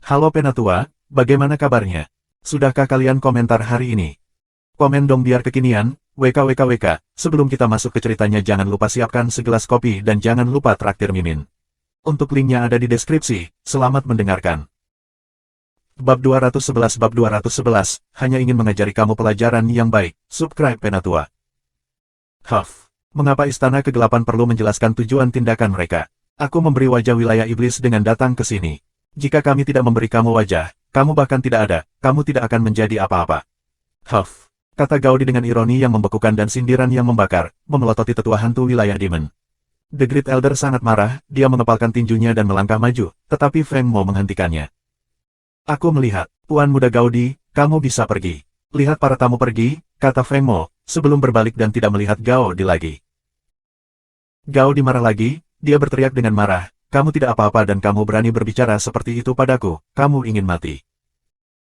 Halo Penatua, bagaimana kabarnya? Sudahkah kalian komentar hari ini? Komen dong biar kekinian, WKWKWK. Sebelum kita masuk ke ceritanya jangan lupa siapkan segelas kopi dan jangan lupa traktir Mimin. Untuk linknya ada di deskripsi, selamat mendengarkan. Bab 211 hanya ingin mengajari kamu pelajaran yang baik, subscribe Penatua. Mengapa Istana Kegelapan perlu menjelaskan tujuan tindakan mereka? Aku memberi wajah wilayah iblis dengan datang ke sini. Jika kami tidak memberi kamu wajah, kamu bahkan tidak ada, kamu tidak akan menjadi apa-apa. Kata Gaudi dengan ironi yang membekukan dan sindiran yang membakar, memelototi tetua hantu wilayah Demon. The Great Elder sangat marah, dia mengepalkan tinjunya dan melangkah maju, tetapi Feng Mo menghentikannya. Aku melihat, Tuan Muda Gaudi, kamu bisa pergi. Lihat para tamu pergi, kata Feng Mo, sebelum berbalik dan tidak melihat Gaudi lagi. Gaudi marah lagi, dia berteriak dengan marah, kamu tidak apa-apa dan kamu berani berbicara seperti itu padaku, kamu ingin mati.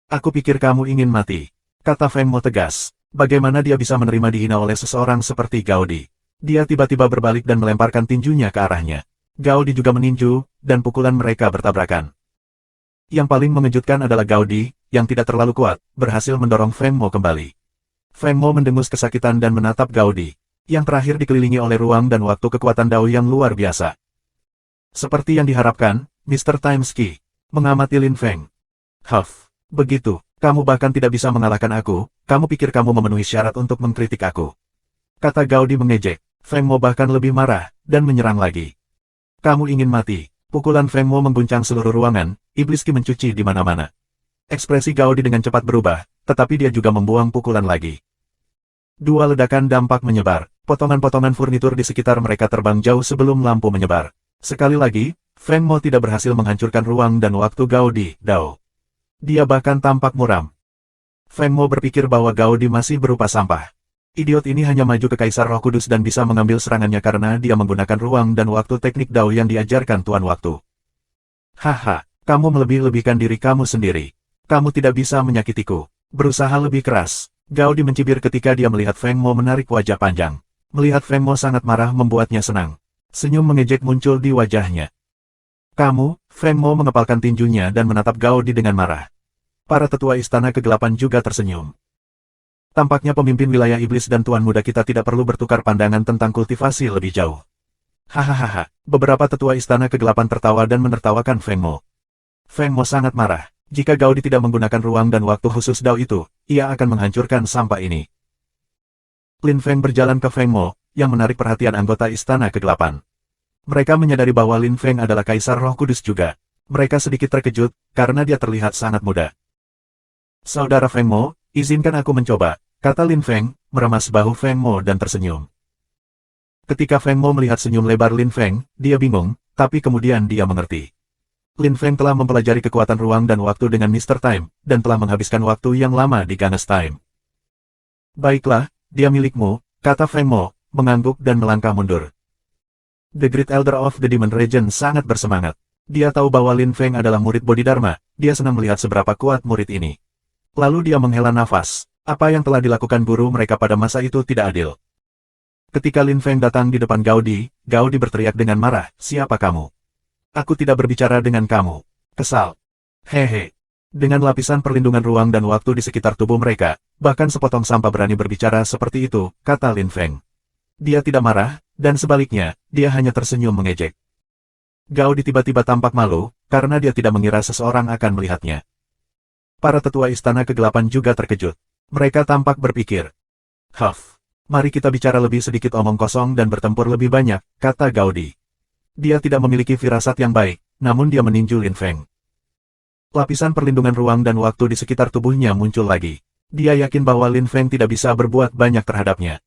Aku pikir kamu ingin mati, kata Feng Mo tegas. Bagaimana dia bisa menerima dihina oleh seseorang seperti Gaudi? Dia tiba-tiba berbalik dan melemparkan tinjunya ke arahnya. Gaudi juga meninju, dan pukulan mereka bertabrakan. Yang paling mengejutkan adalah Gaudi, yang tidak terlalu kuat, berhasil mendorong Feng Mo kembali. Feng Mo mendengus kesakitan dan menatap Gaudi, yang terakhir dikelilingi oleh ruang dan waktu kekuatan Dao yang luar biasa. Seperti yang diharapkan, Mr. Timesky, mengamati Lin Feng. Begitu, kamu bahkan tidak bisa mengalahkan aku, kamu pikir kamu memenuhi syarat untuk mengkritik aku. Kata Gaudi mengejek, Feng Mo bahkan lebih marah, dan menyerang lagi. Kamu ingin mati. Pukulan Feng Mo mengguncang seluruh ruangan, iblis Qi mencuci di mana-mana. Ekspresi Gaudi dengan cepat berubah, tetapi dia juga membuang pukulan lagi. Dua ledakan dampak menyebar, potongan-potongan furnitur di sekitar mereka terbang jauh sebelum lampu menyebar. Sekali lagi, Feng Mo tidak berhasil menghancurkan ruang dan waktu Gaudi, Dao. Dia bahkan tampak muram. Feng Mo berpikir bahwa Gaudi masih berupa sampah. Idiot ini hanya maju ke Kaisar Roh Kudus dan bisa mengambil serangannya karena dia menggunakan ruang dan waktu teknik Dao yang diajarkan Tuan Waktu. Kamu melebih-lebihkan diri kamu sendiri. Kamu tidak bisa menyakitiku. Berusaha lebih keras. Gaudi mencibir ketika dia melihat Feng Mo menarik wajah panjang. Melihat Feng Mo sangat marah membuatnya senang. Senyum mengejek muncul di wajahnya. Kamu, Feng Mo mengepalkan tinjunya dan menatap Gaudi dengan marah. Para tetua Istana Kegelapan juga tersenyum. Tampaknya pemimpin wilayah iblis dan Tuan Muda kita tidak perlu bertukar pandangan tentang kultivasi lebih jauh. Beberapa tetua Istana Kegelapan tertawa dan menertawakan Feng Mo. Feng Mo sangat marah. Jika Gaudi tidak menggunakan ruang dan waktu khusus Dao itu, ia akan menghancurkan sampah ini. Lin Feng berjalan ke Feng Mo, yang menarik perhatian anggota Istana Kegelapan. Mereka menyadari bahwa Lin Feng adalah Kaisar Roh Kudus juga. Mereka sedikit terkejut, karena dia terlihat sangat muda. Saudara Feng Mo, izinkan aku mencoba, kata Lin Feng, meremas bahu Feng Mo dan tersenyum. Ketika Feng Mo melihat senyum lebar Lin Feng, dia bingung, tapi kemudian dia mengerti. Lin Feng telah mempelajari kekuatan ruang dan waktu dengan Mr. Time, dan telah menghabiskan waktu yang lama di Ganes Time. Baiklah, dia milikmu, kata Feng Mo, mengangguk dan melangkah mundur. The Great Elder of the Demon Region sangat bersemangat. Dia tahu bahwa Lin Feng adalah murid Bodhidharma, dia senang melihat seberapa kuat murid ini. Lalu dia menghela nafas. Apa yang telah dilakukan guru mereka pada masa itu tidak adil. Ketika Lin Feng datang di depan Gaudi, Gaudi berteriak dengan marah, siapa kamu? Aku tidak berbicara dengan kamu. Kesal. Dengan lapisan perlindungan ruang dan waktu di sekitar tubuh mereka, bahkan sepotong sampah berani berbicara seperti itu, kata Lin Feng. Dia tidak marah, dan sebaliknya, dia hanya tersenyum mengejek. Gaudi tiba-tiba tampak malu, karena dia tidak mengira seseorang akan melihatnya. Para tetua Istana Kegelapan juga terkejut. Mereka tampak berpikir. Mari kita bicara lebih sedikit omong kosong dan bertempur lebih banyak, kata Gaudi. Dia tidak memiliki firasat yang baik, namun dia meninju Lin Feng. Lapisan perlindungan ruang dan waktu di sekitar tubuhnya muncul lagi. Dia yakin bahwa Lin Feng tidak bisa berbuat banyak terhadapnya.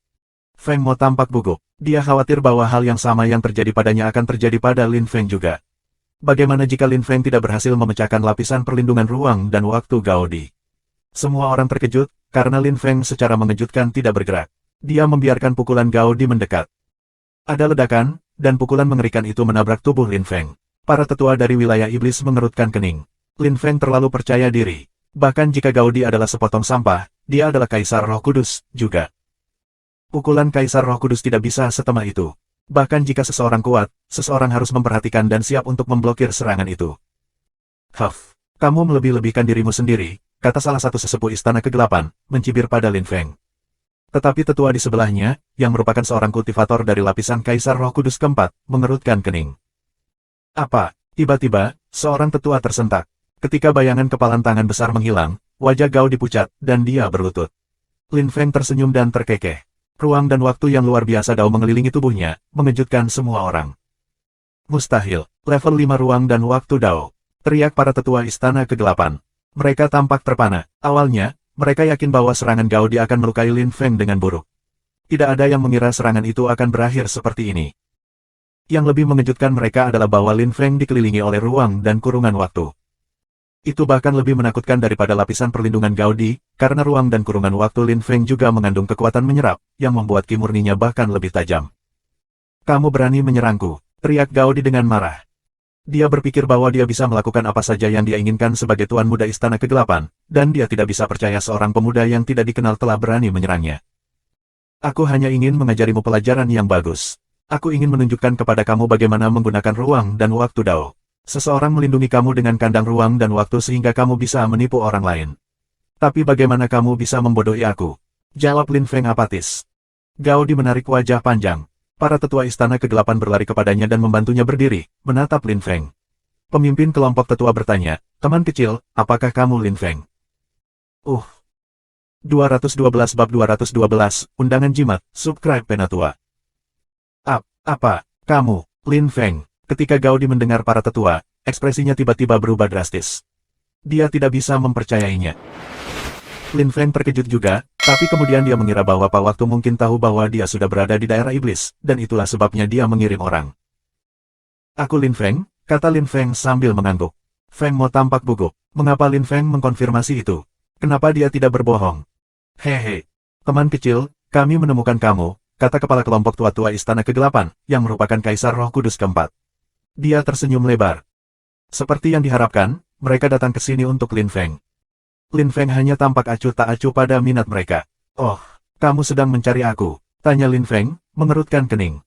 Feng Mo tampak gugup. Dia khawatir bahwa hal yang sama yang terjadi padanya akan terjadi pada Lin Feng juga. Bagaimana jika Lin Feng tidak berhasil memecahkan lapisan perlindungan ruang dan waktu Gaudi? Semua orang terkejut, karena Lin Feng secara mengejutkan tidak bergerak. Dia membiarkan pukulan Gaudi mendekat. Ada ledakan, dan pukulan mengerikan itu menabrak tubuh Lin Feng. Para tetua dari wilayah iblis mengerutkan kening. Lin Feng terlalu percaya diri. Bahkan jika Gaudi adalah sepotong sampah, dia adalah Kaisar Roh Kudus, juga. Pukulan Kaisar Roh Kudus tidak bisa setemah itu. Bahkan jika seseorang kuat, seseorang harus memperhatikan dan siap untuk memblokir serangan itu. Kamu melebih-lebihkan dirimu sendiri, kata salah satu sesepuh Istana Kegelapan, mencibir pada Lin Feng. Tetapi tetua di sebelahnya, yang merupakan seorang kultivator dari lapisan Kaisar Roh Kudus keempat, mengerutkan kening. Apa? Tiba-tiba, seorang tetua tersentak. Ketika bayangan kepalan tangan besar menghilang, wajah Gao dipucat, dan dia berlutut. Lin Feng tersenyum dan terkekeh. Ruang dan waktu yang luar biasa Dao mengelilingi tubuhnya, mengejutkan semua orang. Mustahil, level 5 ruang dan waktu Dao. Teriak para tetua Istana Kegelapan. Mereka tampak terpana. Awalnya, mereka yakin bahwa serangan Gao Di akan melukai Lin Feng dengan buruk. Tidak ada yang mengira serangan itu akan berakhir seperti ini. Yang lebih mengejutkan mereka adalah bahwa Lin Feng dikelilingi oleh ruang dan kurungan waktu. Itu bahkan lebih menakutkan daripada lapisan perlindungan Gao Di, karena ruang dan kurungan waktu Lin Feng juga mengandung kekuatan menyerap, yang membuat ki murninya bahkan lebih tajam. Kamu berani menyerangku, teriak Gao Di dengan marah. Dia berpikir bahwa dia bisa melakukan apa saja yang dia inginkan sebagai Tuan Muda Istana Kegelapan, dan dia tidak bisa percaya seorang pemuda yang tidak dikenal telah berani menyerangnya. Aku hanya ingin mengajarimu pelajaran yang bagus. Aku ingin menunjukkan kepada kamu bagaimana menggunakan ruang dan waktu Dao. Seseorang melindungi kamu dengan kandang ruang dan waktu sehingga kamu bisa menipu orang lain. Tapi bagaimana kamu bisa membodohi aku? Jawab Lin Feng apatis. Gao Di menarik wajah panjang. Para tetua Istana Kegelapan berlari kepadanya dan membantunya berdiri, menatap Lin Feng. Pemimpin kelompok tetua bertanya, teman kecil, apakah kamu Lin Feng? 212 bab 212, Undangan Jimat, Subscribe Penatua. Apa, kamu, Lin Feng? Ketika Gao Di mendengar para tetua, ekspresinya tiba-tiba berubah drastis. Dia tidak bisa mempercayainya. Lin Feng terkejut juga, tapi kemudian dia mengira bahwa Pak Waktu mungkin tahu bahwa dia sudah berada di daerah iblis, dan itulah sebabnya dia mengirim orang. Aku Lin Feng, kata Lin Feng sambil mengangguk. Feng Mo tampak gugup. Mengapa Lin Feng mengkonfirmasi itu? Kenapa dia tidak berbohong? Hehe, teman kecil, kami menemukan kamu, kata kepala kelompok tua-tua Istana Kegelapan, yang merupakan Kaisar Roh Kudus keempat. Dia tersenyum lebar. Seperti yang diharapkan, mereka datang ke sini untuk Lin Feng. Lin Feng hanya tampak acuh tak acuh pada minat mereka. Oh, kamu sedang mencari aku? Tanya Lin Feng, mengerutkan kening.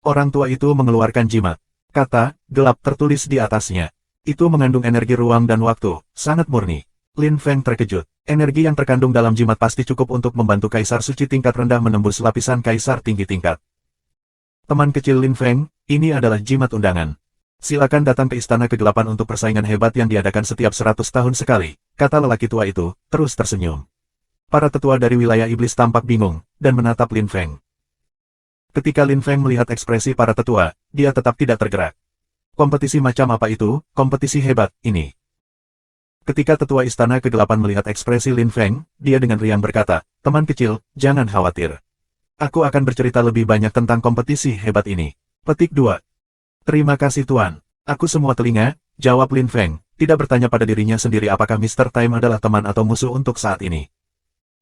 Orang tua itu mengeluarkan jimat. Kata, gelap tertulis di atasnya. Itu mengandung energi ruang dan waktu, sangat murni. Lin Feng terkejut. Energi yang terkandung dalam jimat pasti cukup untuk membantu Kaisar Suci tingkat rendah menembus lapisan Kaisar tinggi tingkat. Teman kecil Lin Feng, ini adalah jimat undangan. Silakan datang ke Istana Kegelapan untuk persaingan hebat yang diadakan setiap 100 tahun sekali, kata lelaki tua itu, terus tersenyum. Para tetua dari wilayah iblis tampak bingung, dan menatap Lin Feng. Ketika Lin Feng melihat ekspresi para tetua, dia tetap tidak tergerak. Kompetisi macam apa itu, kompetisi hebat, ini? Ketika tetua Istana Kegelapan melihat ekspresi Lin Feng, dia dengan riang berkata, teman kecil, jangan khawatir. Aku akan bercerita lebih banyak tentang kompetisi hebat ini. Petik 2. Terima kasih Tuan. Aku semua telinga, jawab Lin Feng, tidak bertanya pada dirinya sendiri apakah Mr. Time adalah teman atau musuh untuk saat ini.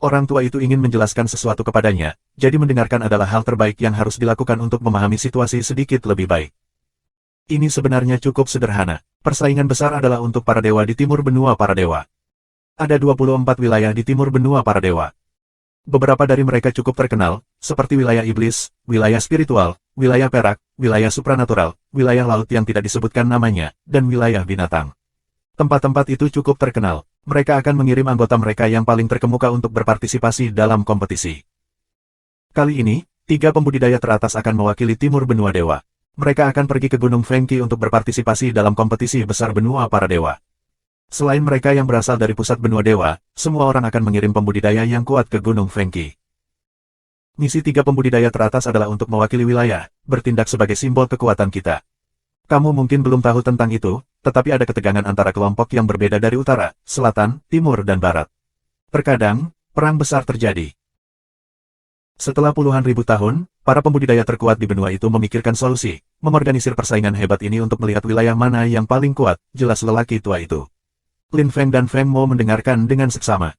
Orang tua itu ingin menjelaskan sesuatu kepadanya, jadi mendengarkan adalah hal terbaik yang harus dilakukan untuk memahami situasi sedikit lebih baik. Ini sebenarnya cukup sederhana. Persaingan besar adalah untuk para dewa di timur benua para dewa. Ada 24 wilayah di timur benua para dewa. Beberapa dari mereka cukup terkenal, seperti wilayah iblis, wilayah spiritual, wilayah perak, wilayah supranatural, wilayah laut yang tidak disebutkan namanya, dan wilayah binatang. Tempat-tempat itu cukup terkenal. Mereka akan mengirim anggota mereka yang paling terkemuka untuk berpartisipasi dalam kompetisi. Kali ini, 3 pembudidaya teratas akan mewakili timur benua dewa. Mereka akan pergi ke Gunung Fengqi untuk berpartisipasi dalam kompetisi besar benua para dewa. Selain mereka yang berasal dari pusat benua dewa, semua orang akan mengirim pembudidaya yang kuat ke Gunung Fengqi. Misi 3 pembudidaya teratas adalah untuk mewakili wilayah, bertindak sebagai simbol kekuatan kita. Kamu mungkin belum tahu tentang itu, tetapi ada ketegangan antara kelompok yang berbeda dari utara, selatan, timur dan barat. Terkadang, perang besar terjadi. Setelah puluhan ribu tahun, para pembudidaya terkuat di benua itu memikirkan solusi, mengorganisir persaingan hebat ini untuk melihat wilayah mana yang paling kuat, jelas lelaki tua itu. Lin Feng dan Feng Mo mendengarkan dengan seksama.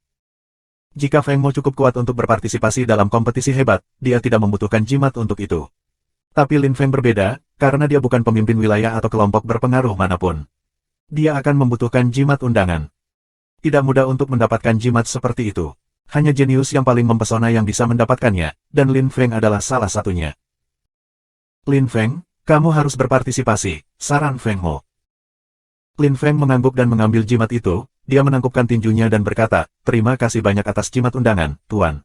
Jika Feng Mo cukup kuat untuk berpartisipasi dalam kompetisi hebat, dia tidak membutuhkan jimat untuk itu. Tapi Lin Feng berbeda, karena dia bukan pemimpin wilayah atau kelompok berpengaruh manapun. Dia akan membutuhkan jimat undangan. Tidak mudah untuk mendapatkan jimat seperti itu. Hanya jenius yang paling mempesona yang bisa mendapatkannya, dan Lin Feng adalah salah satunya. Lin Feng, kamu harus berpartisipasi, saran Feng Mo. Lin Feng mengangguk dan mengambil jimat itu, dia menangkupkan tinjunya dan berkata, terima kasih banyak atas jimat undangan, Tuan.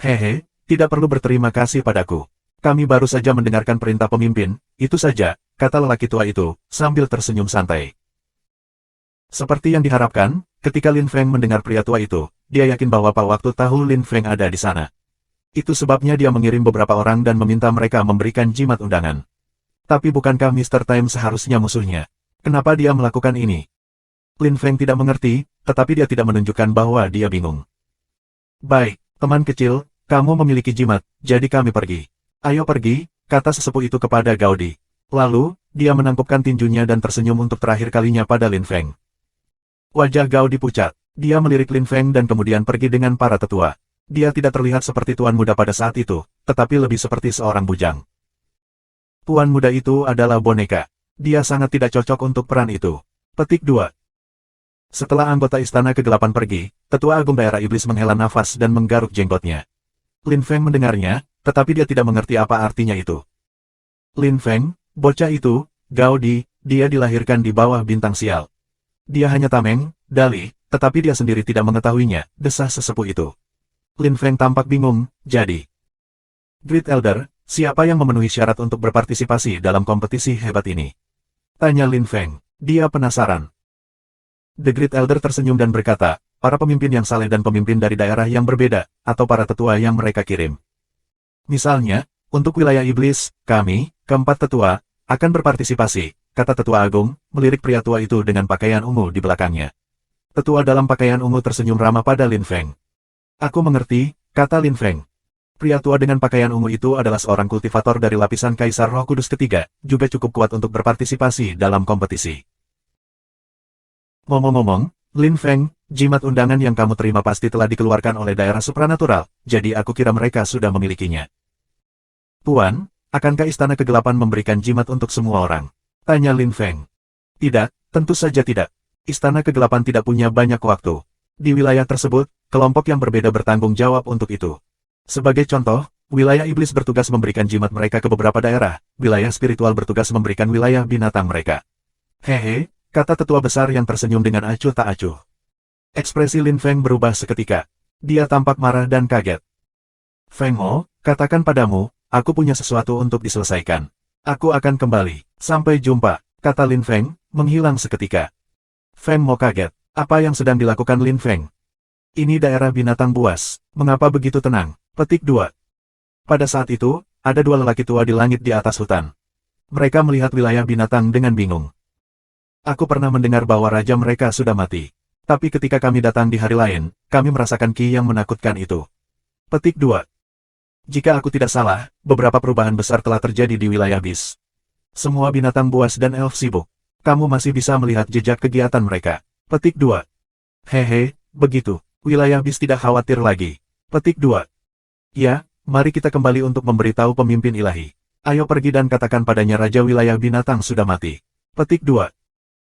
Hehe, tidak perlu berterima kasih padaku. Kami baru saja mendengarkan perintah pemimpin, itu saja, kata lelaki tua itu, sambil tersenyum santai. Seperti yang diharapkan, ketika Lin Feng mendengar pria tua itu, dia yakin bahwa Pak Waktu tahu Lin Feng ada di sana. Itu sebabnya dia mengirim beberapa orang dan meminta mereka memberikan jimat undangan. Tapi bukankah Mr. Time seharusnya musuhnya? Kenapa dia melakukan ini? Lin Feng tidak mengerti, tetapi dia tidak menunjukkan bahwa dia bingung. Baik, teman kecil, kamu memiliki jimat, jadi kami pergi. Ayo pergi, kata sesepuh itu kepada Gaudi. Lalu, dia menangkupkan tinjunya dan tersenyum untuk terakhir kalinya pada Lin Feng. Wajah Gaudi pucat. Dia melirik Lin Feng dan kemudian pergi dengan para tetua. Dia tidak terlihat seperti tuan muda pada saat itu, tetapi lebih seperti seorang bujang. Tuan muda itu adalah boneka. Dia sangat tidak cocok untuk peran itu. Petik 2. Setelah anggota Istana Kegelapan pergi, Tetua Agung Daerah Iblis menghela nafas dan menggaruk jenggotnya. Lin Feng mendengarnya, tetapi dia tidak mengerti apa artinya itu. Lin Feng, bocah itu, Gaudi, dia dilahirkan di bawah bintang sial. Dia hanya tameng, dali, tetapi dia sendiri tidak mengetahuinya, desah sesepuh itu. Lin Feng tampak bingung, jadi. Great Elder, siapa yang memenuhi syarat untuk berpartisipasi dalam kompetisi hebat ini? Tanya Lin Feng. Dia penasaran. The Great Elder tersenyum dan berkata, para pemimpin yang saleh dan pemimpin dari daerah yang berbeda, atau para tetua yang mereka kirim. Misalnya, untuk wilayah iblis, kami, keempat tetua, akan berpartisipasi, kata Tetua Agung, melirik pria tua itu dengan pakaian ungu di belakangnya. Tetua dalam pakaian ungu tersenyum ramah pada Lin Feng. Aku mengerti, kata Lin Feng. Pria tua dengan pakaian ungu itu adalah seorang kultivator dari lapisan Kaisar Roh Kudus ketiga, juga cukup kuat untuk berpartisipasi dalam kompetisi. Ngomong-ngomong, Lin Feng, jimat undangan yang kamu terima pasti telah dikeluarkan oleh daerah supranatural, jadi aku kira mereka sudah memilikinya. Tuan, akankah Istana Kegelapan memberikan jimat untuk semua orang? Tanya Lin Feng. Tidak, tentu saja tidak. Istana Kegelapan tidak punya banyak waktu. Di wilayah tersebut, kelompok yang berbeda bertanggung jawab untuk itu. Sebagai contoh, wilayah iblis bertugas memberikan jimat mereka ke beberapa daerah, wilayah spiritual bertugas memberikan wilayah binatang mereka. Hehe, kata tetua besar yang tersenyum dengan acuh tak acuh. Ekspresi Lin Feng berubah seketika. Dia tampak marah dan kaget. Feng Mo, katakan padamu, aku punya sesuatu untuk diselesaikan. Aku akan kembali. Sampai jumpa, kata Lin Feng, menghilang seketika. Feng Mo kaget. Apa yang sedang dilakukan Lin Feng? Ini daerah binatang buas. Mengapa begitu tenang? Petik 2. Pada saat itu, ada dua lelaki tua di langit di atas hutan. Mereka melihat wilayah binatang dengan bingung. Aku pernah mendengar bahwa raja mereka sudah mati. Tapi ketika kami datang di hari lain, kami merasakan ki yang menakutkan itu. Petik 2. Jika aku tidak salah, beberapa perubahan besar telah terjadi di wilayah bis. Semua binatang buas dan elf sibuk. Kamu masih bisa melihat jejak kegiatan mereka. Petik 2. Hehe, begitu. Wilayah bis tidak khawatir lagi. Petik 2. Ya, mari kita kembali untuk memberitahu pemimpin ilahi. Ayo pergi dan katakan padanya raja wilayah binatang sudah mati. Petik 2.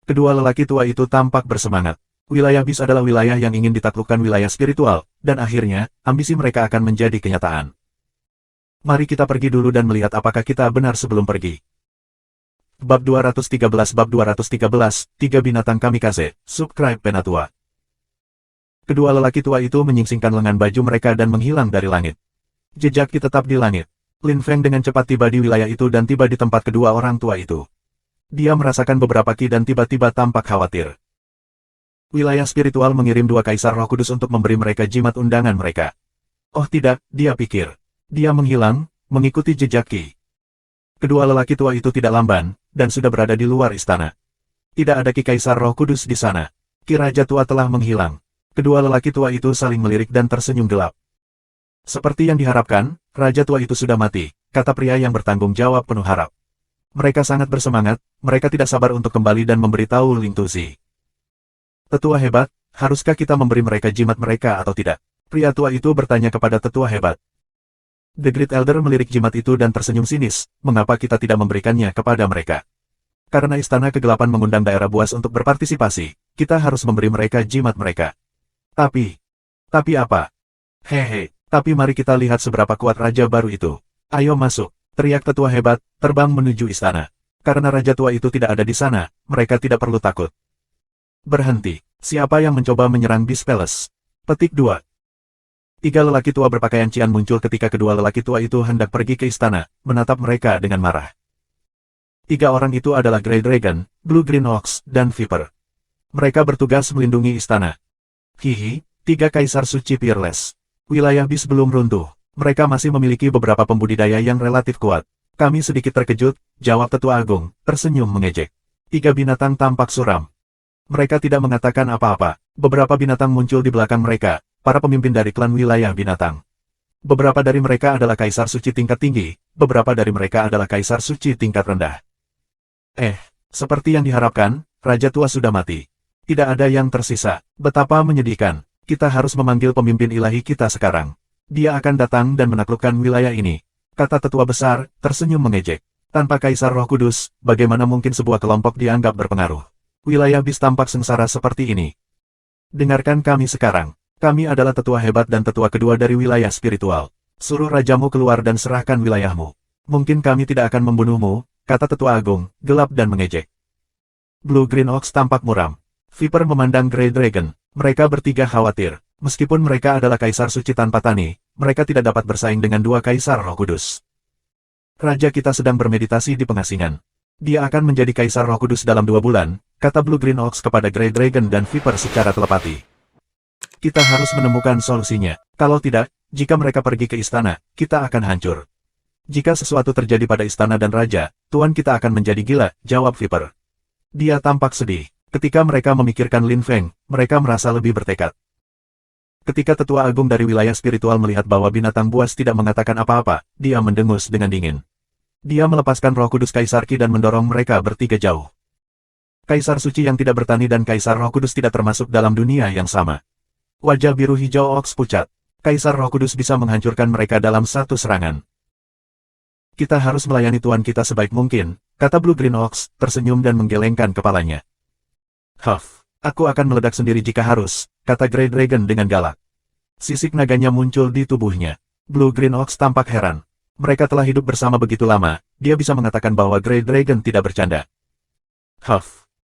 Kedua lelaki tua itu tampak bersemangat. Wilayah bis adalah wilayah yang ingin ditaklukkan wilayah spiritual, dan akhirnya, ambisi mereka akan menjadi kenyataan. Mari kita pergi dulu dan melihat apakah kita benar sebelum pergi. Bab 213 Bab 213, Tiga Binatang Kamikaze, Subscribe Penatua. Kedua lelaki tua itu menyingsingkan lengan baju mereka dan menghilang dari langit. Jejak ki tetap di langit. Lin Feng dengan cepat tiba di wilayah itu dan tiba di tempat kedua orang tua itu. Dia merasakan beberapa ki dan tiba-tiba tampak khawatir. Wilayah spiritual mengirim dua Kaisar Roh Kudus untuk memberi mereka jimat undangan mereka. Oh tidak, dia pikir. Dia menghilang, mengikuti jejak ki. Kedua lelaki tua itu tidak lamban, dan sudah berada di luar istana. Tidak ada ki Kaisar Roh Kudus di sana. Ki Raja Tua telah menghilang. Kedua lelaki tua itu saling melirik dan tersenyum gelap. Seperti yang diharapkan, Raja Tua itu sudah mati, kata pria yang bertanggung jawab penuh harap. Mereka sangat bersemangat, mereka tidak sabar untuk kembali dan memberitahu Ling Tuzi. Tetua hebat, haruskah kita memberi mereka jimat mereka atau tidak? Pria tua itu bertanya kepada tetua hebat. The Great Elder melirik jimat itu dan tersenyum sinis, mengapa kita tidak memberikannya kepada mereka? Karena Istana Kegelapan mengundang daerah buas untuk berpartisipasi, kita harus memberi mereka jimat mereka. Tapi apa? Hehe, tapi mari kita lihat seberapa kuat raja baru itu. Ayo masuk, teriak tetua hebat, terbang menuju istana. Karena Raja Tua itu tidak ada di sana, mereka tidak perlu takut. Berhenti. Siapa yang mencoba menyerang Beast Palace? Petik 2. 3 lelaki tua berpakaian cian muncul ketika kedua lelaki tua itu hendak pergi ke istana, menatap mereka dengan marah. 3 orang itu adalah Grey Dragon, Blue Green Ox, dan Viper. Mereka bertugas melindungi istana. Hihi, 3 Kaisar Suci Peerless. Wilayah Beast belum runtuh. Mereka masih memiliki beberapa pembudidaya yang relatif kuat. Kami sedikit terkejut, jawab Tetua Agung, tersenyum mengejek. 3 binatang tampak suram. Mereka tidak mengatakan apa-apa. Beberapa binatang muncul di belakang mereka, para pemimpin dari klan wilayah binatang. Beberapa dari mereka adalah Kaisar Suci tingkat tinggi, beberapa dari mereka adalah Kaisar Suci tingkat rendah. Seperti yang diharapkan, Raja Tua sudah mati. Tidak ada yang tersisa. Betapa menyedihkan. Kita harus memanggil pemimpin ilahi kita sekarang. Dia akan datang dan menaklukkan wilayah ini. Kata Tetua Besar, tersenyum mengejek. Tanpa Kaisar Roh Kudus, bagaimana mungkin sebuah kelompok dianggap berpengaruh? Wilayah Beast tampak sengsara seperti ini. Dengarkan kami sekarang. Kami adalah tetua hebat dan tetua kedua dari wilayah spiritual. Suruh rajamu keluar dan serahkan wilayahmu. Mungkin kami tidak akan membunuhmu, kata Tetua Agung, gelap dan mengejek. Blue Green Ox tampak muram. Viper memandang Grey Dragon. Mereka bertiga khawatir. Meskipun mereka adalah Kaisar Suci tanpa tani, mereka tidak dapat bersaing dengan 2 Kaisar Roh Kudus. Raja kita sedang bermeditasi di pengasingan. Dia akan menjadi Kaisar Roh Kudus dalam 2 bulan, kata Blue Green Ox kepada Grey Dragon dan Viper secara telepati. Kita harus menemukan solusinya. Kalau tidak, jika mereka pergi ke istana, kita akan hancur. Jika sesuatu terjadi pada istana dan raja, tuan kita akan menjadi gila, jawab Viper. Dia tampak sedih. Ketika mereka memikirkan Lin Feng, mereka merasa lebih bertekad. Ketika Tetua Agung dari wilayah spiritual melihat bahwa binatang buas tidak mengatakan apa-apa, dia mendengus dengan dingin. Dia melepaskan Roh Kudus Kaisar Qi dan mendorong mereka bertiga jauh. Kaisar Suci yang tidak bertani dan Kaisar Roh Kudus tidak termasuk dalam dunia yang sama. Wajah biru hijau Ox pucat. Kaisar Roh Kudus bisa menghancurkan mereka dalam satu serangan. Kita harus melayani tuan kita sebaik mungkin, kata Blue Green Ox, tersenyum dan menggelengkan kepalanya. Aku akan meledak sendiri jika harus, kata Grey Dragon dengan galak. Sisik naganya muncul di tubuhnya. Blue Green Ox tampak heran. Mereka telah hidup bersama begitu lama, dia bisa mengatakan bahwa Grey Dragon tidak bercanda.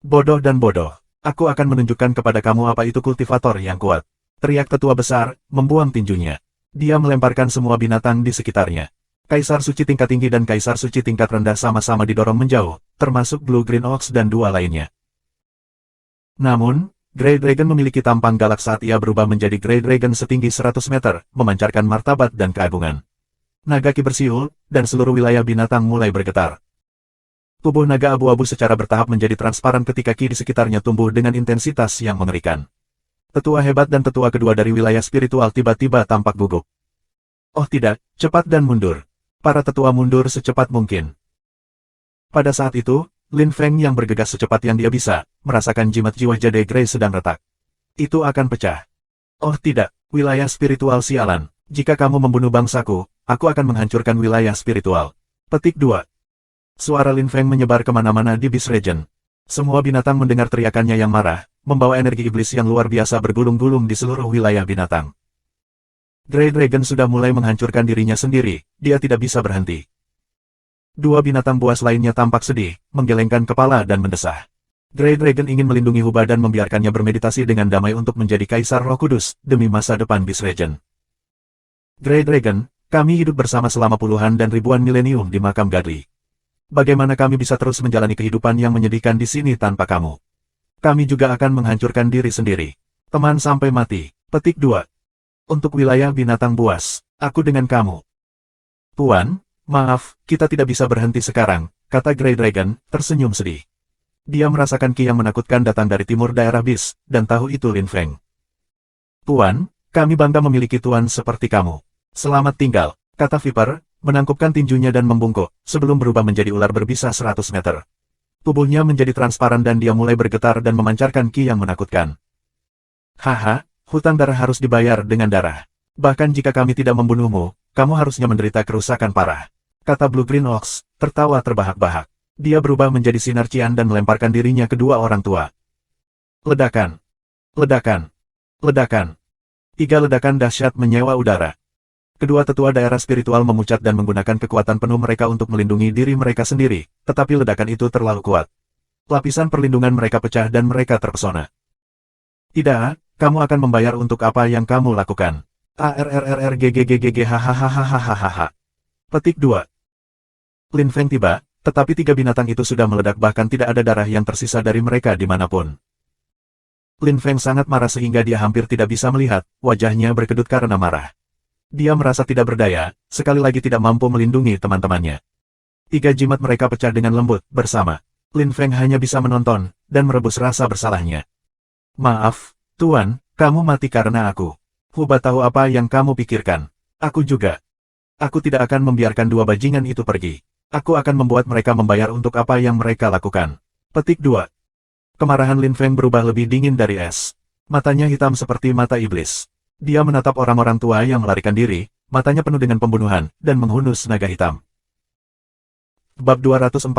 Bodoh dan bodoh. Aku akan menunjukkan kepada kamu apa itu kultivator yang kuat. Teriak Tetua Besar, membuang tinjunya. Dia melemparkan semua binatang di sekitarnya. Kaisar Suci tingkat tinggi dan Kaisar Suci tingkat rendah sama-sama didorong menjauh, termasuk Blue Green Ox dan 2 lainnya. Namun, Grey Dragon memiliki tampang galak saat ia berubah menjadi Grey Dragon setinggi 100 meter, memancarkan martabat dan keagungan. Naga Qi bersiul, dan seluruh wilayah binatang mulai bergetar. Tubuh naga abu-abu secara bertahap menjadi transparan ketika Qi di sekitarnya tumbuh dengan intensitas yang mengerikan. Tetua hebat dan tetua kedua dari wilayah spiritual tiba-tiba tampak gugup. Oh tidak, cepat dan mundur. Para tetua mundur secepat mungkin. Pada saat itu, Lin Feng yang bergegas secepat yang dia bisa, merasakan jimat jiwa Jade Grey sedang retak. Itu akan pecah. Oh tidak, wilayah spiritual sialan. Jika kamu membunuh bangsaku, aku akan menghancurkan wilayah spiritual. Petik 2. Suara Lin Feng menyebar kemana-mana di Beast Region. Semua binatang mendengar teriakannya yang marah, membawa energi iblis yang luar biasa bergulung-gulung di seluruh wilayah binatang. Grey Dragon sudah mulai menghancurkan dirinya sendiri, dia tidak bisa berhenti. 2 binatang buas lainnya tampak sedih, menggelengkan kepala dan mendesah. Grey Dragon ingin melindungi Huba dan membiarkannya bermeditasi dengan damai untuk menjadi Kaisar Roh Kudus, demi masa depan Beast Region. Grey Dragon, kami hidup bersama selama puluhan dan ribuan milenium di makam Gadli. Bagaimana kami bisa terus menjalani kehidupan yang menyedihkan di sini tanpa kamu? Kami juga akan menghancurkan diri sendiri. Teman sampai mati. Petik 2. Untuk wilayah binatang buas, aku dengan kamu. Tuan, maaf, kita tidak bisa berhenti sekarang, kata Grey Dragon, tersenyum sedih. Dia merasakan Qi yang menakutkan datang dari timur daerah Beast, dan tahu itu Lin Feng. Tuan, kami bangga memiliki tuan seperti kamu. Selamat tinggal, kata Viper, menangkupkan tinjunya dan membungkuk, sebelum berubah menjadi ular berbisa 100 meter. Tubuhnya menjadi transparan dan dia mulai bergetar dan memancarkan Qi yang menakutkan. Haha, hutang darah harus dibayar dengan darah. Bahkan jika kami tidak membunuhmu, kamu harusnya menderita kerusakan parah. Kata Blue Green Ox, tertawa terbahak-bahak. Dia berubah menjadi sinar cian dan melemparkan dirinya ke 2 orang tua. Ledakan. Ledakan. Ledakan. 3 ledakan dahsyat menyewa udara. Kedua tetua daerah spiritual memucat dan menggunakan kekuatan penuh mereka untuk melindungi diri mereka sendiri, tetapi ledakan itu terlalu kuat. Lapisan perlindungan mereka pecah dan mereka terpesona. Tidak, kamu akan membayar untuk apa yang kamu lakukan. Hahaha. Petik 2. Lin Feng tiba, tetapi tiga binatang itu sudah meledak bahkan tidak ada darah yang tersisa dari mereka dimanapun. Lin Feng sangat marah sehingga dia hampir tidak bisa melihat, wajahnya berkedut karena marah. Dia merasa tidak berdaya, sekali lagi tidak mampu melindungi teman-temannya. Tiga jimat mereka pecah dengan lembut, bersama. Lin Feng hanya bisa menonton, dan merebus rasa bersalahnya. Maaf, Tuan, kamu mati karena aku. Huba tahu apa yang kamu pikirkan. Aku juga. Aku tidak akan membiarkan dua bajingan itu pergi. Aku akan membuat mereka membayar untuk apa yang mereka lakukan. Petik 2. Kemarahan Lin Feng berubah lebih dingin dari es. Matanya hitam seperti mata iblis. Dia menatap orang-orang tua yang melarikan diri, matanya penuh dengan pembunuhan, dan menghunus naga hitam. Bab 214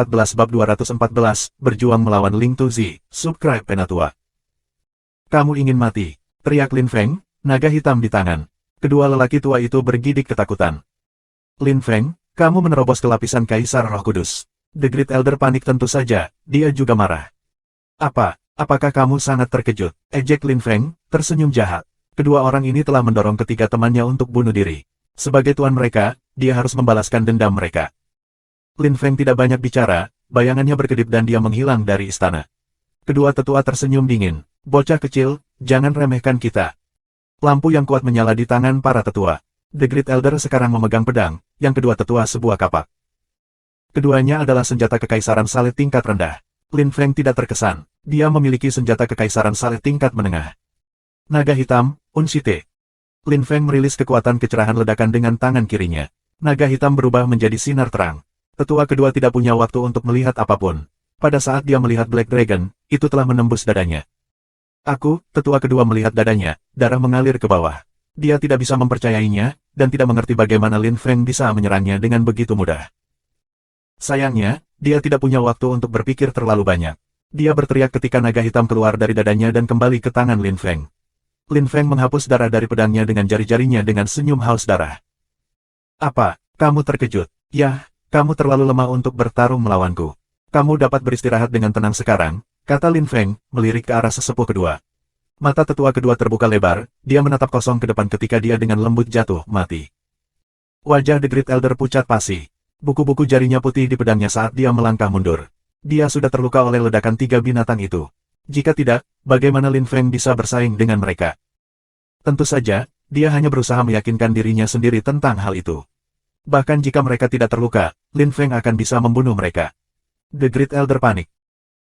Berjuang melawan Ling Tuzi, subscribe Penatua. Kamu ingin mati, teriak Lin Feng, naga hitam di tangan. Kedua lelaki tua itu bergidik ketakutan. Lin Feng, kamu menerobos ke lapisan Kaisar Roh Kudus. The Great Elder panik tentu saja, dia juga marah. Apakah kamu sangat terkejut? Ejek Lin Feng, tersenyum jahat. Kedua orang ini telah mendorong ketiga temannya untuk bunuh diri. Sebagai tuan mereka, dia harus membalaskan dendam mereka. Lin Feng tidak banyak bicara, bayangannya berkedip dan dia menghilang dari istana. Kedua tetua tersenyum dingin. Bocah kecil, jangan remehkan kita. Lampu yang kuat menyala di tangan para tetua. The Great Elder sekarang memegang pedang, yang kedua tetua sebuah kapak. Keduanya adalah senjata kekaisaran salib tingkat rendah. Lin Feng tidak terkesan, dia memiliki senjata kekaisaran salib tingkat menengah. Naga hitam, Unshite. Lin Feng merilis kekuatan kecerahan ledakan dengan tangan kirinya. Naga hitam berubah menjadi sinar terang. Tetua kedua tidak punya waktu untuk melihat apapun. Pada saat dia melihat Black Dragon, itu telah menembus dadanya. Tetua kedua melihat dadanya, darah mengalir ke bawah. Dia tidak bisa mempercayainya, dan tidak mengerti bagaimana Lin Feng bisa menyerangnya dengan begitu mudah. Sayangnya, dia tidak punya waktu untuk berpikir terlalu banyak. Dia berteriak ketika naga hitam keluar dari dadanya dan kembali ke tangan Lin Feng. Lin Feng menghapus darah dari pedangnya dengan jari-jarinya dengan senyum haus darah. Kamu terkejut? Yah, kamu terlalu lemah untuk bertarung melawanku. Kamu dapat beristirahat dengan tenang sekarang, kata Lin Feng, melirik ke arah sesepuh kedua. Mata tetua kedua terbuka lebar, dia menatap kosong ke depan ketika dia dengan lembut jatuh mati. Wajah The Great Elder pucat pasi. Buku-buku jarinya putih di pedangnya saat dia melangkah mundur. Dia sudah terluka oleh ledakan tiga binatang itu. Jika tidak, bagaimana Lin Feng bisa bersaing dengan mereka? Tentu saja, dia hanya berusaha meyakinkan dirinya sendiri tentang hal itu. Bahkan jika mereka tidak terluka, Lin Feng akan bisa membunuh mereka. The Great Elder panik.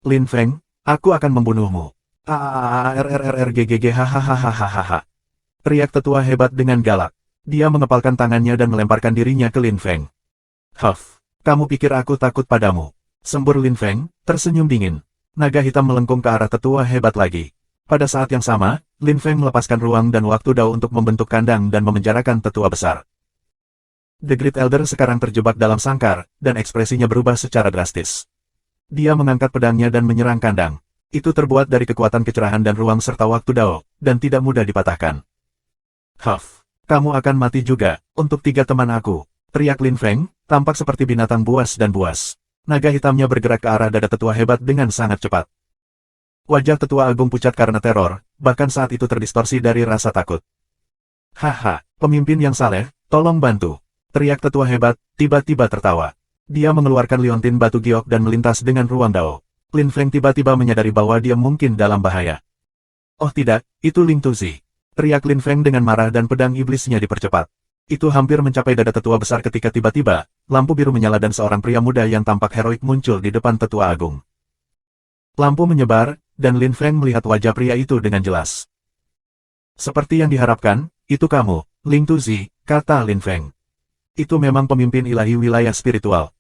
Lin Feng, aku akan membunuhmu. Hahaha. Teriak tetua hebat dengan galak. Dia mengepalkan tangannya dan melemparkan dirinya ke Lin Feng. Kamu pikir aku takut padamu? Sembur Lin Feng, tersenyum dingin. Naga hitam melengkung ke arah tetua hebat lagi. Pada saat yang sama, Lin Feng melepaskan ruang dan waktu Dao untuk membentuk kandang dan memenjarakan tetua besar. The Great Elder sekarang terjebak dalam sangkar, dan ekspresinya berubah secara drastis. Dia mengangkat pedangnya dan menyerang kandang. Itu terbuat dari kekuatan kecerahan dan ruang serta waktu Dao, dan tidak mudah dipatahkan. Kamu akan mati juga, untuk tiga teman aku, teriak Lin Feng, tampak seperti binatang buas dan buas. Naga hitamnya bergerak ke arah dada tetua hebat dengan sangat cepat. Wajah tetua agung pucat karena teror, bahkan saat itu terdistorsi dari rasa takut. Pemimpin yang saleh, tolong bantu, teriak tetua hebat, tiba-tiba tertawa. Dia mengeluarkan liontin batu giok dan melintas dengan ruang Dao. Lin Feng tiba-tiba menyadari bahwa dia mungkin dalam bahaya. Oh tidak, itu Ling Tuzi. Teriak Lin Feng dengan marah dan pedang iblisnya dipercepat. Itu hampir mencapai dada tetua besar ketika tiba-tiba, lampu biru menyala dan seorang pria muda yang tampak heroik muncul di depan tetua agung. Lampu menyebar, dan Lin Feng melihat wajah pria itu dengan jelas. Seperti yang diharapkan, itu kamu, Ling Tuzi, kata Lin Feng. Itu memang pemimpin ilahi wilayah spiritual.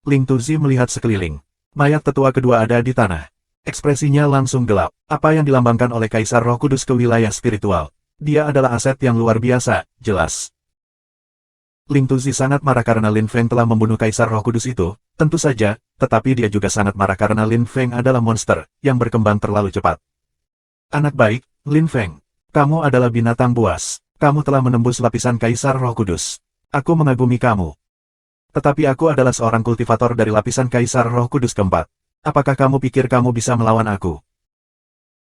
Ling Tuzi melihat sekeliling. Mayat tetua kedua ada di tanah. Ekspresinya langsung gelap. Apa yang dilambangkan oleh Kaisar Roh Kudus ke wilayah spiritual? Dia adalah aset yang luar biasa, jelas. Ling Tuzi sangat marah karena Lin Feng telah membunuh Kaisar Roh Kudus itu, tentu saja, tetapi dia juga sangat marah karena Lin Feng adalah monster, yang berkembang terlalu cepat. Anak baik, Lin Feng. Kamu adalah binatang buas. Kamu telah menembus lapisan Kaisar Roh Kudus. Aku mengagumi kamu. Tetapi aku adalah seorang kultivator dari lapisan Kaisar Roh Kudus keempat. Apakah kamu pikir kamu bisa melawan aku?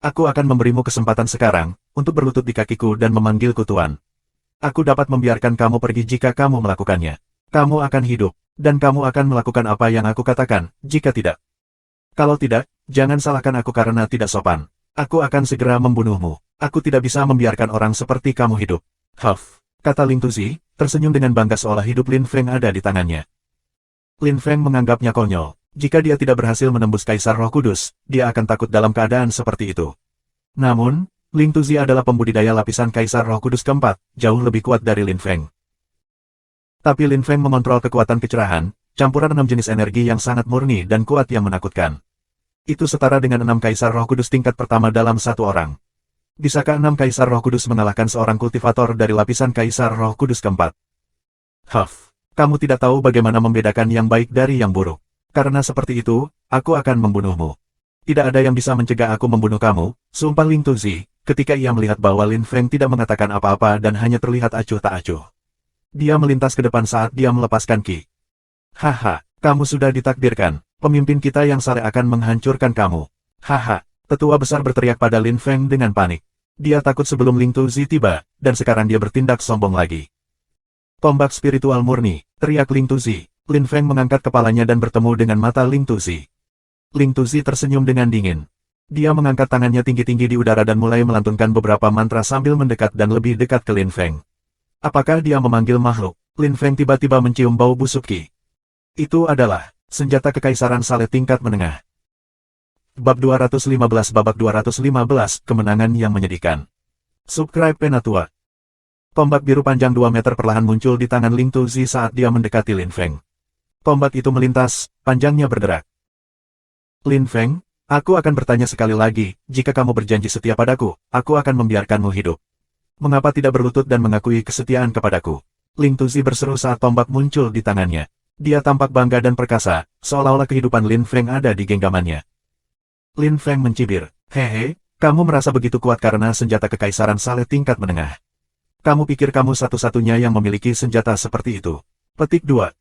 Aku akan memberimu kesempatan sekarang, untuk berlutut di kakiku dan memanggilku Tuan. Aku dapat membiarkan kamu pergi jika kamu melakukannya. Kamu akan hidup, dan kamu akan melakukan apa yang aku katakan, jika tidak. Kalau tidak, jangan salahkan aku karena tidak sopan. Aku akan segera membunuhmu. Aku tidak bisa membiarkan orang seperti kamu hidup. Huff, kata Ling Tuzi, tersenyum dengan bangga seolah hidup Lin Feng ada di tangannya. Lin Feng menganggapnya konyol. Jika dia tidak berhasil menembus Kaisar Roh Kudus, dia akan takut dalam keadaan seperti itu. Namun, Ling Tuzi adalah pembudidaya lapisan Kaisar Roh Kudus keempat, jauh lebih kuat dari Lin Feng. Tapi Lin Feng mengontrol kekuatan kecerahan, campuran 6 jenis energi yang sangat murni dan kuat yang menakutkan. Itu setara dengan 6 Kaisar Roh Kudus tingkat pertama dalam satu orang. Bisakah 6 Kaisar Roh Kudus mengalahkan seorang kultivator dari lapisan Kaisar Roh Kudus keempat? Huff, kamu tidak tahu bagaimana membedakan yang baik dari yang buruk. Karena seperti itu, aku akan membunuhmu. Tidak ada yang bisa mencegah aku membunuh kamu, sumpah Ling Tuzi, ketika ia melihat bahwa Lin Feng tidak mengatakan apa-apa dan hanya terlihat acuh tak acuh. Dia melintas ke depan saat dia melepaskan ki. Haha, kamu sudah ditakdirkan, pemimpin kita yang saleh akan menghancurkan kamu. Haha, tetua besar berteriak pada Lin Feng dengan panik. Dia takut sebelum Ling Tuzi tiba, dan sekarang dia bertindak sombong lagi. Tombak spiritual murni, teriak Ling Tuzi. Lin Feng mengangkat kepalanya dan bertemu dengan mata Ling Tuzi. Ling Tuzi tersenyum dengan dingin. Dia mengangkat tangannya tinggi-tinggi di udara dan mulai melantunkan beberapa mantra sambil mendekat dan lebih dekat ke Lin Feng. Apakah dia memanggil makhluk? Lin Feng tiba-tiba mencium bau busuk ki. Itu adalah senjata kekaisaran saleh tingkat menengah. Bab 215 Babak 215, kemenangan yang menyedihkan. Subscribe Penatua. Tombak biru panjang 2 meter perlahan muncul di tangan Ling Tuzi saat dia mendekati Lin Feng. Tombak itu melintas, panjangnya bergerak. Lin Feng, aku akan bertanya sekali lagi, jika kamu berjanji setia padaku, aku akan membiarkanmu hidup. Mengapa tidak berlutut dan mengakui kesetiaan kepadaku? Ling Tuzi berseru saat tombak muncul di tangannya. Dia tampak bangga dan perkasa, seolah-olah kehidupan Lin Feng ada di genggamannya. Lin Feng mencibir, hehe, kamu merasa begitu kuat karena senjata kekaisaran saleh tingkat menengah. Kamu pikir kamu satu-satunya yang memiliki senjata seperti itu. Petik 2.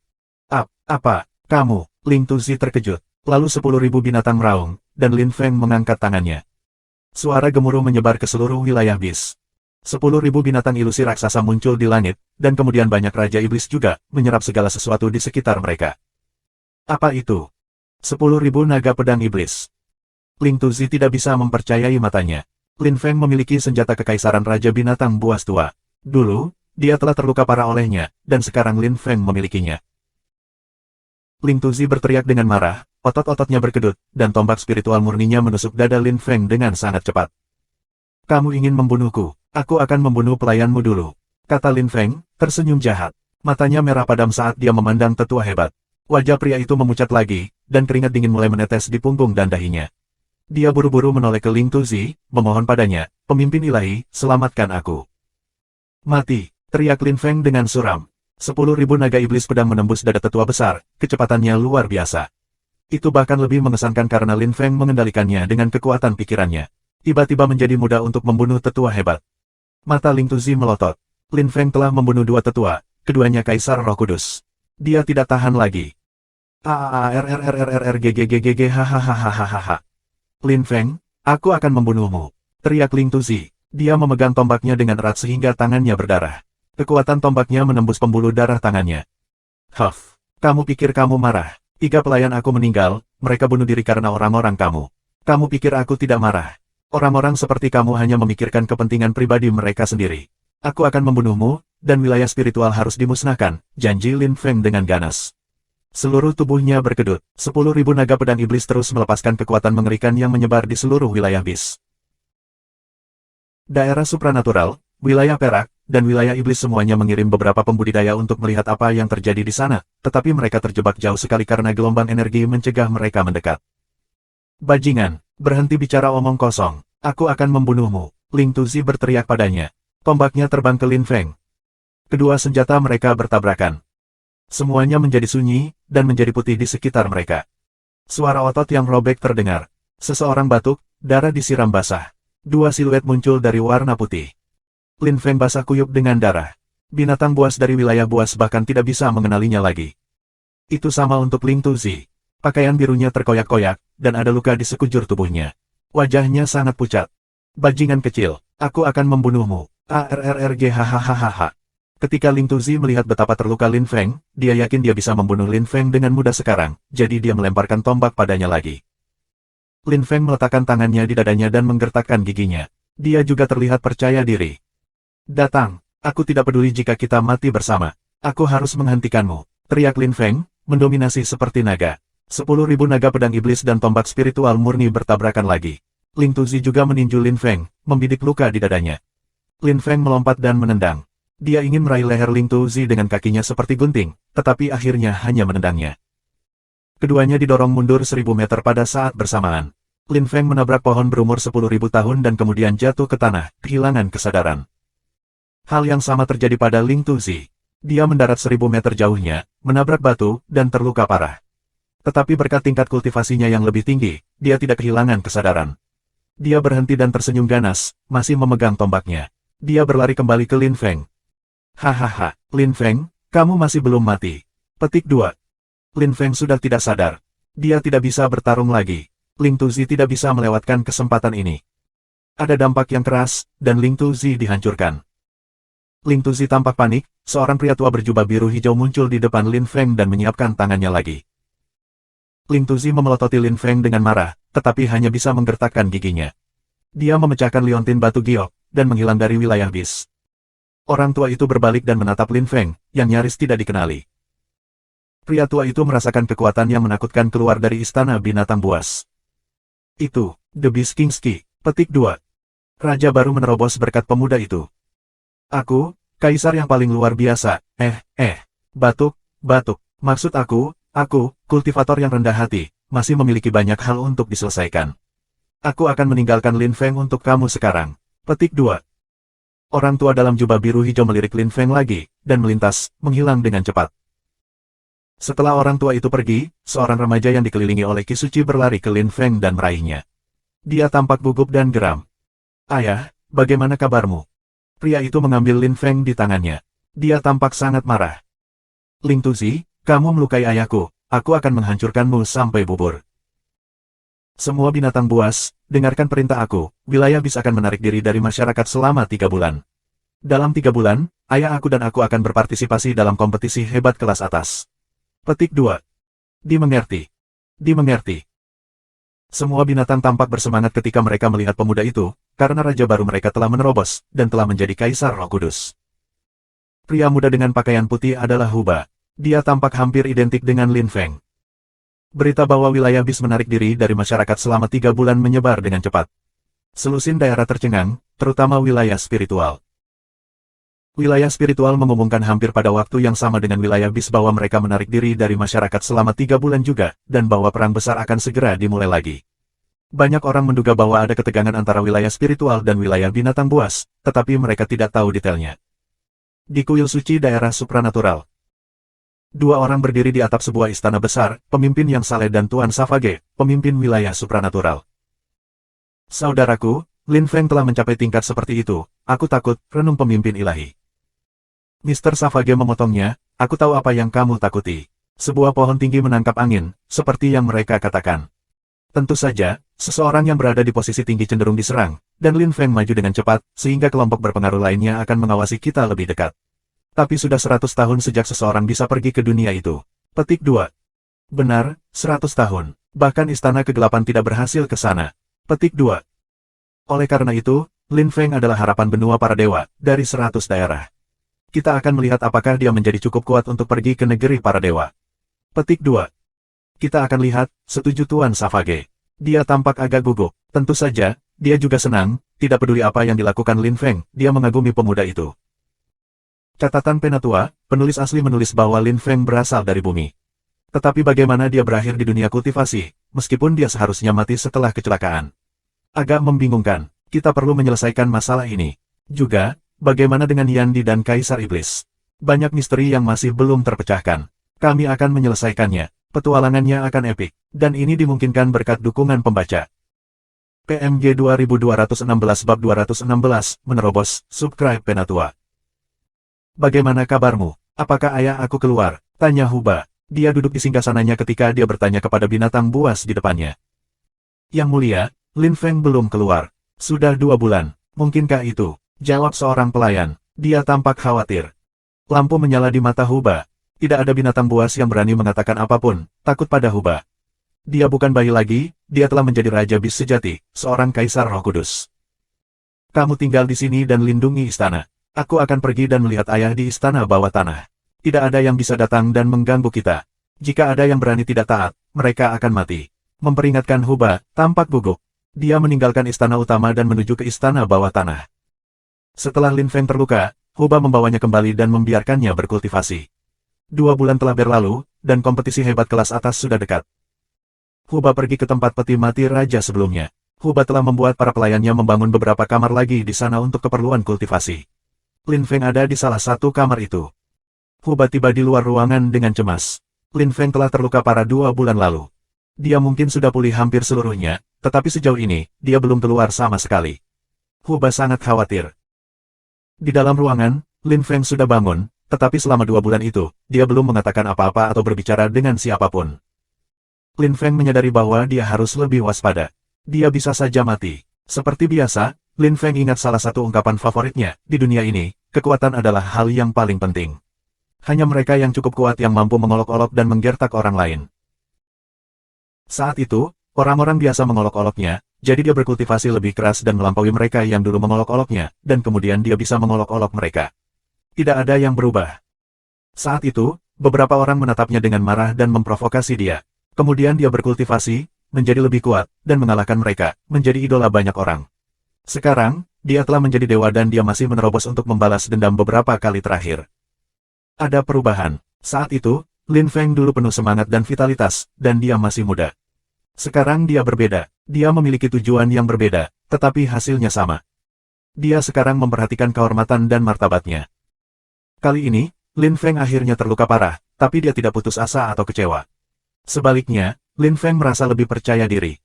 Apa, kamu? Ling Tuzi terkejut. Lalu 10.000 binatang meraung, dan Lin Feng mengangkat tangannya. Suara gemuruh menyebar ke seluruh wilayah bis. 10.000 binatang ilusi raksasa muncul di langit, dan kemudian banyak Raja Iblis juga, menyerap segala sesuatu di sekitar mereka. Apa itu? 10.000 naga pedang iblis. Ling Tuzi tidak bisa mempercayai matanya. Lin Feng memiliki senjata kekaisaran Raja Binatang Buas Tua. Dulu, dia telah terluka parah olehnya, dan sekarang Lin Feng memilikinya. Ling Tuzi berteriak dengan marah, otot-ototnya berkedut, dan tombak spiritual murninya menusuk dada Lin Feng dengan sangat cepat. Kamu ingin membunuhku, aku akan membunuh pelayanmu dulu, kata Lin Feng, tersenyum jahat. Matanya merah padam saat dia memandang tetua hebat. Wajah pria itu memucat lagi, dan keringat dingin mulai menetes di punggung dan dahinya. Dia buru-buru menoleh ke Ling Tuzi, memohon padanya, pemimpin ilahi, selamatkan aku. Mati, teriak Lin Feng dengan suram. 10.000 naga iblis pedang menembus dada tetua besar, kecepatannya luar biasa. Itu bahkan lebih mengesankan karena Lin Feng mengendalikannya dengan kekuatan pikirannya. Tiba-tiba menjadi mudah untuk membunuh tetua hebat. Mata Ling Tuzi melotot. Lin Feng telah membunuh 2 tetua, keduanya Kaisar Roh Kudus. Dia tidak tahan lagi. Hahaha. Lin Feng, aku akan membunuhmu, teriak Ling Tuzi. Dia memegang tombaknya dengan erat sehingga tangannya berdarah. Kekuatan tombaknya menembus pembuluh darah tangannya. Huff, kamu pikir kamu marah? 3 pelayan aku meninggal, mereka bunuh diri karena orang-orang kamu. Kamu pikir aku tidak marah? Orang-orang seperti kamu hanya memikirkan kepentingan pribadi mereka sendiri. Aku akan membunuhmu, dan wilayah spiritual harus dimusnahkan, janji Lin Feng dengan ganas. Seluruh tubuhnya berkedut, 10.000 naga pedang iblis terus melepaskan kekuatan mengerikan yang menyebar di seluruh wilayah bis. Daerah supranatural, wilayah perak, dan wilayah iblis semuanya mengirim beberapa pembudidaya untuk melihat apa yang terjadi di sana, tetapi mereka terjebak jauh sekali karena gelombang energi mencegah mereka mendekat. Bajingan, berhenti bicara omong kosong, aku akan membunuhmu, Ling Tuzi berteriak padanya. Tombaknya terbang ke Lin Feng. Kedua senjata mereka bertabrakan. Semuanya menjadi sunyi, dan menjadi putih di sekitar mereka. Suara otot yang robek terdengar. Seseorang batuk, darah disiram basah. 2 siluet muncul dari warna putih. Lin Feng basah kuyup dengan darah. Binatang buas dari wilayah buas bahkan tidak bisa mengenalinya lagi. Itu sama untuk Ling Tuzi. Pakaian birunya terkoyak-koyak, dan ada luka di sekujur tubuhnya. Wajahnya sangat pucat. Bajingan kecil, aku akan membunuhmu. ARRRG hahaha. Ketika Ling Tuzi melihat betapa terluka Lin Feng, dia yakin dia bisa membunuh Lin Feng dengan mudah sekarang, jadi dia melemparkan tombak padanya lagi. Lin Feng meletakkan tangannya di dadanya dan menggertakkan giginya. Dia juga terlihat percaya diri. Datang, aku tidak peduli jika kita mati bersama. Aku harus menghentikanmu, teriak Lin Feng, mendominasi seperti naga. 10.000 naga pedang iblis dan tombak spiritual murni bertabrakan lagi. Ling Tuzi juga meninju Lin Feng, membidik luka di dadanya. Lin Feng melompat dan menendang. Dia ingin meraih leher Ling Tuzi dengan kakinya seperti gunting, tetapi akhirnya hanya menendangnya. Keduanya didorong mundur 1000 meter pada saat bersamaan. Lin Feng menabrak pohon berumur 10.000 tahun dan kemudian jatuh ke tanah, kehilangan kesadaran. Hal yang sama terjadi pada Ling Tuzi. Dia mendarat 1000 meter jauhnya, menabrak batu, dan terluka parah. Tetapi berkat tingkat kultivasinya yang lebih tinggi, dia tidak kehilangan kesadaran. Dia berhenti dan tersenyum ganas, masih memegang tombaknya. Dia berlari kembali ke Lin Feng. Hahaha, Lin Feng, kamu masih belum mati. Petik 2. Lin Feng sudah tidak sadar. Dia tidak bisa bertarung lagi. Ling Tuzi tidak bisa melewatkan kesempatan ini. Ada dampak yang keras, dan Ling Tuzi dihancurkan. Ling Tuzi tampak panik, seorang pria tua berjubah biru hijau muncul di depan Lin Feng dan menyiapkan tangannya lagi. Ling Tuzi memelototi Lin Feng dengan marah, tetapi hanya bisa menggertakkan giginya. Dia memecahkan liontin batu giok, dan menghilang dari wilayah bis. Orang tua itu berbalik dan menatap Lin Feng, yang nyaris tidak dikenali. Pria tua itu merasakan kekuatan yang menakutkan keluar dari istana binatang buas. Itu, The Beast King's Key. Petik 2. Raja baru menerobos berkat pemuda itu. Aku, kaisar yang paling luar biasa. Batuk. Maksud aku, kultivator yang rendah hati, masih memiliki banyak hal untuk diselesaikan. Aku akan meninggalkan Lin Feng untuk kamu sekarang. Petik 2. Orang tua dalam jubah biru hijau melirik Lin Feng lagi, dan melintas, menghilang dengan cepat. Setelah orang tua itu pergi, seorang remaja yang dikelilingi oleh Ki Suci berlari ke Lin Feng dan meraihnya. Dia tampak gugup dan geram. Ayah, bagaimana kabarmu? Pria itu mengambil Lin Feng di tangannya. Dia tampak sangat marah. Ling Tuzi, kamu melukai ayahku, aku akan menghancurkanmu sampai bubur. Semua binatang buas, dengarkan perintah aku, wilayah bis akan menarik diri dari masyarakat selama 3 bulan. Dalam 3 bulan, ayah aku dan aku akan berpartisipasi dalam kompetisi hebat kelas atas. Petik 2. Dimengerti. Semua binatang tampak bersemangat ketika mereka melihat pemuda itu, karena raja baru mereka telah menerobos, dan telah menjadi kaisar Roh Kudus. Pria muda dengan pakaian putih adalah Huba. Dia tampak hampir identik dengan Lin Feng. Berita bahwa wilayah bis menarik diri dari masyarakat selama 3 bulan menyebar dengan cepat. Selusin daerah tercengang, terutama wilayah spiritual. Wilayah spiritual mengumumkan hampir pada waktu yang sama dengan wilayah bis bahwa mereka menarik diri dari masyarakat selama 3 bulan juga, dan bahwa perang besar akan segera dimulai lagi. Banyak orang menduga bahwa ada ketegangan antara wilayah spiritual dan wilayah binatang buas, tetapi mereka tidak tahu detailnya. Di kuil suci daerah supranatural. 2 orang berdiri di atap sebuah istana besar, pemimpin yang saleh dan Tuan Savage, pemimpin wilayah supranatural. Saudaraku, Lin Feng telah mencapai tingkat seperti itu, aku takut, renung pemimpin ilahi. Mr. Savage memotongnya, aku tahu apa yang kamu takuti. Sebuah pohon tinggi menangkap angin, seperti yang mereka katakan. Tentu saja, seseorang yang berada di posisi tinggi cenderung diserang, dan Lin Feng maju dengan cepat, sehingga kelompok berpengaruh lainnya akan mengawasi kita lebih dekat. Tapi sudah 100 tahun sejak seseorang bisa pergi ke dunia itu. Petik 2. Benar, 100 tahun. Bahkan istana kegelapan tidak berhasil ke sana. Petik 2. Oleh karena itu, Lin Feng adalah harapan benua para dewa, dari 100 daerah. Kita akan melihat apakah dia menjadi cukup kuat untuk pergi ke negeri para dewa. Petik 2. Kita akan lihat, setuju Tuan Savage. Dia tampak agak gugup. Tentu saja, dia juga senang, tidak peduli apa yang dilakukan Lin Feng, dia mengagumi pemuda itu. Catatan Penatua, penulis asli menulis bahwa Lin Feng berasal dari bumi. Tetapi bagaimana dia berakhir di dunia kultivasi, meskipun dia seharusnya mati setelah kecelakaan. Agak membingungkan, kita perlu menyelesaikan masalah ini. Juga, bagaimana dengan Yandi dan Kaisar Iblis? Banyak misteri yang masih belum terpecahkan. Kami akan menyelesaikannya, petualangannya akan epik, dan ini dimungkinkan berkat dukungan pembaca. PMG 2216 bab 216, menerobos, subscribe Penatua. Bagaimana kabarmu? Apakah ayah aku keluar? Tanya Huba. Dia duduk di singgasananya ketika dia bertanya kepada binatang buas di depannya. Yang mulia, Lin Feng belum keluar. Sudah 2 bulan. Mungkinkah itu? Jawab seorang pelayan. Dia tampak khawatir. Lampu menyala di mata Huba. Tidak ada binatang buas yang berani mengatakan apapun, takut pada Huba. Dia bukan bayi lagi, dia telah menjadi Raja Bis sejati, seorang Kaisar Roh Kudus. Kamu tinggal di sini dan lindungi istana. Aku akan pergi dan melihat ayah di istana bawah tanah. Tidak ada yang bisa datang dan mengganggu kita. Jika ada yang berani tidak taat, mereka akan mati. Memperingatkan Huba, tampak gugup. Dia meninggalkan istana utama dan menuju ke istana bawah tanah. Setelah Lin Feng terluka, Huba membawanya kembali dan membiarkannya berkultivasi. 2 bulan telah berlalu, dan kompetisi hebat kelas atas sudah dekat. Huba pergi ke tempat peti mati raja sebelumnya. Huba telah membuat para pelayannya membangun beberapa kamar lagi di sana untuk keperluan kultivasi. Lin Feng ada di salah satu kamar itu. Huba tiba di luar ruangan dengan cemas. Lin Feng telah terluka parah 2 bulan lalu. Dia mungkin sudah pulih hampir seluruhnya, tetapi sejauh ini, dia belum keluar sama sekali. Huba sangat khawatir. Di dalam ruangan, Lin Feng sudah bangun, tetapi selama 2 bulan itu, dia belum mengatakan apa-apa atau berbicara dengan siapapun. Lin Feng menyadari bahwa dia harus lebih waspada. Dia bisa saja mati. Seperti biasa, Lin Feng ingat salah satu ungkapan favoritnya, di dunia ini, kekuatan adalah hal yang paling penting. Hanya mereka yang cukup kuat yang mampu mengolok-olok dan menggertak orang lain. Saat itu, orang-orang biasa mengolok-oloknya, jadi dia berkultivasi lebih keras dan melampaui mereka yang dulu mengolok-oloknya, dan kemudian dia bisa mengolok-olok mereka. Tidak ada yang berubah. Saat itu, beberapa orang menatapnya dengan marah dan memprovokasi dia. Kemudian dia berkultivasi, menjadi lebih kuat, dan mengalahkan mereka, menjadi idola banyak orang. Sekarang, dia telah menjadi dewa dan dia masih menerobos untuk membalas dendam beberapa kali terakhir. Ada perubahan. Saat itu, Lin Feng dulu penuh semangat dan vitalitas, dan dia masih muda. Sekarang dia berbeda. Dia memiliki tujuan yang berbeda, tetapi hasilnya sama. Dia sekarang memperhatikan kehormatan dan martabatnya. Kali ini, Lin Feng akhirnya terluka parah, tapi dia tidak putus asa atau kecewa. Sebaliknya, Lin Feng merasa lebih percaya diri.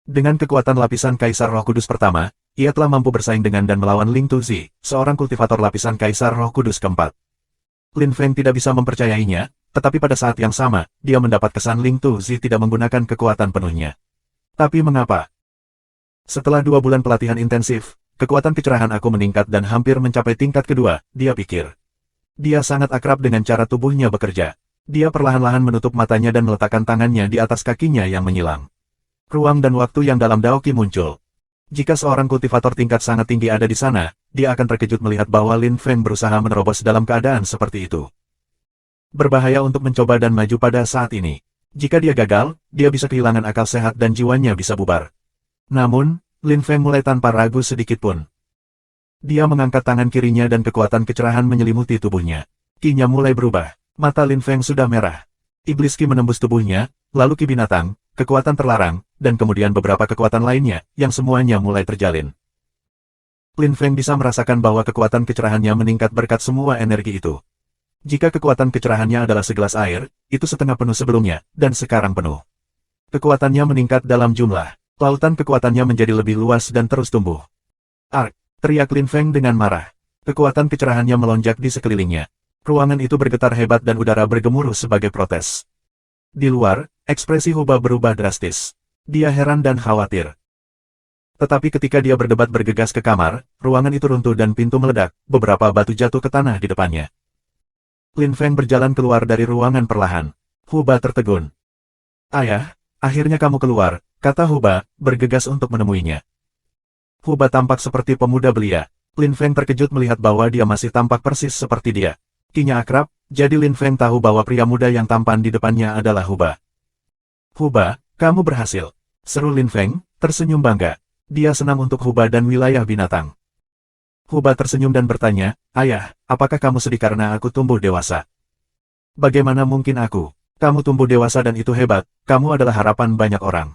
Dengan kekuatan lapisan Kaisar Roh Kudus pertama, ia telah mampu bersaing dengan dan melawan Ling Tuzi, seorang kultivator lapisan Kaisar Roh Kudus keempat. Lin Feng tidak bisa mempercayainya, tetapi pada saat yang sama, dia mendapat kesan Ling Tuzi tidak menggunakan kekuatan penuhnya. Tapi mengapa? Setelah 2 bulan pelatihan intensif, kekuatan kecerahan aku meningkat dan hampir mencapai tingkat kedua, dia pikir. Dia sangat akrab dengan cara tubuhnya bekerja. Dia perlahan-lahan menutup matanya dan meletakkan tangannya di atas kakinya yang menyilang. Ruang dan waktu yang dalam Daoki muncul. Jika seorang kultivator tingkat sangat tinggi ada di sana, dia akan terkejut melihat bahwa Lin Feng berusaha menerobos dalam keadaan seperti itu. Berbahaya untuk mencoba dan maju pada saat ini. Jika dia gagal, dia bisa kehilangan akal sehat dan jiwanya bisa bubar. Namun, Lin Feng mulai tanpa ragu sedikit pun. Dia mengangkat tangan kirinya dan kekuatan kecerahan menyelimuti tubuhnya. Ki-nya mulai berubah. Mata Lin Feng sudah merah. Iblis Ki menembus tubuhnya, lalu Ki binatang, kekuatan terlarang, dan kemudian beberapa kekuatan lainnya, yang semuanya mulai terjalin. Lin Feng bisa merasakan bahwa kekuatan kecerahannya meningkat berkat semua energi itu. Jika kekuatan kecerahannya adalah segelas air, itu setengah penuh sebelumnya, dan sekarang penuh. Kekuatannya meningkat dalam jumlah. Lautan kekuatannya menjadi lebih luas dan terus tumbuh. Ark! Teriak Lin Feng dengan marah. Kekuatan kecerahannya melonjak di sekelilingnya. Ruangan itu bergetar hebat dan udara bergemuruh sebagai protes. Di luar, ekspresi Huba berubah drastis. Dia heran dan khawatir. Tetapi ketika dia berdebat bergegas ke kamar, ruangan itu runtuh dan pintu meledak, beberapa batu jatuh ke tanah di depannya. Lin Feng berjalan keluar dari ruangan perlahan. Huba tertegun. Ayah, akhirnya kamu keluar, kata Huba, bergegas untuk menemuinya. Huba tampak seperti pemuda belia. Lin Feng terkejut melihat bahwa dia masih tampak persis seperti dia. Ki-nya akrab, jadi Lin Feng tahu bahwa pria muda yang tampan di depannya adalah Huba. Huba, kamu berhasil. Seru Lin Feng, tersenyum bangga. Dia senang untuk Huba dan wilayah binatang. Huba tersenyum dan bertanya, Ayah, apakah kamu sedih karena aku tumbuh dewasa? Bagaimana mungkin aku? Kamu tumbuh dewasa dan itu hebat, kamu adalah harapan banyak orang.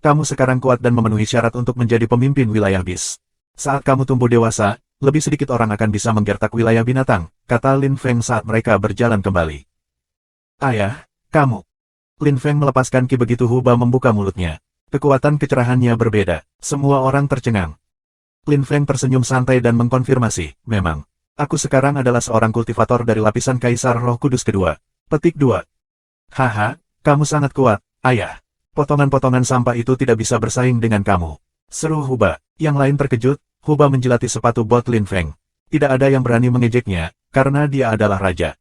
Kamu sekarang kuat dan memenuhi syarat untuk menjadi pemimpin wilayah bis. Saat kamu tumbuh dewasa, lebih sedikit orang akan bisa menggertak wilayah binatang, kata Lin Feng saat mereka berjalan kembali. Ayah, kamu. Lin Feng melepaskan ki begitu Huba membuka mulutnya. Kekuatan kecerahannya berbeda. Semua orang tercengang. Lin Feng tersenyum santai dan mengkonfirmasi, memang. Aku sekarang adalah seorang kultivator dari lapisan Kaisar Roh Kudus kedua. Petik 2. Haha, kamu sangat kuat, ayah. Potongan-potongan sampah itu tidak bisa bersaing dengan kamu. Seru Huba. Yang lain terkejut, Huba menjilati sepatu bot Lin Feng. Tidak ada yang berani mengejeknya, karena dia adalah raja.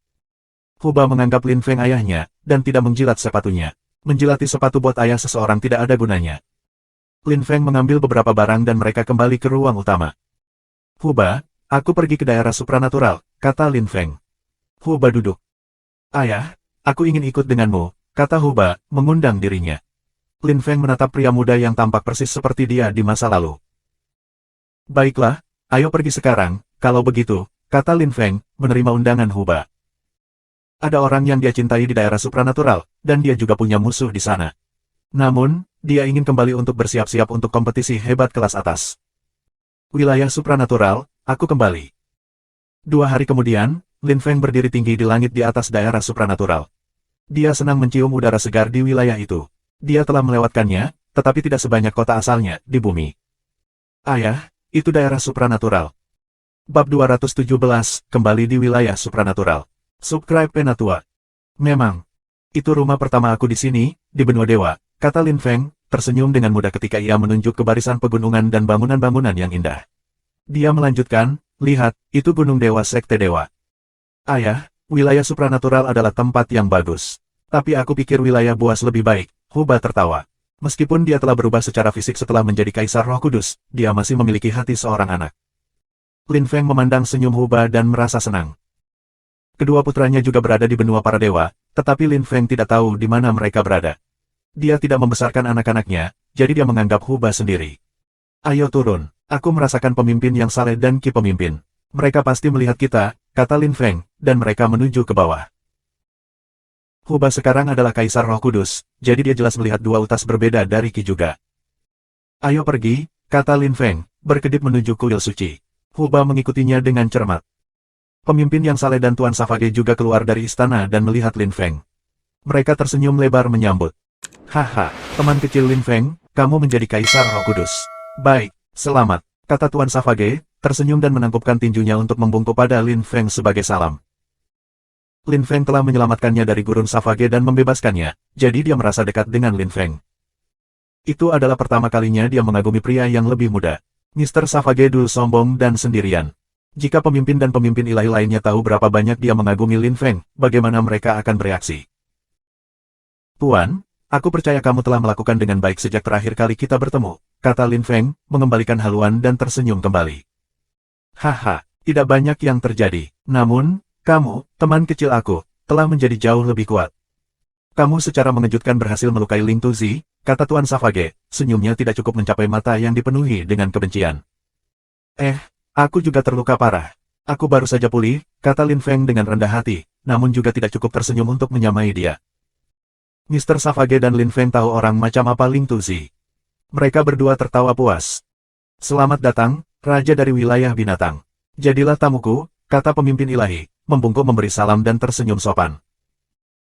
Huba menganggap Lin Feng ayahnya, dan tidak menjilat sepatunya. Menjilati sepatu bot ayah seseorang tidak ada gunanya. Lin Feng mengambil beberapa barang dan mereka kembali ke ruang utama. Huba, aku pergi ke daerah supranatural, kata Lin Feng. Huba duduk. Ayah, aku ingin ikut denganmu, kata Huba, mengundang dirinya. Lin Feng menatap pria muda yang tampak persis seperti dia di masa lalu. Baiklah, ayo pergi sekarang, kalau begitu, kata Lin Feng, menerima undangan Huba. Ada orang yang dia cintai di daerah supranatural, dan dia juga punya musuh di sana. Namun, dia ingin kembali untuk bersiap-siap untuk kompetisi hebat kelas atas. Wilayah supranatural, aku kembali. 2 hari kemudian, Lin Feng berdiri tinggi di langit di atas daerah supranatural. Dia senang mencium udara segar di wilayah itu. Dia telah melewatkannya, tetapi tidak sebanyak kota asalnya, di bumi. Ayah, itu daerah supranatural. Bab 217, kembali di wilayah supranatural. Subscribe Penatua. Memang. Itu rumah pertama aku di sini, di benua dewa, kata Lin Feng, tersenyum dengan mudah ketika ia menunjuk ke barisan pegunungan dan bangunan-bangunan yang indah. Dia melanjutkan, lihat, itu gunung dewa sekte dewa. Ayah, wilayah supranatural adalah tempat yang bagus. Tapi aku pikir wilayah buas lebih baik, Huba tertawa. Meskipun dia telah berubah secara fisik setelah menjadi Kaisar Roh Kudus, dia masih memiliki hati seorang anak. Lin Feng memandang senyum Huba dan merasa senang. Kedua putranya juga berada di benua para dewa, tetapi Lin Feng tidak tahu di mana mereka berada. Dia tidak membesarkan anak-anaknya, jadi dia menganggap Huba sendiri. Ayo turun, aku merasakan pemimpin yang saleh dan ki pemimpin. Mereka pasti melihat kita, kata Lin Feng, dan mereka menuju ke bawah. Huba sekarang adalah Kaisar Roh Kudus, jadi dia jelas melihat dua utas berbeda dari ki juga. Ayo pergi, kata Lin Feng, berkedip menuju kuil suci. Huba mengikutinya dengan cermat. Pemimpin yang saleh dan Tuan Savage juga keluar dari istana dan melihat Lin Feng. Mereka tersenyum lebar menyambut. Haha, teman kecil Lin Feng, kamu menjadi Kaisar Roh Kudus. Baik, selamat, kata Tuan Savage, tersenyum dan menangkupkan tinjunya untuk membungkuk pada Lin Feng sebagai salam. Lin Feng telah menyelamatkannya dari gurun Savage dan membebaskannya, jadi dia merasa dekat dengan Lin Feng. Itu adalah pertama kalinya dia mengagumi pria yang lebih muda. Mr. Savage dulu sombong dan sendirian. Jika pemimpin dan pemimpin ilahi lainnya tahu berapa banyak dia mengagumi Lin Feng, bagaimana mereka akan bereaksi? Tuan, aku percaya kamu telah melakukan dengan baik sejak terakhir kali kita bertemu, kata Lin Feng, mengembalikan haluan dan tersenyum kembali. Haha, tidak banyak yang terjadi. Namun, kamu, teman kecil aku, telah menjadi jauh lebih kuat. Kamu secara mengejutkan berhasil melukai Ling Tuzi, kata Tuan Savage, senyumnya tidak cukup mencapai mata yang dipenuhi dengan kebencian. Aku juga terluka parah. Aku baru saja pulih, kata Lin Feng dengan rendah hati, namun juga tidak cukup tersenyum untuk menyamai dia. Mr. Savage dan Lin Feng tahu orang macam apa Ling Tuzi. Mereka berdua tertawa puas. Selamat datang, Raja dari wilayah binatang. Jadilah tamuku, kata pemimpin ilahi, membungkuk memberi salam dan tersenyum sopan.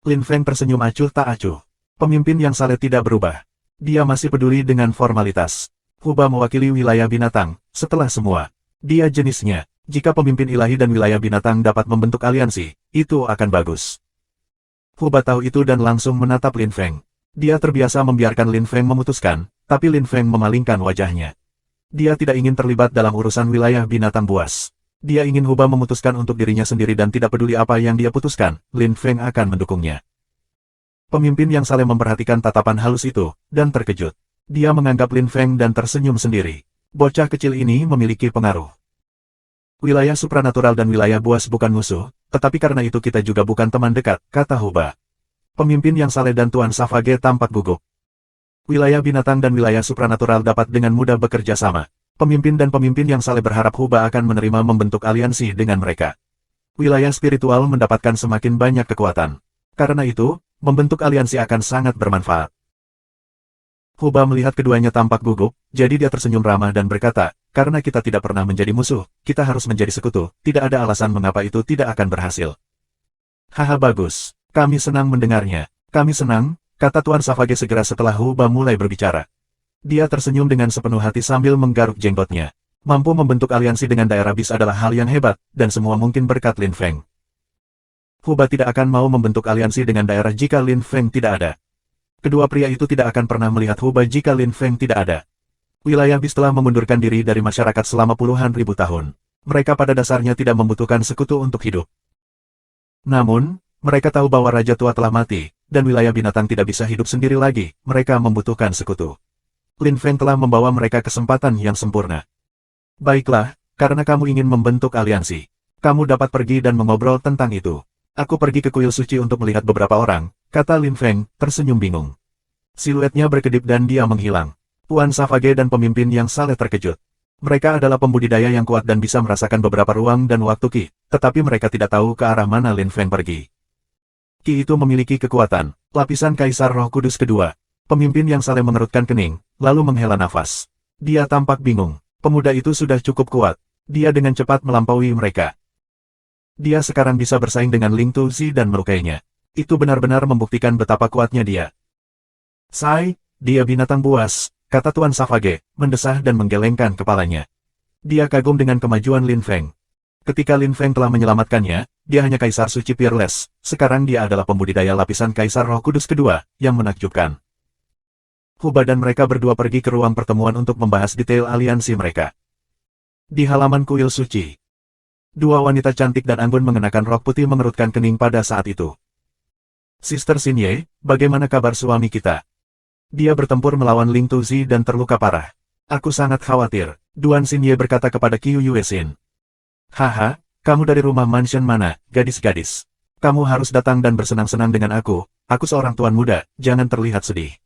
Lin Feng tersenyum acuh tak acuh. Pemimpin yang saleh tidak berubah. Dia masih peduli dengan formalitas. Huba mewakili wilayah binatang, setelah semua. Dia jenisnya, jika pemimpin ilahi dan wilayah binatang dapat membentuk aliansi, itu akan bagus. Huba tahu itu dan langsung menatap Lin Feng. Dia terbiasa membiarkan Lin Feng memutuskan, tapi Lin Feng memalingkan wajahnya. Dia tidak ingin terlibat dalam urusan wilayah binatang buas. Dia ingin Huba memutuskan untuk dirinya sendiri dan tidak peduli apa yang dia putuskan, Lin Feng akan mendukungnya. Pemimpin yang saleh memperhatikan tatapan halus itu, dan terkejut. Dia menganggap Lin Feng dan tersenyum sendiri. Bocah kecil ini memiliki pengaruh. Wilayah supranatural dan wilayah buas bukan musuh, tetapi karena itu kita juga bukan teman dekat, kata Huba. Pemimpin yang saleh dan Tuan Savage tampak gugup. Wilayah binatang dan wilayah supranatural dapat dengan mudah bekerja sama. Pemimpin dan pemimpin yang saleh berharap Huba akan menerima membentuk aliansi dengan mereka. Wilayah spiritual mendapatkan semakin banyak kekuatan. Karena itu, membentuk aliansi akan sangat bermanfaat. Huba melihat keduanya tampak gugup, jadi dia tersenyum ramah dan berkata, karena kita tidak pernah menjadi musuh, kita harus menjadi sekutu, tidak ada alasan mengapa itu tidak akan berhasil. Haha bagus, kami senang mendengarnya. Kami senang, kata Tuan Savage segera setelah Huba mulai berbicara. Dia tersenyum dengan sepenuh hati sambil menggaruk jenggotnya. Mampu membentuk aliansi dengan daerah bis adalah hal yang hebat, dan semua mungkin berkat Lin Feng. Huba tidak akan mau membentuk aliansi dengan daerah jika Lin Feng tidak ada. Kedua pria itu tidak akan pernah melihat Huba jika Lin Feng tidak ada. Wilayah Bis telah mengundurkan diri dari masyarakat selama puluhan ribu tahun. Mereka pada dasarnya tidak membutuhkan sekutu untuk hidup. Namun, mereka tahu bahwa Raja Tua telah mati, dan wilayah binatang tidak bisa hidup sendiri lagi, mereka membutuhkan sekutu. Lin Feng telah membawa mereka kesempatan yang sempurna. Baiklah, karena kamu ingin membentuk aliansi. Kamu dapat pergi dan mengobrol tentang itu. Aku pergi ke kuil suci untuk melihat beberapa orang, kata Lin Feng, tersenyum bingung. Siluetnya berkedip dan dia menghilang. Tuan Savage dan pemimpin yang saleh terkejut. Mereka adalah pembudidaya yang kuat dan bisa merasakan beberapa ruang dan waktu Qi, tetapi mereka tidak tahu ke arah mana Lin Feng pergi. Qi itu memiliki kekuatan, lapisan Kaisar Roh Kudus kedua. Pemimpin yang saleh mengerutkan kening, lalu menghela nafas. Dia tampak bingung. Pemuda itu sudah cukup kuat. Dia dengan cepat melampaui mereka. Dia sekarang bisa bersaing dengan Ling Tuzi dan melukainya. Itu benar-benar membuktikan betapa kuatnya dia. Sai, dia binatang buas, kata Tuan Savage, mendesah dan menggelengkan kepalanya. Dia kagum dengan kemajuan Lin Feng. Ketika Lin Feng telah menyelamatkannya, dia hanya Kaisar Suci Peerless, sekarang dia adalah pembudidaya lapisan Kaisar Roh Kudus kedua, yang menakjubkan. Huba dan mereka berdua pergi ke ruang pertemuan untuk membahas detail aliansi mereka. Di halaman kuil suci, dua wanita cantik dan anggun mengenakan rok putih mengerutkan kening pada saat itu. Sister Xinye, bagaimana kabar suami kita? Dia bertempur melawan Ling Tuzi dan terluka parah. Aku sangat khawatir, Duan Xinye berkata kepada Qiu Yuesin. Haha, kamu dari rumah mansion mana, gadis-gadis? Kamu harus datang dan bersenang-senang dengan aku seorang tuan muda, jangan terlihat sedih.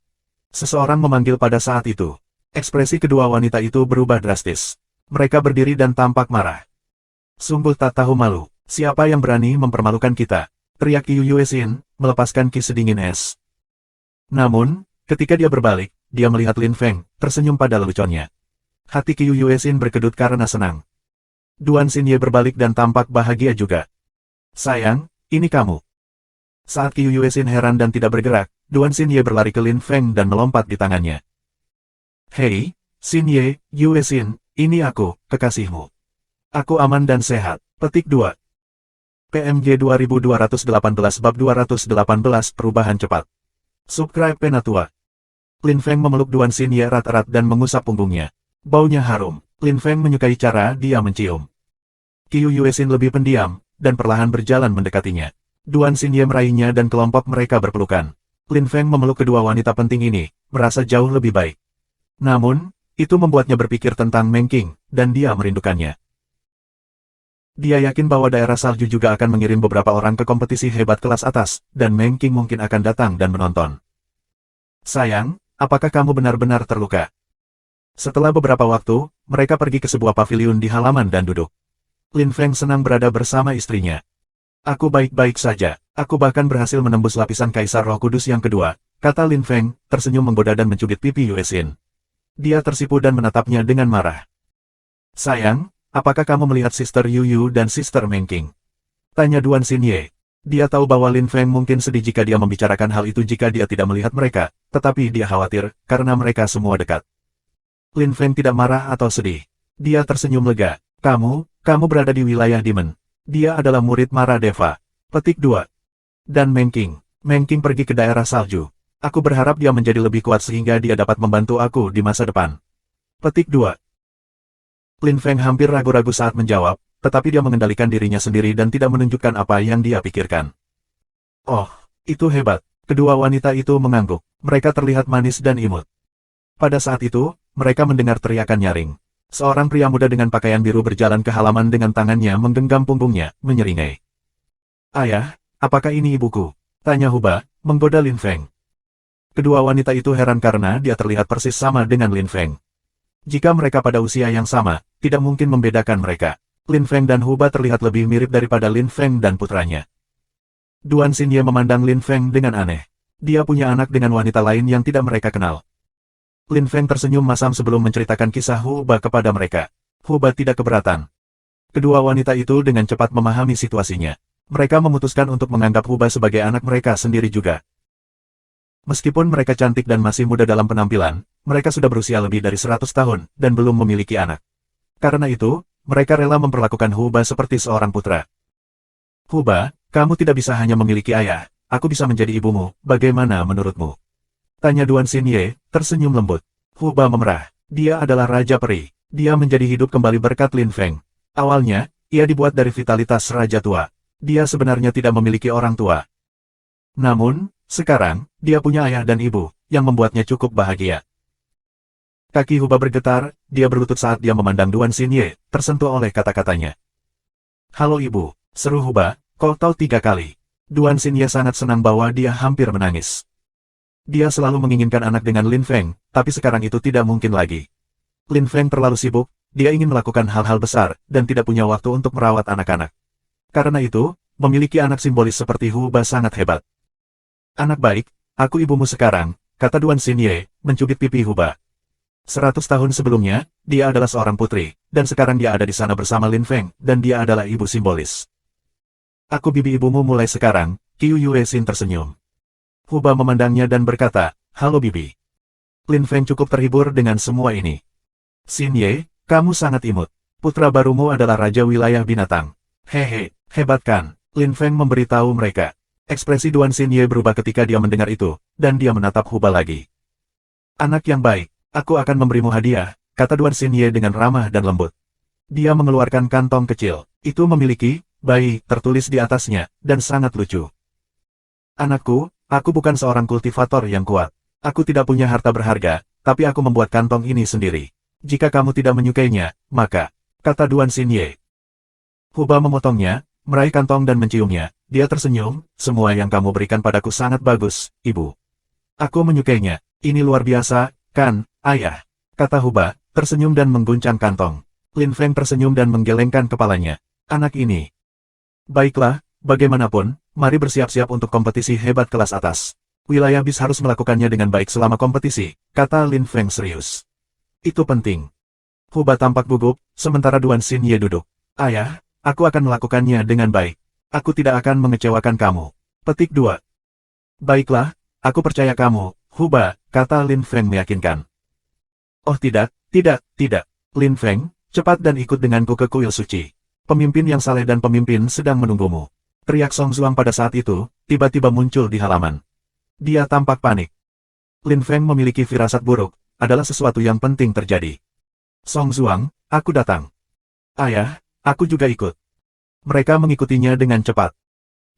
Seseorang memanggil pada saat itu. Ekspresi kedua wanita itu berubah drastis. Mereka berdiri dan tampak marah. Sungguh tak tahu malu. Siapa yang berani mempermalukan kita? Teriak Qiu Yuesin, melepaskan Qi sedingin es. Namun, ketika dia berbalik, dia melihat Lin Feng, tersenyum pada leluconnya. Hati Qiu Yuesin berkedut karena senang. Duan Xinye berbalik dan tampak bahagia juga. Sayang, ini kamu. Saat Qiu Yuesin heran dan tidak bergerak, Duan Xinye berlari ke Lin Feng dan melompat di tangannya. Hei, Xinye, Yuesin, ini aku, kekasihmu. Aku aman dan sehat. Petik 2. PMG 2218 bab 218 perubahan cepat. Subscribe Penatua. Lin Feng memeluk Duan Xinye erat-erat dan mengusap punggungnya. Baunya harum. Lin Feng menyukai cara dia mencium. Qiu Yuesin lebih pendiam, dan perlahan berjalan mendekatinya. Duan Xinye meraihnya dan kelompok mereka berpelukan. Lin Feng memeluk kedua wanita penting ini, merasa jauh lebih baik. Namun, itu membuatnya berpikir tentang Meng Qing, dan dia merindukannya. Dia yakin bahwa daerah salju juga akan mengirim beberapa orang ke kompetisi hebat kelas atas, dan Meng Qing mungkin akan datang dan menonton. Sayang, apakah kamu benar-benar terluka? Setelah beberapa waktu, mereka pergi ke sebuah paviliun di halaman dan duduk. Lin Feng senang berada bersama istrinya. Aku baik-baik saja, aku bahkan berhasil menembus lapisan Kaisar Roh Kudus yang kedua, kata Lin Feng, tersenyum menggoda dan mencubit pipi Yuesin. Dia tersipu dan menatapnya dengan marah. Sayang, apakah kamu melihat Sister Yu Yu dan Sister Meng Qing? Tanya Duan Xinye. Dia tahu bahwa Lin Feng mungkin sedih jika dia membicarakan hal itu jika dia tidak melihat mereka, tetapi dia khawatir, karena mereka semua dekat. Lin Feng tidak marah atau sedih. Dia tersenyum lega. Kamu berada di wilayah Demon. Dia adalah murid Maradeva. Petik 2. Dan Meng Qing. Meng Qing pergi ke daerah salju. Aku berharap dia menjadi lebih kuat sehingga dia dapat membantu aku di masa depan. Petik 2. Lin Feng hampir ragu-ragu saat menjawab, tetapi dia mengendalikan dirinya sendiri dan tidak menunjukkan apa yang dia pikirkan. Oh, itu hebat. Kedua wanita itu mengangguk. Mereka terlihat manis dan imut. Pada saat itu, mereka mendengar teriakan nyaring. Seorang pria muda dengan pakaian biru berjalan ke halaman dengan tangannya menggenggam punggungnya, menyeringai. Ayah, apakah ini ibuku? Tanya Huba, menggoda Lin Feng. Kedua wanita itu heran karena dia terlihat persis sama dengan Lin Feng. Jika mereka pada usia yang sama, tidak mungkin membedakan mereka. Lin Feng dan Huba terlihat lebih mirip daripada Lin Feng dan putranya. Duan Xinye memandang Lin Feng dengan aneh. Dia punya anak dengan wanita lain yang tidak mereka kenal. Lin Feng tersenyum masam sebelum menceritakan kisah Huba kepada mereka. Huba tidak keberatan. Kedua wanita itu dengan cepat memahami situasinya. Mereka memutuskan untuk menganggap Huba sebagai anak mereka sendiri juga. Meskipun mereka cantik dan masih muda dalam penampilan, mereka sudah berusia lebih dari 100 tahun dan belum memiliki anak. Karena itu, mereka rela memperlakukan Huba seperti seorang putra. Huba, Kamu tidak bisa hanya memiliki ayah, aku bisa menjadi ibumu, bagaimana menurutmu? Tanya Duan Xinye, tersenyum lembut. Huba memerah. Dia adalah Raja Peri. Dia menjadi hidup kembali berkat Lin Feng. Awalnya, ia dibuat dari vitalitas Raja Tua. Dia sebenarnya tidak memiliki orang tua. Namun, sekarang, dia punya ayah dan ibu, yang membuatnya cukup bahagia. Kaki Huba bergetar, dia berlutut saat dia memandang Duan Xinye, tersentuh oleh kata-katanya. Halo ibu, seru Huba, kau tahu 3 kali. Duan Xinye sangat senang bahwa dia hampir menangis. Dia selalu menginginkan anak dengan Lin Feng, tapi sekarang itu tidak mungkin lagi. Lin Feng terlalu sibuk, dia ingin melakukan hal-hal besar, dan tidak punya waktu untuk merawat anak-anak. Karena itu, memiliki anak simbolis seperti Huba sangat hebat. Anak baik, aku ibumu sekarang, kata Duan Xinye, mencubit pipi Huba. 100 tahun sebelumnya, dia adalah seorang putri, dan sekarang dia ada di sana bersama Lin Feng, dan dia adalah ibu simbolis. Aku bibi ibumu mulai sekarang, Qiu Yuexin tersenyum. Huba memandangnya dan berkata, halo bibi. Lin Feng cukup terhibur dengan semua ini. Xinye, kamu sangat imut. Putra barumu adalah Raja Wilayah Binatang. Hehe, hebat kan? Lin Feng memberitahu mereka. Ekspresi Duan Xinye berubah ketika dia mendengar itu, dan dia menatap Huba lagi. Anak yang baik, aku akan memberimu hadiah, kata Duan Xinye dengan ramah dan lembut. Dia mengeluarkan kantong kecil, itu memiliki bayi tertulis di atasnya, dan sangat lucu. Anakku, aku bukan seorang kultivator yang kuat. Aku tidak punya harta berharga, tapi aku membuat kantong ini sendiri. Jika kamu tidak menyukainya, maka, kata Duan Xinye. Huba memotongnya, meraih kantong dan menciumnya. Dia tersenyum, semua yang kamu berikan padaku sangat bagus, ibu. Aku menyukainya, ini luar biasa, kan, ayah? Kata Huba, tersenyum dan mengguncang kantong. Lin Feng tersenyum dan menggelengkan kepalanya. Anak ini. Baiklah, bagaimanapun, mari bersiap-siap untuk kompetisi hebat kelas atas. Wilayah bis harus melakukannya dengan baik selama kompetisi, kata Lin Feng serius. Itu penting. Huba tampak gugup, sementara Duan Xinye duduk. Ayah, aku akan melakukannya dengan baik. Aku tidak akan mengecewakan kamu. Petik 2. Baiklah, aku percaya kamu, Huba, kata Lin Feng meyakinkan. Oh tidak, tidak. Lin Feng, cepat dan ikut denganku ke kuil suci. Pemimpin yang saleh dan pemimpin sedang menunggumu. Teriak Song Zuang pada saat itu, tiba-tiba muncul di halaman. Dia tampak panik. Lin Feng memiliki firasat buruk, adalah sesuatu yang penting terjadi. Song Zuang, aku datang. Ayah, aku juga ikut. Mereka mengikutinya dengan cepat.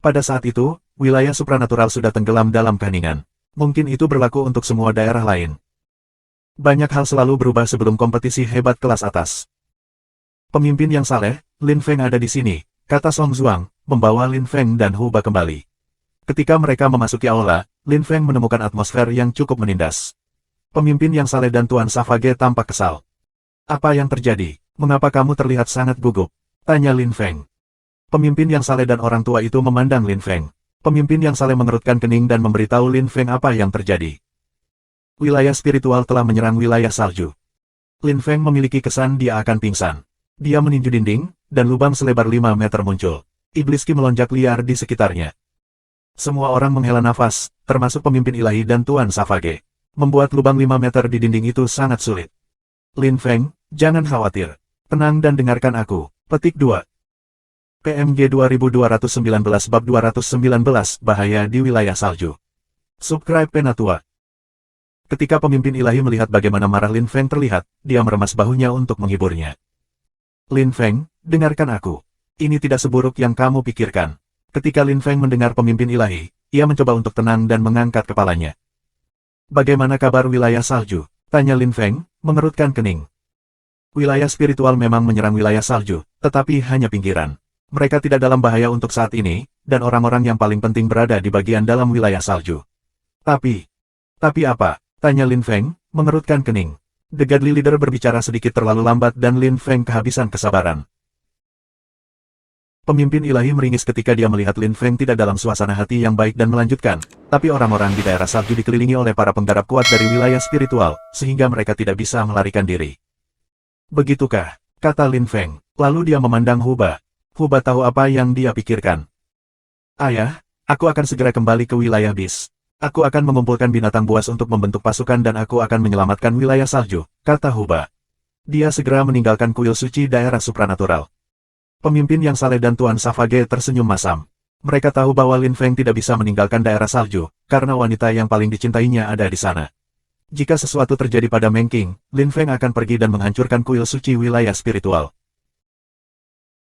Pada saat itu, wilayah supranatural sudah tenggelam dalam keheningan. Mungkin itu berlaku untuk semua daerah lain. Banyak hal selalu berubah sebelum kompetisi hebat kelas atas. Pemimpin yang saleh, Lin Feng ada di sini, kata Song Zuang, membawa Lin Feng dan Huba kembali. Ketika mereka memasuki aula, Lin Feng menemukan atmosfer yang cukup menindas. Pemimpin yang saleh dan Tuan Savage tampak kesal. Apa yang terjadi? Mengapa kamu terlihat sangat gugup? Tanya Lin Feng. Pemimpin yang saleh dan orang tua itu memandang Lin Feng. Pemimpin yang saleh mengerutkan kening dan memberitahu Lin Feng apa yang terjadi. Wilayah spiritual telah menyerang wilayah salju. Lin Feng memiliki kesan dia akan pingsan. Dia meninju dinding, dan lubang selebar 5 meter muncul. Iblis Ki melonjak liar di sekitarnya. Semua orang menghela nafas, termasuk pemimpin ilahi dan Tuan Savage. Membuat lubang 5 meter di dinding itu sangat sulit. Lin Feng, jangan khawatir. Tenang dan dengarkan aku. Petik 2. PMG 2219 Bab 219 Bahaya di Wilayah Salju. Subscribe Penatua. Ketika pemimpin ilahi melihat bagaimana marah Lin Feng terlihat, dia meremas bahunya untuk menghiburnya. Lin Feng, dengarkan aku. Ini tidak seburuk yang kamu pikirkan. Ketika Lin Feng mendengar pemimpin ilahi, ia mencoba untuk tenang dan mengangkat kepalanya. Bagaimana kabar wilayah salju? Tanya Lin Feng, mengerutkan kening. Wilayah spiritual memang menyerang wilayah salju, tetapi hanya pinggiran. Mereka tidak dalam bahaya untuk saat ini, dan orang-orang yang paling penting berada di bagian dalam wilayah salju. Tapi apa? Tanya Lin Feng, mengerutkan kening. The Godly Leader berbicara sedikit terlalu lambat dan Lin Feng kehabisan kesabaran. Pemimpin ilahi meringis ketika dia melihat Lin Feng tidak dalam suasana hati yang baik dan melanjutkan, tapi orang-orang di daerah salju dikelilingi oleh para penggarap kuat dari wilayah spiritual, sehingga mereka tidak bisa melarikan diri. Begitukah? Kata Lin Feng, lalu dia memandang Huba. Huba tahu apa yang dia pikirkan. Ayah, aku akan segera kembali ke wilayah bis. Aku akan mengumpulkan binatang buas untuk membentuk pasukan dan aku akan menyelamatkan wilayah salju, kata Huba. Dia segera meninggalkan kuil suci daerah supranatural. Pemimpin yang saleh dan Tuan Savage tersenyum masam. Mereka tahu bahwa Lin Feng tidak bisa meninggalkan daerah salju, karena wanita yang paling dicintainya ada di sana. Jika sesuatu terjadi pada Meng Qing, Lin Feng akan pergi dan menghancurkan kuil suci wilayah spiritual.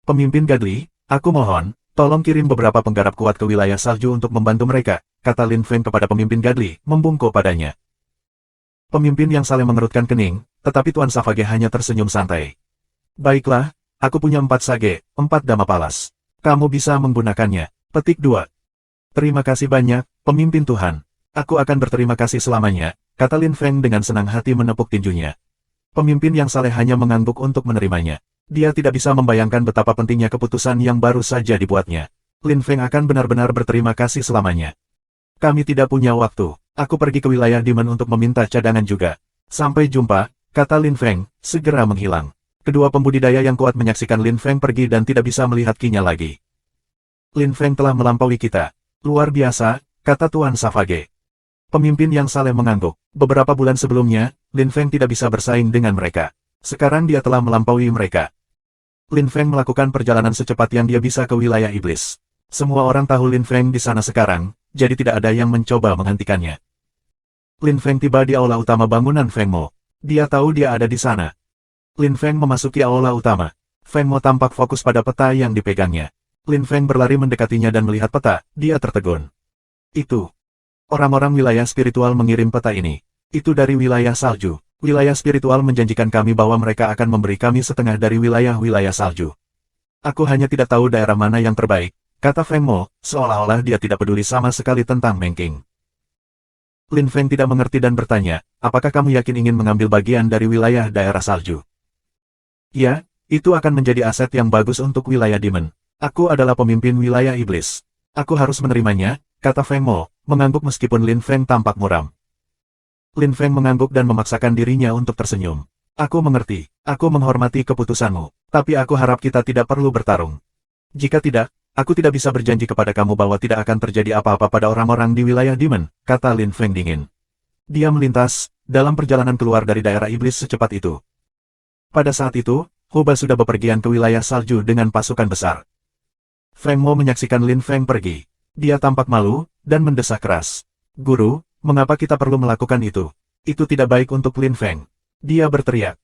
Pemimpin Gadli, aku mohon, tolong kirim beberapa penggarap kuat ke wilayah salju untuk membantu mereka, kata Lin Feng kepada pemimpin Gadli, membungkuk padanya. Pemimpin yang saling mengerutkan kening, tetapi Tuan Savage hanya tersenyum santai. Baiklah, aku punya 4 sage, 4 dama palas. Kamu bisa menggunakannya. Petik 2. Terima kasih banyak, pemimpin Tuhan. Aku akan berterima kasih selamanya, kata Lin Feng dengan senang hati menepuk tinjunya. Pemimpin yang saleh hanya mengangguk untuk menerimanya. Dia tidak bisa membayangkan betapa pentingnya keputusan yang baru saja dibuatnya. Lin Feng akan benar-benar berterima kasih selamanya. Kami tidak punya waktu. Aku pergi ke wilayah Demon untuk meminta cadangan juga. Sampai jumpa, kata Lin Feng, segera menghilang. Kedua pembudidaya yang kuat menyaksikan Lin Feng pergi dan tidak bisa melihat Qi-nya lagi. Lin Feng telah melampaui kita. Luar biasa, kata Tuan Savage. Pemimpin yang saleh mengangguk. Beberapa bulan sebelumnya, Lin Feng tidak bisa bersaing dengan mereka. Sekarang dia telah melampaui mereka. Lin Feng melakukan perjalanan secepat yang dia bisa ke wilayah iblis. Semua orang tahu Lin Feng di sana sekarang, jadi tidak ada yang mencoba menghentikannya. Lin Feng tiba di aula utama bangunan Feng Mo. Dia tahu dia ada di sana. Lin Feng memasuki aula utama. Feng Mo tampak fokus pada peta yang dipegangnya. Lin Feng berlari mendekatinya dan melihat peta, dia tertegun. Itu. Orang-orang wilayah spiritual mengirim peta ini. Itu dari wilayah salju. Wilayah spiritual menjanjikan kami bahwa mereka akan memberi kami setengah dari wilayah-wilayah salju. Aku hanya tidak tahu daerah mana yang terbaik, kata Feng Mo, seolah-olah dia tidak peduli sama sekali tentang Meng Qing. Lin Feng tidak mengerti dan bertanya, apakah kamu yakin ingin mengambil bagian dari wilayah daerah salju? Ya, itu akan menjadi aset yang bagus untuk wilayah Demon. Aku adalah pemimpin wilayah iblis. Aku harus menerimanya, kata Feng Mo, mengangguk meskipun Lin Feng tampak muram. Lin Feng mengangguk dan memaksakan dirinya untuk tersenyum. Aku mengerti, aku menghormati keputusanmu, tapi aku harap kita tidak perlu bertarung. Jika tidak, aku tidak bisa berjanji kepada kamu bahwa tidak akan terjadi apa-apa pada orang-orang di wilayah Demon, kata Lin Feng dingin. Dia melintas, dalam perjalanan keluar dari daerah iblis secepat itu. Pada saat itu, Huba sudah bepergian ke wilayah salju dengan pasukan besar. Feng Mo menyaksikan Lin Feng pergi. Dia tampak malu, dan mendesak keras. Guru, mengapa kita perlu melakukan itu? Itu tidak baik untuk Lin Feng. Dia berteriak.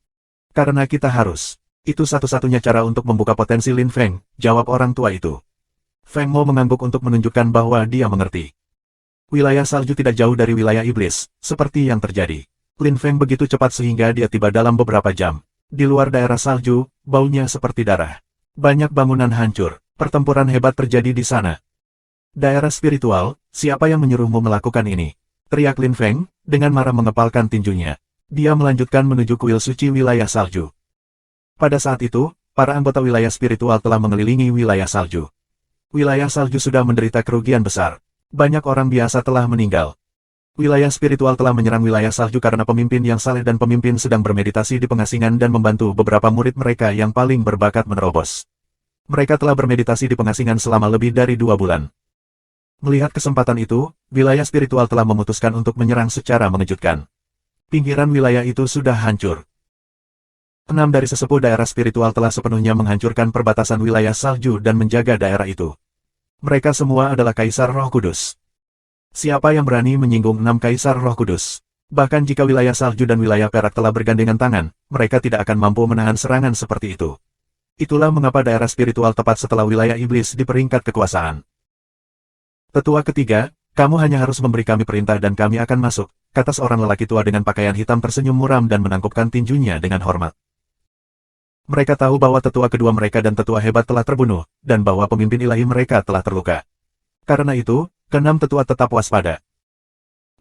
Karena kita harus. Itu satu-satunya cara untuk membuka potensi Lin Feng, jawab orang tua itu. Feng Mo mengangguk untuk menunjukkan bahwa dia mengerti. Wilayah salju tidak jauh dari wilayah iblis, seperti yang terjadi. Lin Feng begitu cepat sehingga dia tiba dalam beberapa jam. Di luar daerah salju, baunya seperti darah. Banyak bangunan hancur, pertempuran hebat terjadi di sana. Daerah spiritual, siapa yang menyuruhmu melakukan ini? Teriak Lin Feng, dengan marah mengepalkan tinjunya. Dia melanjutkan menuju kuil suci wilayah salju. Pada saat itu, para anggota wilayah spiritual telah mengelilingi wilayah salju. Wilayah salju sudah menderita kerugian besar. Banyak orang biasa telah meninggal. Wilayah spiritual telah menyerang wilayah salju karena pemimpin yang saleh dan pemimpin sedang bermeditasi di pengasingan dan membantu beberapa murid mereka yang paling berbakat menerobos. Mereka telah bermeditasi di pengasingan selama lebih dari 2 bulan. Melihat kesempatan itu, wilayah spiritual telah memutuskan untuk menyerang secara mengejutkan. Pinggiran wilayah itu sudah hancur. 6 dari sesepuh daerah spiritual telah sepenuhnya menghancurkan perbatasan wilayah salju dan menjaga daerah itu. Mereka semua adalah Kaisar Roh Kudus. Siapa yang berani menyinggung 6 Kaisar Roh Kudus? Bahkan jika wilayah salju dan wilayah perak telah bergandengan tangan, mereka tidak akan mampu menahan serangan seperti itu. Itulah mengapa daerah spiritual tepat setelah wilayah iblis di peringkat kekuasaan. Tetua ketiga, kamu hanya harus memberi kami perintah dan kami akan masuk, kata seorang lelaki tua dengan pakaian hitam tersenyum muram dan menangkupkan tinjunya dengan hormat. Mereka tahu bahwa tetua kedua mereka dan tetua hebat telah terbunuh, dan bahwa pemimpin ilahi mereka telah terluka. Karena itu, ke-6 tetua tetap waspada.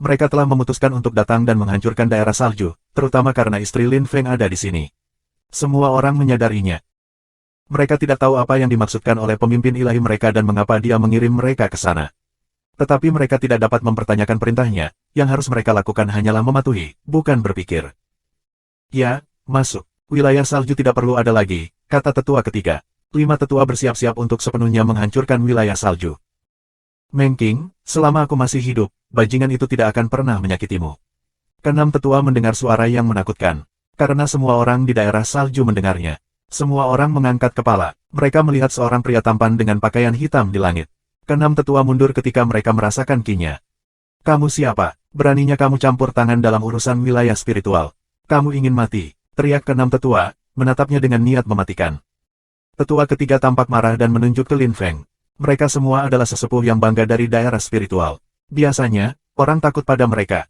Mereka telah memutuskan untuk datang dan menghancurkan daerah salju, terutama karena istri Lin Feng ada di sini. Semua orang menyadarinya. Mereka tidak tahu apa yang dimaksudkan oleh pemimpin ilahi mereka dan mengapa dia mengirim mereka ke sana. Tetapi mereka tidak dapat mempertanyakan perintahnya, yang harus mereka lakukan hanyalah mematuhi, bukan berpikir. Ya, masuk. Wilayah salju tidak perlu ada lagi, kata tetua ketiga. 5 tetua bersiap-siap untuk sepenuhnya menghancurkan wilayah salju. Meng Qing, selama aku masih hidup, bajingan itu tidak akan pernah menyakitimu. Ke-6 tetua mendengar suara yang menakutkan. Karena semua orang di daerah salju mendengarnya. Semua orang mengangkat kepala. Mereka melihat seorang pria tampan dengan pakaian hitam di langit. Keenam tetua mundur ketika mereka merasakan kinya. Kamu siapa? Beraninya kamu campur tangan dalam urusan wilayah spiritual. Kamu ingin mati, teriak keenam tetua, menatapnya dengan niat mematikan. Tetua ketiga tampak marah dan menunjuk ke Lin Feng. Mereka semua adalah sesepuh yang bangga dari daerah spiritual. Biasanya, orang takut pada mereka.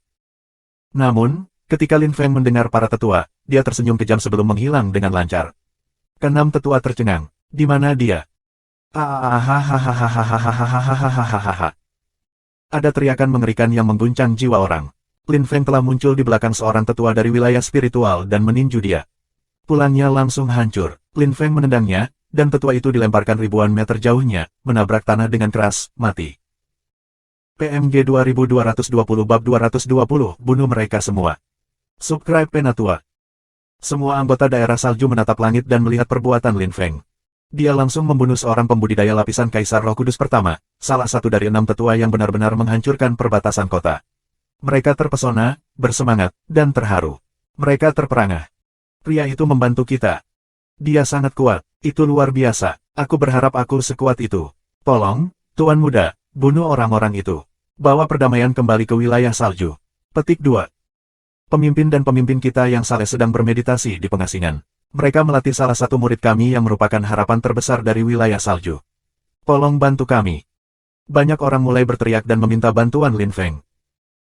Namun, ketika Lin Feng mendengar para tetua, dia tersenyum kejam sebelum menghilang dengan lancar. Keenam tetua tercengang. Di mana dia? Hahaha. Ada teriakan mengerikan yang mengguncang jiwa orang. Lin Feng telah muncul di belakang seorang tetua dari wilayah spiritual dan meninju dia. Pulangnya langsung hancur. Lin Feng menendangnya, dan tetua itu dilemparkan ribuan meter jauhnya, menabrak tanah dengan keras, mati. PMG 2220 Bab 220, bunuh mereka semua. Subscribe Penatua. Semua anggota daerah salju menatap langit dan melihat perbuatan Lin Feng. Dia langsung membunuh seorang pembudidaya lapisan Kaisar Roh Kudus pertama, salah satu dari 6 tetua yang benar-benar menghancurkan perbatasan kota. Mereka terpesona, bersemangat, dan terharu. Mereka terperangah. Pria itu membantu kita. Dia sangat kuat, itu luar biasa. Aku berharap aku sekuat itu. Tolong, Tuan Muda, bunuh orang-orang itu. Bawa perdamaian kembali ke wilayah salju. Petik 2. Pemimpin dan pemimpin kita yang saleh sedang bermeditasi di pengasingan. Mereka melatih salah satu murid kami yang merupakan harapan terbesar dari wilayah salju. Tolong bantu kami. Banyak orang mulai berteriak dan meminta bantuan Lin Feng.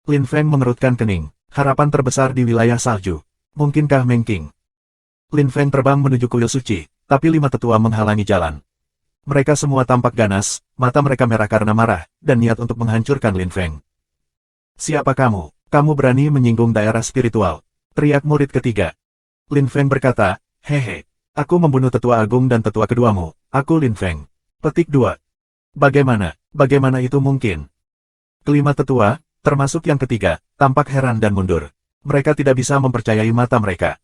Lin Feng mengerutkan kening. Harapan terbesar di wilayah salju. Mungkinkah Meng Qing? Lin Feng terbang menuju kuil suci, tapi 5 tetua menghalangi jalan. Mereka semua tampak ganas, mata mereka merah karena marah, dan niat untuk menghancurkan Lin Feng. Siapa kamu? Kamu berani menyinggung daerah spiritual? Teriak murid ketiga. Lin Feng berkata, hehe, aku membunuh tetua agung dan tetua keduamu, aku Lin Feng. Petik 2. Bagaimana itu mungkin? Kelima tetua, termasuk yang ketiga, tampak heran dan mundur. Mereka tidak bisa mempercayai mata mereka.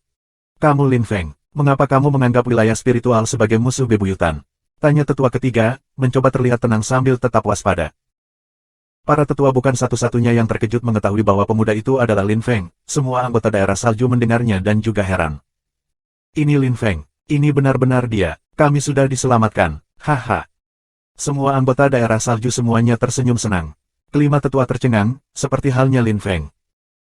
Kamu Lin Feng, mengapa kamu menganggap wilayah spiritual sebagai musuh bebuyutan? Tanya tetua ketiga, mencoba terlihat tenang sambil tetap waspada. Para tetua bukan satu-satunya yang terkejut mengetahui bahwa pemuda itu adalah Lin Feng. Semua anggota daerah salju mendengarnya dan juga heran. Ini Lin Feng, ini benar-benar dia, kami sudah diselamatkan, haha. Semua anggota daerah salju semuanya tersenyum senang. Kelima tetua tercengang, seperti halnya Lin Feng.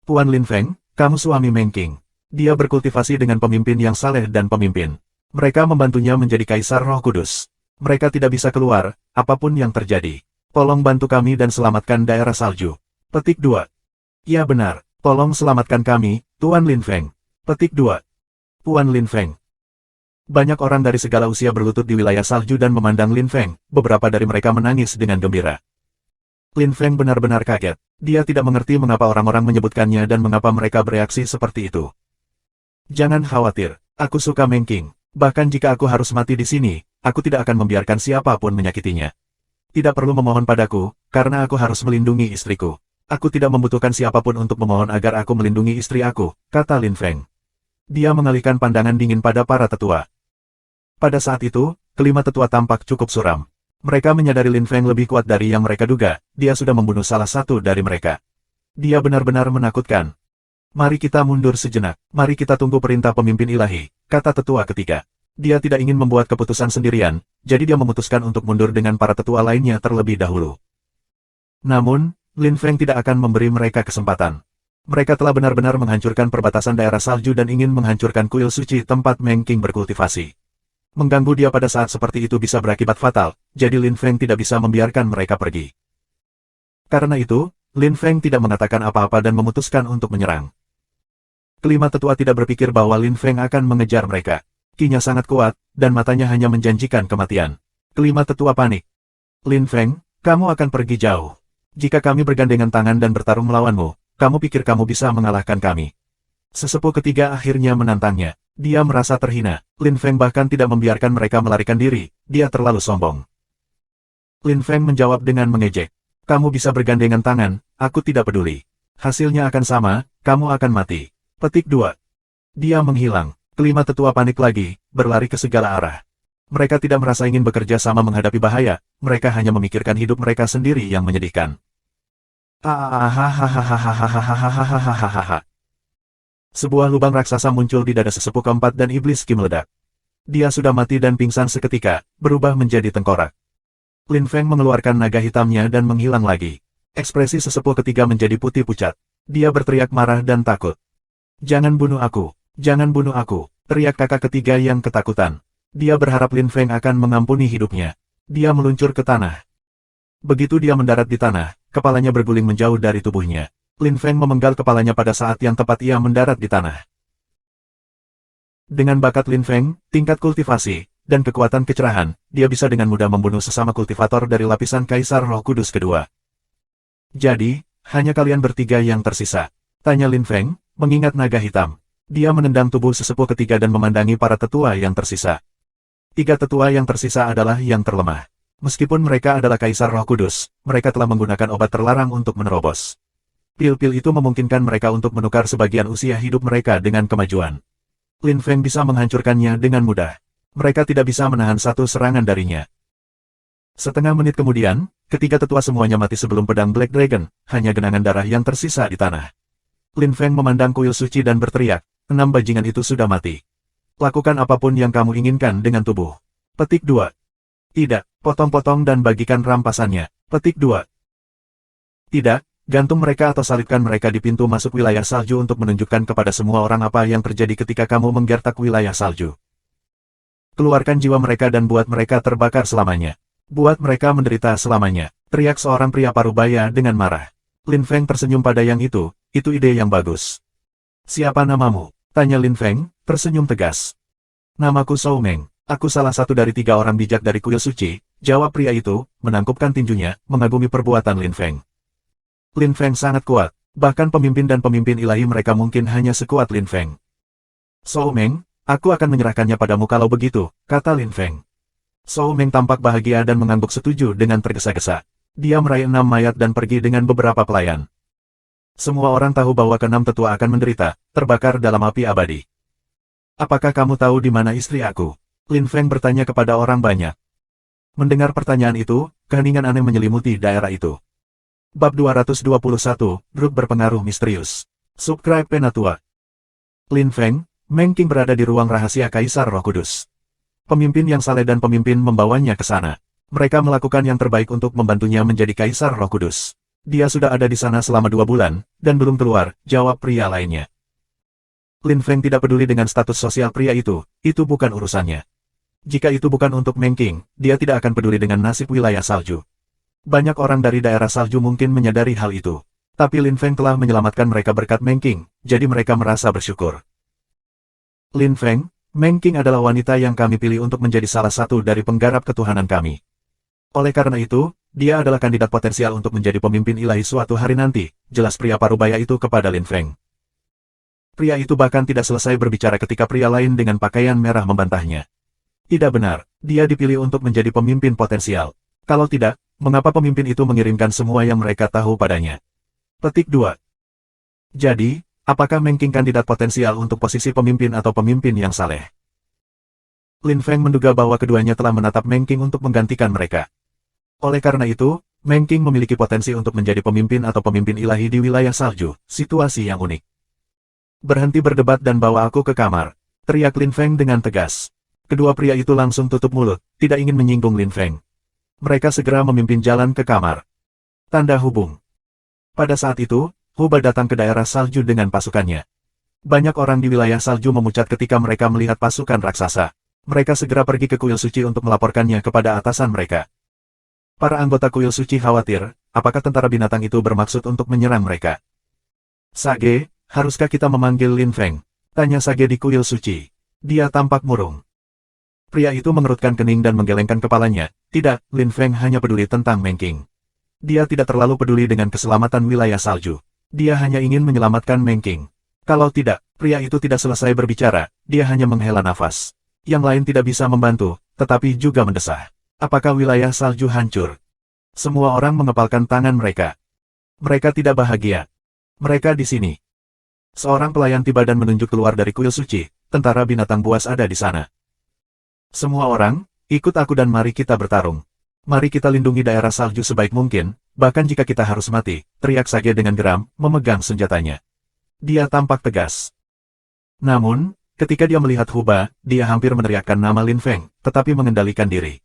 Tuan Lin Feng, kamu suami Meng Qing. Dia berkultivasi dengan pemimpin yang saleh dan pemimpin. Mereka membantunya menjadi Kaisar Roh Kudus. Mereka tidak bisa keluar, apapun yang terjadi. Tolong bantu kami dan selamatkan daerah salju. Petik 2. Ya benar, tolong selamatkan kami, Tuan Lin Feng. Petik 2. Tuan Lin Feng. Banyak orang dari segala usia berlutut di wilayah salju dan memandang Lin Feng, beberapa dari mereka menangis dengan gembira. Lin Feng benar-benar kaget. Dia tidak mengerti mengapa orang-orang menyebutkannya dan mengapa mereka bereaksi seperti itu. Jangan khawatir, aku suka Meng Qing. Bahkan jika aku harus mati di sini, aku tidak akan membiarkan siapapun menyakitinya. Tidak perlu memohon padaku, karena aku harus melindungi istriku. Aku tidak membutuhkan siapapun untuk memohon agar aku melindungi istri aku, kata Lin Feng. Dia mengalihkan pandangan dingin pada para tetua. Pada saat itu, kelima tetua tampak cukup suram. Mereka menyadari Lin Feng lebih kuat dari yang mereka duga, dia sudah membunuh salah satu dari mereka. Dia benar-benar menakutkan. Mari kita mundur sejenak, mari kita tunggu perintah pemimpin ilahi, kata tetua ketiga. Dia tidak ingin membuat keputusan sendirian, jadi dia memutuskan untuk mundur dengan para tetua lainnya terlebih dahulu. Namun, Lin Feng tidak akan memberi mereka kesempatan. Mereka telah benar-benar menghancurkan perbatasan daerah salju dan ingin menghancurkan kuil suci tempat Meng Qing berkultivasi. Mengganggu dia pada saat seperti itu bisa berakibat fatal, jadi Lin Feng tidak bisa membiarkan mereka pergi. Karena itu, Lin Feng tidak mengatakan apa-apa dan memutuskan untuk menyerang. Kelima tetua tidak berpikir bahwa Lin Feng akan mengejar mereka. Kinya sangat kuat, dan matanya hanya menjanjikan kematian. Kelima tetua panik. Lin Feng, kamu akan pergi jauh. Jika kami bergandengan tangan dan bertarung melawanmu, kamu pikir kamu bisa mengalahkan kami? Sesepuh ketiga akhirnya menantangnya. Dia merasa terhina. Lin Feng bahkan tidak membiarkan mereka melarikan diri, dia terlalu sombong. Lin Feng menjawab dengan mengejek. Kamu bisa bergandengan tangan, aku tidak peduli. Hasilnya akan sama, kamu akan mati. Petik 2. Dia menghilang. Kelima tetua panik lagi, berlari ke segala arah. Mereka tidak merasa ingin bekerja sama menghadapi bahaya, mereka hanya memikirkan hidup mereka sendiri yang menyedihkan. Sebuah lubang raksasa muncul di dada sesepuh keempat dan iblis Qi meledak. Dia sudah mati dan pingsan seketika, berubah menjadi tengkorak. Lin Feng mengeluarkan naga hitamnya dan menghilang lagi. Ekspresi sesepuh ketiga menjadi putih pucat. Dia berteriak marah dan takut. Jangan bunuh aku! Jangan bunuh aku! Teriak kakak ketiga yang ketakutan. Dia berharap Lin Feng akan mengampuni hidupnya. Dia meluncur ke tanah. Begitu dia mendarat di tanah, kepalanya berguling menjauh dari tubuhnya. Lin Feng memenggal kepalanya pada saat yang tepat ia mendarat di tanah. Dengan bakat Lin Feng, tingkat kultivasi, dan kekuatan kecerahan, dia bisa dengan mudah membunuh sesama kultivator dari lapisan Kaisar Roh Kudus kedua. Jadi, hanya kalian bertiga yang tersisa. Tanya Lin Feng, mengingat naga hitam. Dia menendang tubuh sesepuh ketiga dan memandangi para tetua yang tersisa. Tiga tetua yang tersisa adalah yang terlemah. Meskipun mereka adalah Kaisar Roh Kudus, mereka telah menggunakan obat terlarang untuk menerobos. Pil-pil itu memungkinkan mereka untuk menukar sebagian usia hidup mereka dengan kemajuan. Lin Feng bisa menghancurkannya dengan mudah. Mereka tidak bisa menahan satu serangan darinya. Setengah menit kemudian, ketiga tetua semuanya mati sebelum pedang Black Dragon, hanya genangan darah yang tersisa di tanah. Lin Feng memandang kuil suci dan berteriak, 6 bajingan itu sudah mati. Lakukan apapun yang kamu inginkan dengan tubuh. Petik 2. Tidak, potong-potong dan bagikan rampasannya. Petik 2. Tidak, gantung mereka atau salibkan mereka di pintu masuk wilayah salju untuk menunjukkan kepada semua orang apa yang terjadi ketika kamu menggertak wilayah salju. Keluarkan jiwa mereka dan buat mereka terbakar selamanya. Buat mereka menderita selamanya, teriak seorang pria parubaya dengan marah. Lin Feng tersenyum pada yang itu ide yang bagus. Siapa namamu? Tanya Lin Feng, tersenyum tegas. Namaku Shou Meng, aku salah satu dari 3 orang bijak dari kuil suci, jawab pria itu, menangkupkan tinjunya, mengagumi perbuatan Lin Feng. Lin Feng sangat kuat, bahkan pemimpin dan pemimpin ilahi mereka mungkin hanya sekuat Lin Feng. Shou Meng, aku akan menyerahkannya padamu kalau begitu, kata Lin Feng. Shou Meng tampak bahagia dan mengangguk setuju dengan tergesa-gesa. Dia meraih 6 mayat dan pergi dengan beberapa pelayan. Semua orang tahu bahwa ke-6 tetua akan menderita, terbakar dalam api abadi. Apakah kamu tahu di mana istri aku? Lin Feng bertanya kepada orang banyak. Mendengar pertanyaan itu, keheningan aneh menyelimuti daerah itu. Bab 221, Grup Berpengaruh Misterius. Subscribe Penatua. Lin Feng, Meng Qing berada di ruang rahasia Kaisar Roh Kudus. Pemimpin yang saleh dan pemimpin membawanya ke sana. Mereka melakukan yang terbaik untuk membantunya menjadi Kaisar Roh Kudus. Dia sudah ada di sana selama 2 bulan, dan belum keluar, jawab pria lainnya. Lin Feng tidak peduli dengan status sosial pria itu bukan urusannya. Jika itu bukan untuk Meng Qing, dia tidak akan peduli dengan nasib wilayah salju. Banyak orang dari daerah salju mungkin menyadari hal itu. Tapi Lin Feng telah menyelamatkan mereka berkat Meng Qing, jadi mereka merasa bersyukur. Lin Feng, Meng Qing adalah wanita yang kami pilih untuk menjadi salah satu dari penggarap ketuhanan kami. Oleh karena itu, dia adalah kandidat potensial untuk menjadi pemimpin ilahi suatu hari nanti, jelas pria parubaya itu kepada Lin Feng. Pria itu bahkan tidak selesai berbicara ketika pria lain dengan pakaian merah membantahnya. Tidak benar, dia dipilih untuk menjadi pemimpin potensial. Kalau tidak, mengapa pemimpin itu mengirimkan semua yang mereka tahu padanya? Petik 2. Jadi, apakah Meng Qing kandidat potensial untuk posisi pemimpin atau pemimpin yang saleh? Lin Feng menduga bahwa keduanya telah menatap Meng Qing untuk menggantikan mereka. Oleh karena itu, Meng Qing memiliki potensi untuk menjadi pemimpin atau pemimpin ilahi di wilayah salju, situasi yang unik. Berhenti berdebat dan bawa aku ke kamar, teriak Lin Feng dengan tegas. Kedua pria itu langsung tutup mulut, tidak ingin menyinggung Lin Feng. Mereka segera memimpin jalan ke kamar. Tanda hubung. Pada saat itu, Huba datang ke daerah salju dengan pasukannya. Banyak orang di wilayah salju memucat ketika mereka melihat pasukan raksasa. Mereka segera pergi ke kuil suci untuk melaporkannya kepada atasan mereka. Para anggota kuil suci khawatir, apakah tentara binatang itu bermaksud untuk menyerang mereka. Sage, haruskah kita memanggil Lin Feng? Tanya Sage di kuil suci. Dia tampak murung. Pria itu mengerutkan kening dan menggelengkan kepalanya. Tidak, Lin Feng hanya peduli tentang Meng Qing. Dia tidak terlalu peduli dengan keselamatan wilayah salju. Dia hanya ingin menyelamatkan Meng Qing. Kalau tidak, pria itu tidak selesai berbicara, dia hanya menghela nafas. Yang lain tidak bisa membantu, tetapi juga mendesah. Apakah wilayah salju hancur? Semua orang mengepalkan tangan mereka. Mereka tidak bahagia. Mereka di sini. Seorang pelayan tiba dan menunjuk keluar dari kuil suci, tentara binatang buas ada di sana. Semua orang, ikut aku dan mari kita bertarung. Mari kita lindungi daerah salju sebaik mungkin, bahkan jika kita harus mati, teriak Sage dengan geram, memegang senjatanya. Dia tampak tegas. Namun, ketika dia melihat Huba, dia hampir meneriakkan nama Lin Feng, tetapi mengendalikan diri.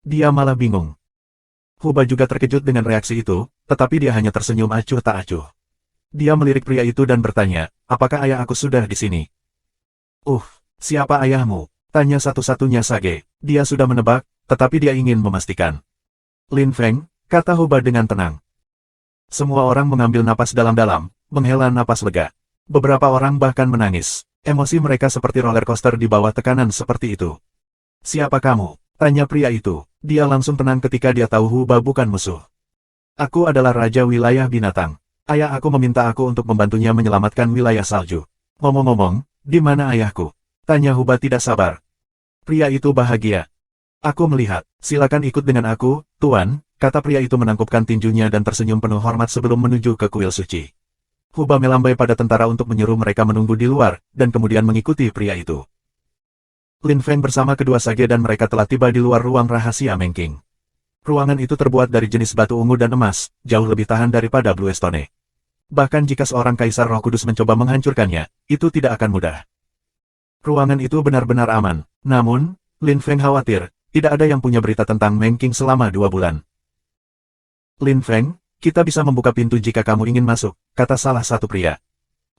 Dia malah bingung. Huba juga terkejut dengan reaksi itu, tetapi dia hanya tersenyum acuh tak acuh. Dia melirik pria itu dan bertanya, apakah ayah aku sudah di sini? Siapa ayahmu? Tanya satu-satunya Sage. Dia sudah menebak, tetapi dia ingin memastikan. Lin Feng, kata Huba dengan tenang. Semua orang mengambil napas dalam-dalam, menghela napas lega. Beberapa orang bahkan menangis. Emosi mereka seperti roller coaster di bawah tekanan seperti itu. Siapa kamu? Tanya pria itu. Dia langsung tenang ketika dia tahu Huba bukan musuh. Aku adalah Raja Wilayah Binatang. Ayah aku meminta aku untuk membantunya menyelamatkan wilayah salju. Ngomong-ngomong, di mana ayahku? Tanya Huba tidak sabar. Pria itu bahagia. Aku melihat. Silakan ikut dengan aku, Tuan, kata pria itu menangkupkan tinjunya dan tersenyum penuh hormat sebelum menuju ke kuil suci. Huba melambai pada tentara untuk menyuruh mereka menunggu di luar, dan kemudian mengikuti pria itu. Lin Feng bersama kedua Sage dan mereka telah tiba di luar ruang rahasia Mengking. Ruangan itu terbuat dari jenis batu ungu dan emas, jauh lebih tahan daripada Blue Stone. Bahkan jika seorang Kaisar Roh Kudus mencoba menghancurkannya, itu tidak akan mudah. Ruangan itu benar-benar aman. Namun, Lin Feng khawatir, tidak ada yang punya berita tentang Mengking selama 2 bulan. Lin Feng, kita bisa membuka pintu jika kamu ingin masuk, kata salah satu pria.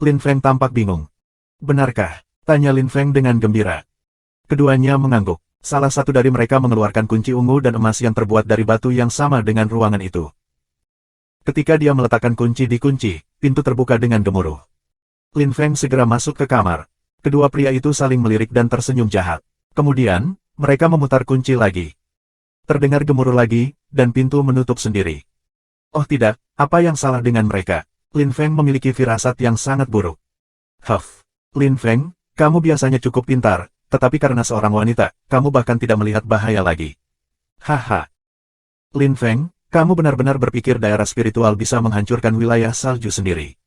Lin Feng tampak bingung. Benarkah? Tanya Lin Feng dengan gembira. Keduanya mengangguk. Salah satu dari mereka mengeluarkan kunci ungu dan emas yang terbuat dari batu yang sama dengan ruangan itu. Ketika dia meletakkan kunci di kunci, pintu terbuka dengan gemuruh. Lin Feng segera masuk ke kamar. Kedua pria itu saling melirik dan tersenyum jahat. Kemudian, mereka memutar kunci lagi. Terdengar gemuruh lagi, dan pintu menutup sendiri. Oh tidak, apa yang salah dengan mereka? Lin Feng memiliki firasat yang sangat buruk. Lin Feng, kamu biasanya cukup pintar, tetapi karena seorang wanita, kamu bahkan tidak melihat bahaya lagi. Haha. Lin Feng, kamu benar-benar berpikir daerah spiritual bisa menghancurkan wilayah salju sendiri.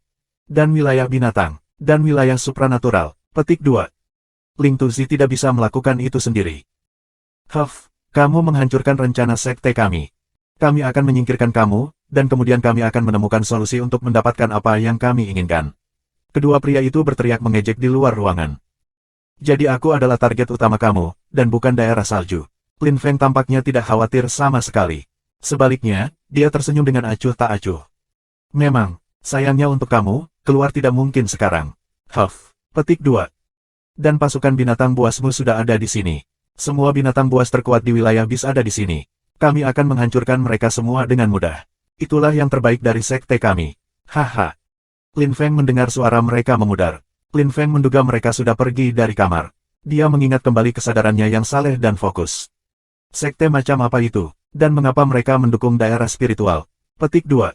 Dan wilayah binatang, dan wilayah supranatural. Petik 2. Ling Tuzi tidak bisa melakukan itu sendiri. Kamu menghancurkan rencana sekte kami. Kami akan menyingkirkan kamu, dan kemudian kami akan menemukan solusi untuk mendapatkan apa yang kami inginkan. Kedua pria itu berteriak mengejek di luar ruangan. Jadi aku adalah target utama kamu, dan bukan daerah salju. Lin Feng tampaknya tidak khawatir sama sekali. Sebaliknya, dia tersenyum dengan acuh tak acuh. Memang, sayangnya untuk kamu, keluar tidak mungkin sekarang. Petik 2. Dan pasukan binatang buasmu sudah ada di sini. Semua binatang buas terkuat di wilayah bis ada di sini. Kami akan menghancurkan mereka semua dengan mudah. Itulah yang terbaik dari sekte kami. Haha. Lin Feng mendengar suara mereka memudar. Lin Feng menduga mereka sudah pergi dari kamar. Dia mengingat kembali kesadarannya yang saleh dan fokus. Sekte macam apa itu? Dan mengapa mereka mendukung daerah spiritual? Petik 2.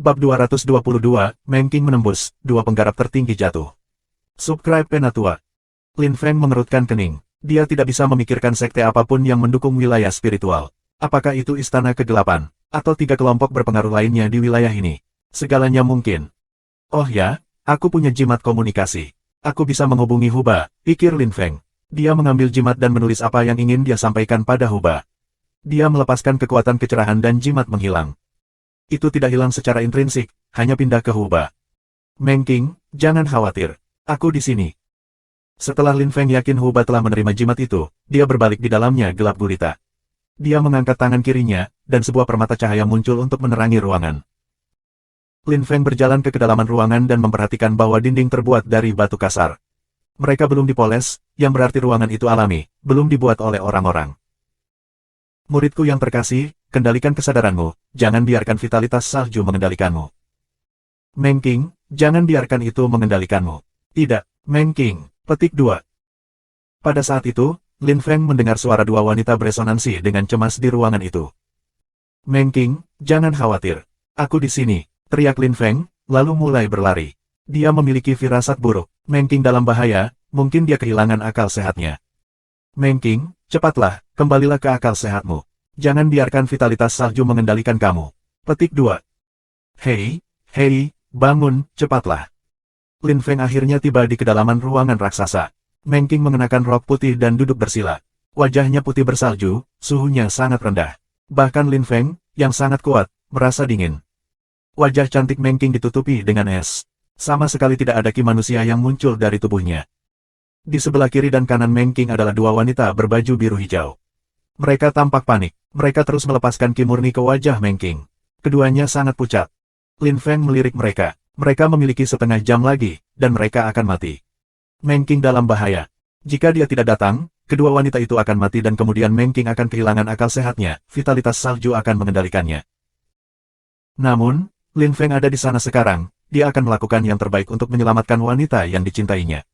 Bab 222, Mengking menembus, 2 penggarap tertinggi jatuh. Subscribe Penatua. Lin Feng mengerutkan kening. Dia tidak bisa memikirkan sekte apapun yang mendukung wilayah spiritual. Apakah itu istana kegelapan, atau 3 kelompok berpengaruh lainnya di wilayah ini? Segalanya mungkin. Oh ya, aku punya jimat komunikasi. Aku bisa menghubungi Huba, pikir Lin Feng. Dia mengambil jimat dan menulis apa yang ingin dia sampaikan pada Huba. Dia melepaskan kekuatan kecerahan dan jimat menghilang. Itu tidak hilang secara intrinsik, hanya pindah ke Huba. Mengking, jangan khawatir. Aku di sini. Setelah Lin Feng yakin Huba telah menerima jimat itu, dia berbalik di dalamnya gelap gulita. Dia mengangkat tangan kirinya, dan sebuah permata cahaya muncul untuk menerangi ruangan. Lin Feng berjalan ke kedalaman ruangan dan memperhatikan bahwa dinding terbuat dari batu kasar. Mereka belum dipoles, yang berarti ruangan itu alami, belum dibuat oleh orang-orang. Muridku yang terkasih, kendalikan kesadaranmu, jangan biarkan vitalitas salju mengendalikanmu. Mengking, jangan biarkan itu mengendalikanmu. Tidak, Mengking. Petik 2. Pada saat itu, Lin Feng mendengar suara 2 wanita beresonansi dengan cemas di ruangan itu. Mengking, jangan khawatir. Aku di sini, teriak Lin Feng, lalu mulai berlari. Dia memiliki firasat buruk. Mengking dalam bahaya, mungkin dia kehilangan akal sehatnya. Mengking, cepatlah, kembalilah ke akal sehatmu. Jangan biarkan vitalitas salju mengendalikan kamu. Petik 2. Hei, bangun, cepatlah. Lin Feng akhirnya tiba di kedalaman ruangan raksasa. Mengking mengenakan rok putih dan duduk bersila. Wajahnya putih bersalju, suhunya sangat rendah. Bahkan Lin Feng, yang sangat kuat, merasa dingin. Wajah cantik Mengking ditutupi dengan es. Sama sekali tidak ada ki manusia yang muncul dari tubuhnya. Di sebelah kiri dan kanan Mengking adalah 2 wanita berbaju biru hijau. Mereka tampak panik. Mereka terus melepaskan ki murni ke wajah Meng Qing. Keduanya sangat pucat. Lin Feng melirik mereka. Mereka memiliki setengah jam lagi, dan mereka akan mati. Meng Qing dalam bahaya. Jika dia tidak datang, kedua wanita itu akan mati dan kemudian Meng Qing akan kehilangan akal sehatnya, vitalitas salju akan mengendalikannya. Namun, Lin Feng ada di sana sekarang, dia akan melakukan yang terbaik untuk menyelamatkan wanita yang dicintainya.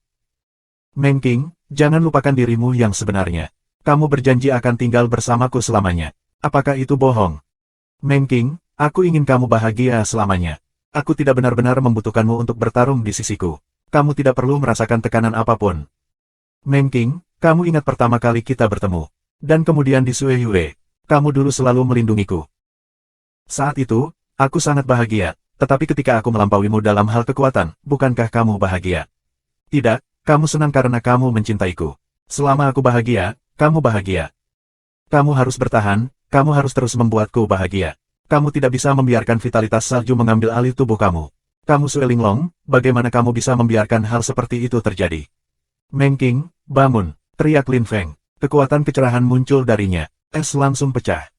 Meng Qing, jangan lupakan dirimu yang sebenarnya. Kamu berjanji akan tinggal bersamaku selamanya. Apakah itu bohong? Meng Qing, aku ingin kamu bahagia selamanya. Aku tidak benar-benar membutuhkanmu untuk bertarung di sisiku. Kamu tidak perlu merasakan tekanan apapun. Meng Qing, kamu ingat pertama kali kita bertemu. Dan kemudian di Sue Yue. Kamu dulu selalu melindungiku. Saat itu, aku sangat bahagia. Tetapi ketika aku melampauimu dalam hal kekuatan, bukankah kamu bahagia? Tidak, kamu senang karena kamu mencintaiku. Selama aku bahagia, kamu bahagia. Kamu harus bertahan, kamu harus terus membuatku bahagia. Kamu tidak bisa membiarkan vitalitas salju mengambil alih tubuh kamu. Kamu Sue Linglong, bagaimana kamu bisa membiarkan hal seperti itu terjadi? Meng Qing, bangun, teriak Lin Feng. Kekuatan kecerahan muncul darinya. Es langsung pecah.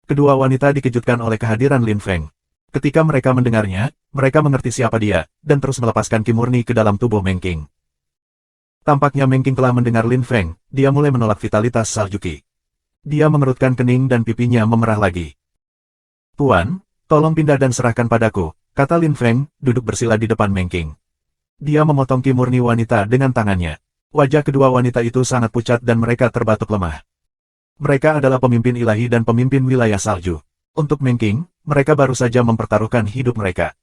Kedua wanita dikejutkan oleh kehadiran Lin Feng. Ketika mereka mendengarnya, mereka mengerti siapa dia, dan terus melepaskan ki murni ke dalam tubuh Meng Qing. Tampaknya Meng Qing telah mendengar Lin Feng, dia mulai menolak vitalitas salju ki. Dia mengerutkan kening dan pipinya memerah lagi. Tuan, tolong pindah dan serahkan padaku, kata Lin Feng, duduk bersila di depan Meng Qing. Dia memotong ki murni wanita dengan tangannya. Wajah kedua wanita itu sangat pucat dan mereka terbatuk lemah. Mereka adalah pemimpin ilahi dan pemimpin wilayah salju. Untuk Meng Qing, mereka baru saja mempertaruhkan hidup mereka.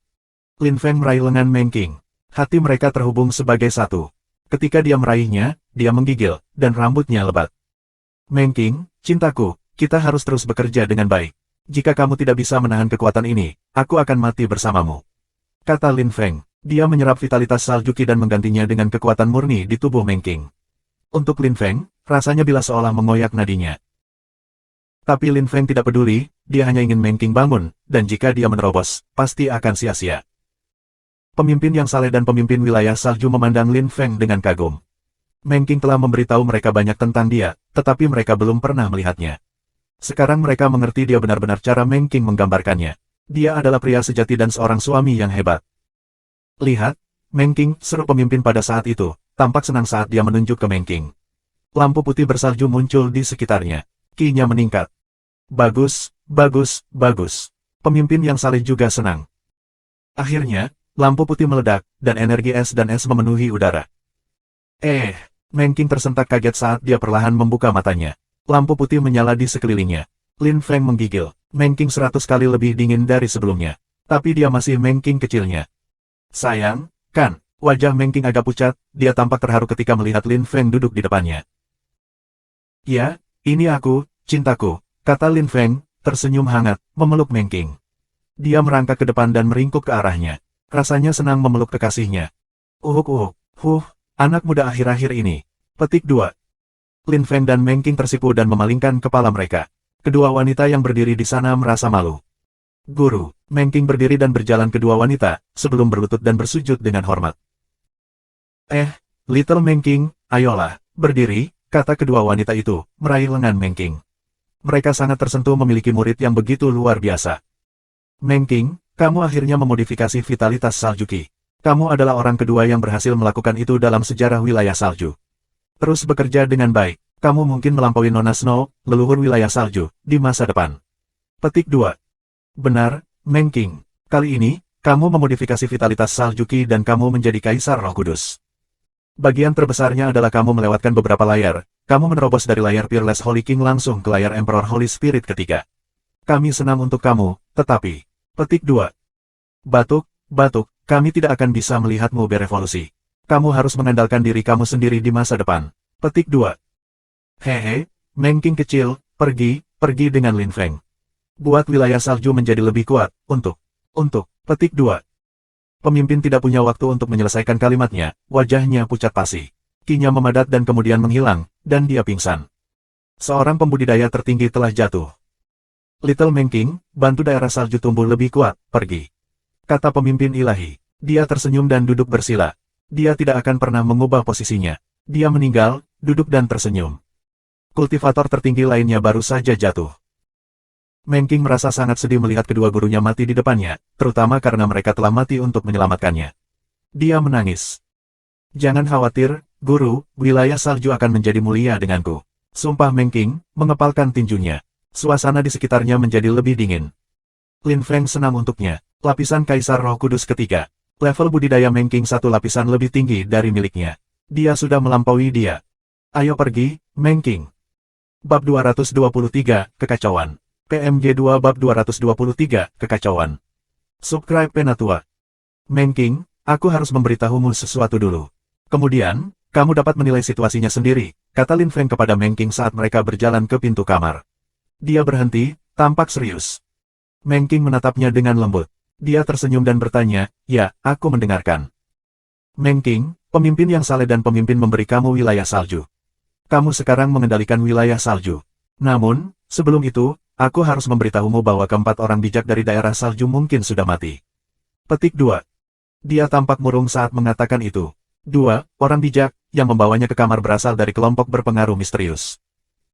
Lin Feng meraih lengan Meng Qing. Hati mereka terhubung sebagai satu. Ketika dia meraihnya, dia menggigil, dan rambutnya lebat. Meng Qing, cintaku, kita harus terus bekerja dengan baik. Jika kamu tidak bisa menahan kekuatan ini, aku akan mati bersamamu. Kata Lin Feng. Dia menyerap vitalitas salju ki dan menggantinya dengan kekuatan murni di tubuh Meng Qing. Untuk Lin Feng, rasanya bila seolah mengoyak nadinya. Tapi Lin Feng tidak peduli, dia hanya ingin Meng Qing bangun, dan jika dia menerobos, pasti akan sia-sia. Pemimpin yang saleh dan pemimpin wilayah salju memandang Lin Feng dengan kagum. Meng Qing telah memberitahu mereka banyak tentang dia, tetapi mereka belum pernah melihatnya. Sekarang mereka mengerti dia benar-benar cara Meng Qing menggambarkannya. Dia adalah pria sejati dan seorang suami yang hebat. Lihat, Meng Qing, seru pemimpin pada saat itu, tampak senang saat dia menunjuk ke Meng Qing. Lampu putih bersalju muncul di sekitarnya. Ki-nya meningkat. Bagus, bagus, bagus. Pemimpin yang saleh juga senang. Akhirnya, lampu putih meledak, dan energi es dan es memenuhi udara. Meng Qing tersentak kaget saat dia perlahan membuka matanya. Lampu putih menyala di sekelilingnya. Lin Feng menggigil. Meng Qing 100 kali lebih dingin dari sebelumnya. Tapi dia masih Meng Qing kecilnya. Sayang, kan? Wajah Meng Qing agak pucat, dia tampak terharu ketika melihat Lin Feng duduk di depannya. Ya, ini aku, cintaku, kata Lin Feng, tersenyum hangat, memeluk Meng Qing. Dia merangkak ke depan dan meringkuk ke arahnya. Rasanya senang memeluk kekasihnya. Anak muda akhir-akhir ini. Petik 2. Lin Feng dan Meng Qing tersipu dan memalingkan kepala mereka. Kedua wanita yang berdiri di sana merasa malu. Guru, Meng Qing berdiri dan berjalan kedua wanita, sebelum berlutut dan bersujud dengan hormat. Little Meng Qing, ayolah, berdiri, kata kedua wanita itu, meraih lengan Meng Qing. Mereka sangat tersentuh memiliki murid yang begitu luar biasa. Meng Qing, kamu akhirnya memodifikasi vitalitas salju ki. Kamu adalah orang kedua yang berhasil melakukan itu dalam sejarah wilayah salju. Terus bekerja dengan baik, kamu mungkin melampaui Nona Snow, leluhur wilayah salju, di masa depan. Petik 2. Benar, Meng Qing. Kali ini, kamu memodifikasi vitalitas salju ki dan kamu menjadi Kaisar Roh Kudus. Bagian terbesarnya adalah kamu melewatkan beberapa layar, kamu menerobos dari layar Peerless Holy King langsung ke layar Emperor Holy Spirit ketiga. Kami senang untuk kamu, tetapi... Petik 2. Batuk, kami tidak akan bisa melihatmu berevolusi. Kamu harus mengandalkan diri kamu sendiri di masa depan. Petik 2. Meng Qing kecil, pergi dengan Lin Feng. Buat wilayah salju menjadi lebih kuat, untuk. Petik 2. Pemimpin tidak punya waktu untuk menyelesaikan kalimatnya, wajahnya pucat pasi. Ki-nya memadat dan kemudian menghilang, dan dia pingsan. Seorang pembudidaya tertinggi telah jatuh. Little Meng Qing, bantu daerah salju tumbuh lebih kuat, pergi. Kata pemimpin ilahi. Dia tersenyum dan duduk bersila. Dia tidak akan pernah mengubah posisinya. Dia meninggal, duduk dan tersenyum. Kultivator tertinggi lainnya baru saja jatuh. Meng Qing merasa sangat sedih melihat kedua gurunya mati di depannya, terutama karena mereka telah mati untuk menyelamatkannya. Dia menangis. Jangan khawatir, guru, wilayah salju akan menjadi mulia denganku. Sumpah Meng Qing, mengepalkan tinjunya. Suasana di sekitarnya menjadi lebih dingin. Lin Feng senang untuknya. Lapisan Kaisar Roh Kudus ketiga. Level budidaya Meng Qing satu lapisan lebih tinggi dari miliknya. Dia sudah melampaui dia. Ayo pergi, Meng Qing. Bab 223, Kekacauan. PMG 2 Bab 223, Kekacauan. Subscribe Penatua. Meng Qing, aku harus memberitahumu sesuatu dulu. Kemudian, kamu dapat menilai situasinya sendiri, kata Lin Feng kepada Meng Qing saat mereka berjalan ke pintu kamar. Dia berhenti, tampak serius. Meng Qing menatapnya dengan lembut. Dia tersenyum dan bertanya, ya, aku mendengarkan. Meng Qing, pemimpin yang saleh dan pemimpin memberi kamu wilayah salju. Kamu sekarang mengendalikan wilayah salju. Namun, sebelum itu, aku harus memberitahumu bahwa keempat orang bijak dari daerah salju mungkin sudah mati. Petik 2. Dia tampak murung saat mengatakan itu. 2. Orang bijak, yang membawanya ke kamar berasal dari kelompok berpengaruh misterius.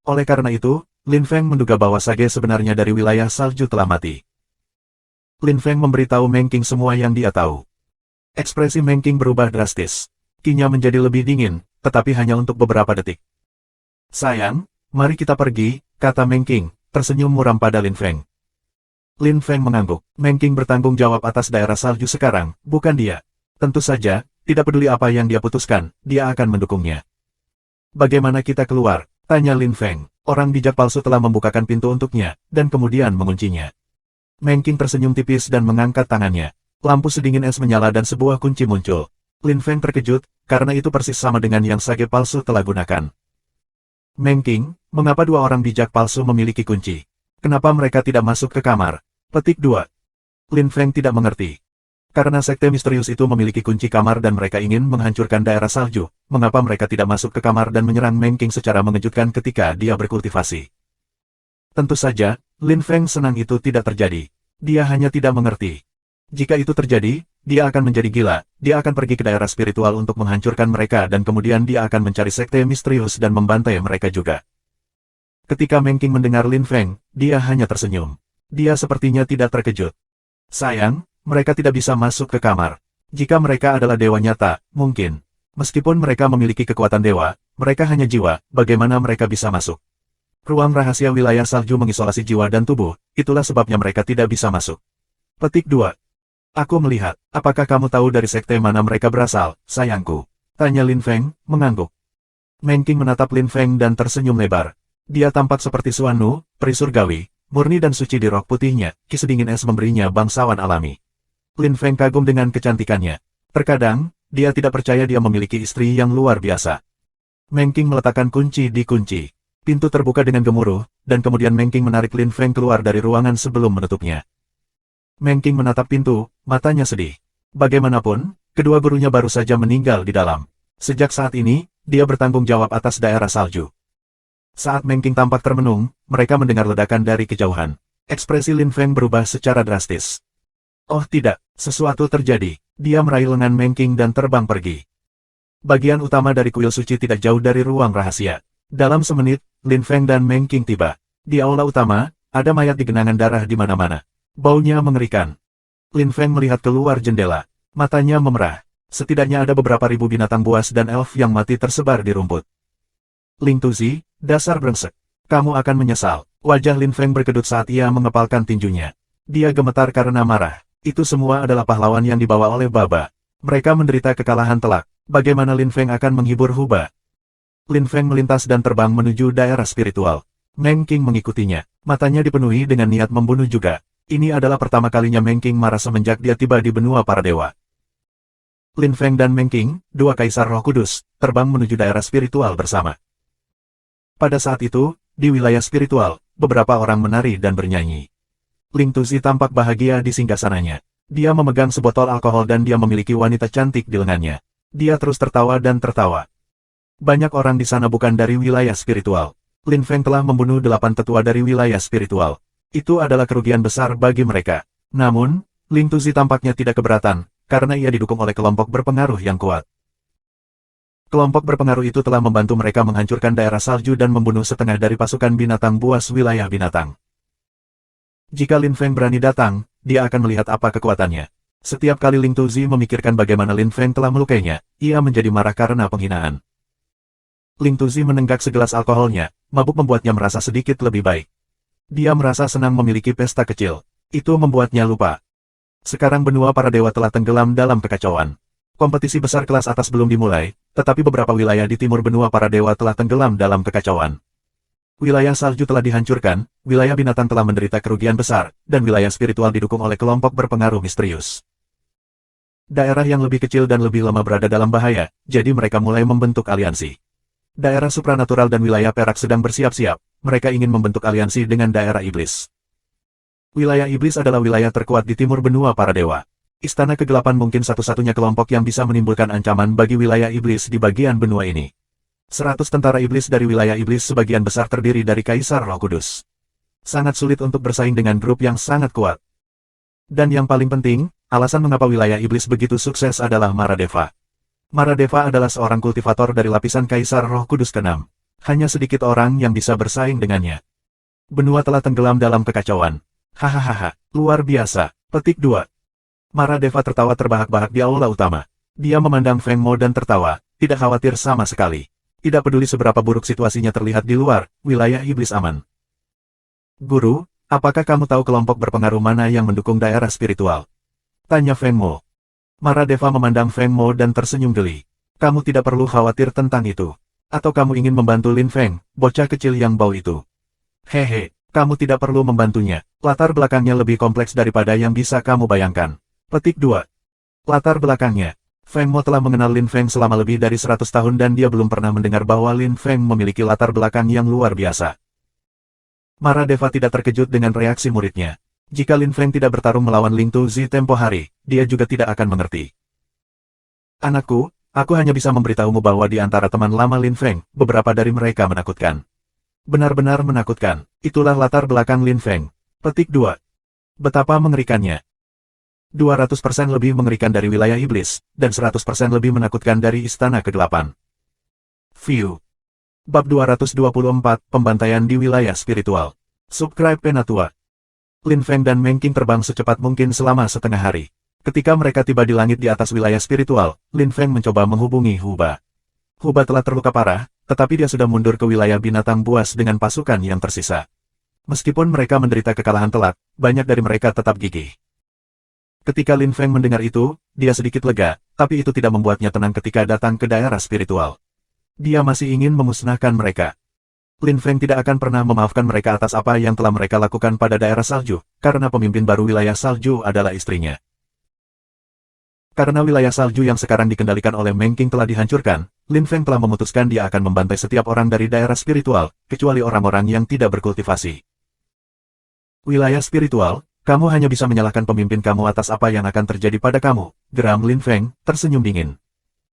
Oleh karena itu, Lin Feng menduga bahwa Sage sebenarnya dari wilayah salju telah mati. Lin Feng memberitahu Meng Qing semua yang dia tahu. Ekspresi Meng Qing berubah drastis. Kinya menjadi lebih dingin, tetapi hanya untuk beberapa detik. Sayang, mari kita pergi, kata Meng Qing, tersenyum muram pada Lin Feng. Lin Feng mengangguk. Meng Qing bertanggung jawab atas daerah salju sekarang, bukan dia. Tentu saja, tidak peduli apa yang dia putuskan, dia akan mendukungnya. Bagaimana kita keluar? Tanya Lin Feng. Orang bijak palsu telah membukakan pintu untuknya, dan kemudian menguncinya. Meng Qing tersenyum tipis dan mengangkat tangannya. Lampu sedingin es menyala dan sebuah kunci muncul. Lin Feng terkejut, karena itu persis sama dengan yang Sage palsu telah gunakan. Meng Qing, mengapa dua orang bijak palsu memiliki kunci? Kenapa mereka tidak masuk ke kamar? Petik 2. Lin Feng tidak mengerti. Karena sekte misterius itu memiliki kunci kamar dan mereka ingin menghancurkan daerah salju, mengapa mereka tidak masuk ke kamar dan menyerang Meng Qing secara mengejutkan ketika dia berkultivasi? Tentu saja, Lin Feng senang itu tidak terjadi. Dia hanya tidak mengerti. Jika itu terjadi, dia akan menjadi gila, dia akan pergi ke daerah spiritual untuk menghancurkan mereka dan kemudian dia akan mencari sekte misterius dan membantai mereka juga. Ketika Meng Qing mendengar Lin Feng, dia hanya tersenyum. Dia sepertinya tidak terkejut. Sayang, mereka tidak bisa masuk ke kamar. Jika mereka adalah dewa nyata, mungkin. Meskipun mereka memiliki kekuatan dewa, mereka hanya jiwa, bagaimana mereka bisa masuk? Ruang rahasia wilayah salju mengisolasi jiwa dan tubuh, itulah sebabnya mereka tidak bisa masuk. Petik 2. Aku melihat, apakah kamu tahu dari sekte mana mereka berasal, sayangku? Tanya Lin Feng, mengangguk. Meng Qing menatap Lin Feng dan tersenyum lebar. Dia tampak seperti Suanu, peri surgawi, murni dan suci di rok putihnya, kis dingin es memberinya bangsawan alami. Lin Feng kagum dengan kecantikannya. Terkadang, dia tidak percaya dia memiliki istri yang luar biasa. Meng Qing meletakkan kunci di kunci. Pintu terbuka dengan gemuruh, dan kemudian Meng Qing menarik Lin Feng keluar dari ruangan sebelum menutupnya. Meng Qing menatap pintu, matanya sedih. Bagaimanapun, kedua gurunya baru saja meninggal di dalam. Sejak saat ini, dia bertanggung jawab atas daerah salju. Saat Meng Qing tampak termenung, mereka mendengar ledakan dari kejauhan. Ekspresi Lin Feng berubah secara drastis. Oh tidak, sesuatu terjadi. Dia meraih lengan Meng Qing dan terbang pergi. Bagian utama dari kuil suci tidak jauh dari ruang rahasia. Dalam semenit, Lin Feng dan Meng Qing tiba. Di aula utama, ada mayat di genangan darah di mana-mana. Baunya mengerikan. Lin Feng melihat keluar jendela. Matanya memerah. Setidaknya ada beberapa ribu binatang buas dan elf yang mati tersebar di rumput. Ling Tuzi, dasar brengsek. Kamu akan menyesal. Wajah Lin Feng berkedut saat ia mengepalkan tinjunya. Dia gemetar karena marah. Itu semua adalah pahlawan yang dibawa oleh Baba. Mereka menderita kekalahan telak. Bagaimana Lin Feng akan menghibur Huba? Lin Feng melintas dan terbang menuju daerah spiritual. Meng Qing mengikutinya. Matanya dipenuhi dengan niat membunuh juga. Ini adalah pertama kalinya Meng Qing marah semenjak dia tiba di benua para dewa. Lin Feng dan Meng Qing, dua kaisar roh kudus, terbang menuju daerah spiritual bersama. Pada saat itu, di wilayah spiritual, beberapa orang menari dan bernyanyi. Ling Tuzi tampak bahagia di singgasananya. Dia memegang sebotol alkohol dan dia memiliki wanita cantik di lengannya. Dia terus tertawa dan tertawa. Banyak orang di sana bukan dari wilayah spiritual. Lin Feng telah membunuh 8 tetua dari wilayah spiritual. Itu adalah kerugian besar bagi mereka. Namun, Ling Tuzi tampaknya tidak keberatan, karena ia didukung oleh kelompok berpengaruh yang kuat. Kelompok berpengaruh itu telah membantu mereka menghancurkan daerah salju dan membunuh setengah dari pasukan binatang buas wilayah binatang. Jika Lin Feng berani datang, dia akan melihat apa kekuatannya. Setiap kali Ling Tuzi memikirkan bagaimana Lin Feng telah melukainya, ia menjadi marah karena penghinaan. Ling Tuzi menenggak segelas alkoholnya, mabuk membuatnya merasa sedikit lebih baik. Dia merasa senang memiliki pesta kecil. Itu membuatnya lupa. Sekarang benua para dewa telah tenggelam dalam kekacauan. Kompetisi besar kelas atas belum dimulai, tetapi beberapa wilayah di timur benua para dewa telah tenggelam dalam kekacauan. Wilayah salju telah dihancurkan, wilayah binatang telah menderita kerugian besar, dan wilayah spiritual didukung oleh kelompok berpengaruh misterius. Daerah yang lebih kecil dan lebih lama berada dalam bahaya, jadi mereka mulai membentuk aliansi. Daerah supranatural dan wilayah perak sedang bersiap-siap, mereka ingin membentuk aliansi dengan daerah iblis. Wilayah iblis adalah wilayah terkuat di timur benua para dewa. Istana kegelapan mungkin satu-satunya kelompok yang bisa menimbulkan ancaman bagi wilayah iblis di bagian benua ini. 100 tentara iblis dari wilayah iblis sebagian besar terdiri dari Kaisar Roh Kudus. Sangat sulit untuk bersaing dengan grup yang sangat kuat. Dan yang paling penting, alasan mengapa wilayah iblis begitu sukses adalah Maradeva. Maradeva adalah seorang kultivator dari lapisan Kaisar Roh Kudus ke-6. Hanya sedikit orang yang bisa bersaing dengannya. Benua telah tenggelam dalam kekacauan. Hahaha, luar biasa. Petik 2. Maradeva tertawa terbahak-bahak di aula utama. Dia memandang Feng Mo dan tertawa, tidak khawatir sama sekali. Tidak peduli seberapa buruk situasinya terlihat di luar, wilayah iblis aman. Guru, apakah kamu tahu kelompok berpengaruh mana yang mendukung daerah spiritual? Tanya Feng Mo. Maradeva memandang Feng Mo dan tersenyum geli. Kamu tidak perlu khawatir tentang itu. Atau kamu ingin membantu Lin Feng, bocah kecil yang bau itu? Hehe, kamu tidak perlu membantunya. Latar belakangnya lebih kompleks daripada yang bisa kamu bayangkan. Petik 2. Latar belakangnya. Feng Mo telah mengenal Lin Feng selama lebih dari 100 tahun dan dia belum pernah mendengar bahwa Lin Feng memiliki latar belakang yang luar biasa. Maradeva tidak terkejut dengan reaksi muridnya. Jika Lin Feng tidak bertarung melawan Ling Tuzi tempo hari, dia juga tidak akan mengerti. Anakku, aku hanya bisa memberitahumu bahwa di antara teman lama Lin Feng, beberapa dari mereka menakutkan. Benar-benar menakutkan. Itulah latar belakang Lin Feng. Petik 2. Betapa mengerikannya. 200% lebih mengerikan dari wilayah iblis, dan 100% lebih menakutkan dari istana ke-8. View. Bab 224, Pembantaian di Wilayah Spiritual. Subscribe Penatua. Lin Feng dan Meng Qing terbang secepat mungkin selama setengah hari. Ketika mereka tiba di langit di atas wilayah spiritual, Lin Feng mencoba menghubungi Huba. Huba telah terluka parah, tetapi dia sudah mundur ke wilayah binatang buas dengan pasukan yang tersisa. Meskipun mereka menderita kekalahan telak, banyak dari mereka tetap gigih. Ketika Lin Feng mendengar itu, dia sedikit lega, tapi itu tidak membuatnya tenang ketika datang ke daerah spiritual. Dia masih ingin memusnahkan mereka. Lin Feng tidak akan pernah memaafkan mereka atas apa yang telah mereka lakukan pada daerah salju, karena pemimpin baru wilayah salju adalah istrinya. Karena wilayah salju yang sekarang dikendalikan oleh Meng Qing telah dihancurkan, Lin Feng telah memutuskan dia akan membantai setiap orang dari daerah spiritual, kecuali orang-orang yang tidak berkultivasi. Wilayah spiritual, kamu hanya bisa menyalahkan pemimpin kamu atas apa yang akan terjadi pada kamu, geram Lin Feng, tersenyum dingin.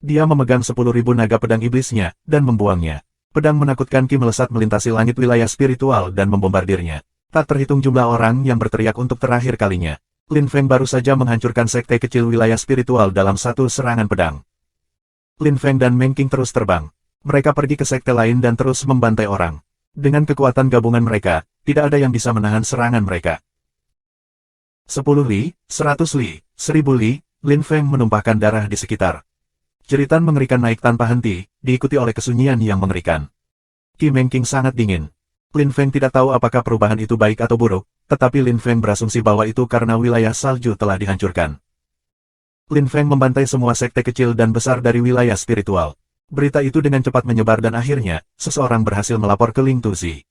Dia memegang 10.000 naga pedang iblisnya, dan membuangnya. Pedang menakutkan Ki melesat melintasi langit wilayah spiritual dan membombardirnya. Tak terhitung jumlah orang yang berteriak untuk terakhir kalinya. Lin Feng baru saja menghancurkan sekte kecil wilayah spiritual dalam satu serangan pedang. Lin Feng dan Meng Qing terus terbang. Mereka pergi ke sekte lain dan terus membantai orang. Dengan kekuatan gabungan mereka, tidak ada yang bisa menahan serangan mereka. 10 li, 100 li, 1000 li, Lin Feng menumpahkan darah di sekitar. Jeritan mengerikan naik tanpa henti, diikuti oleh kesunyian yang mengerikan. Ki Meng Qing sangat dingin. Lin Feng tidak tahu apakah perubahan itu baik atau buruk, tetapi Lin Feng berasumsi bahwa itu karena wilayah salju telah dihancurkan. Lin Feng membantai semua sekte kecil dan besar dari wilayah spiritual. Berita itu dengan cepat menyebar dan akhirnya, seseorang berhasil melapor ke Ling Tuzi.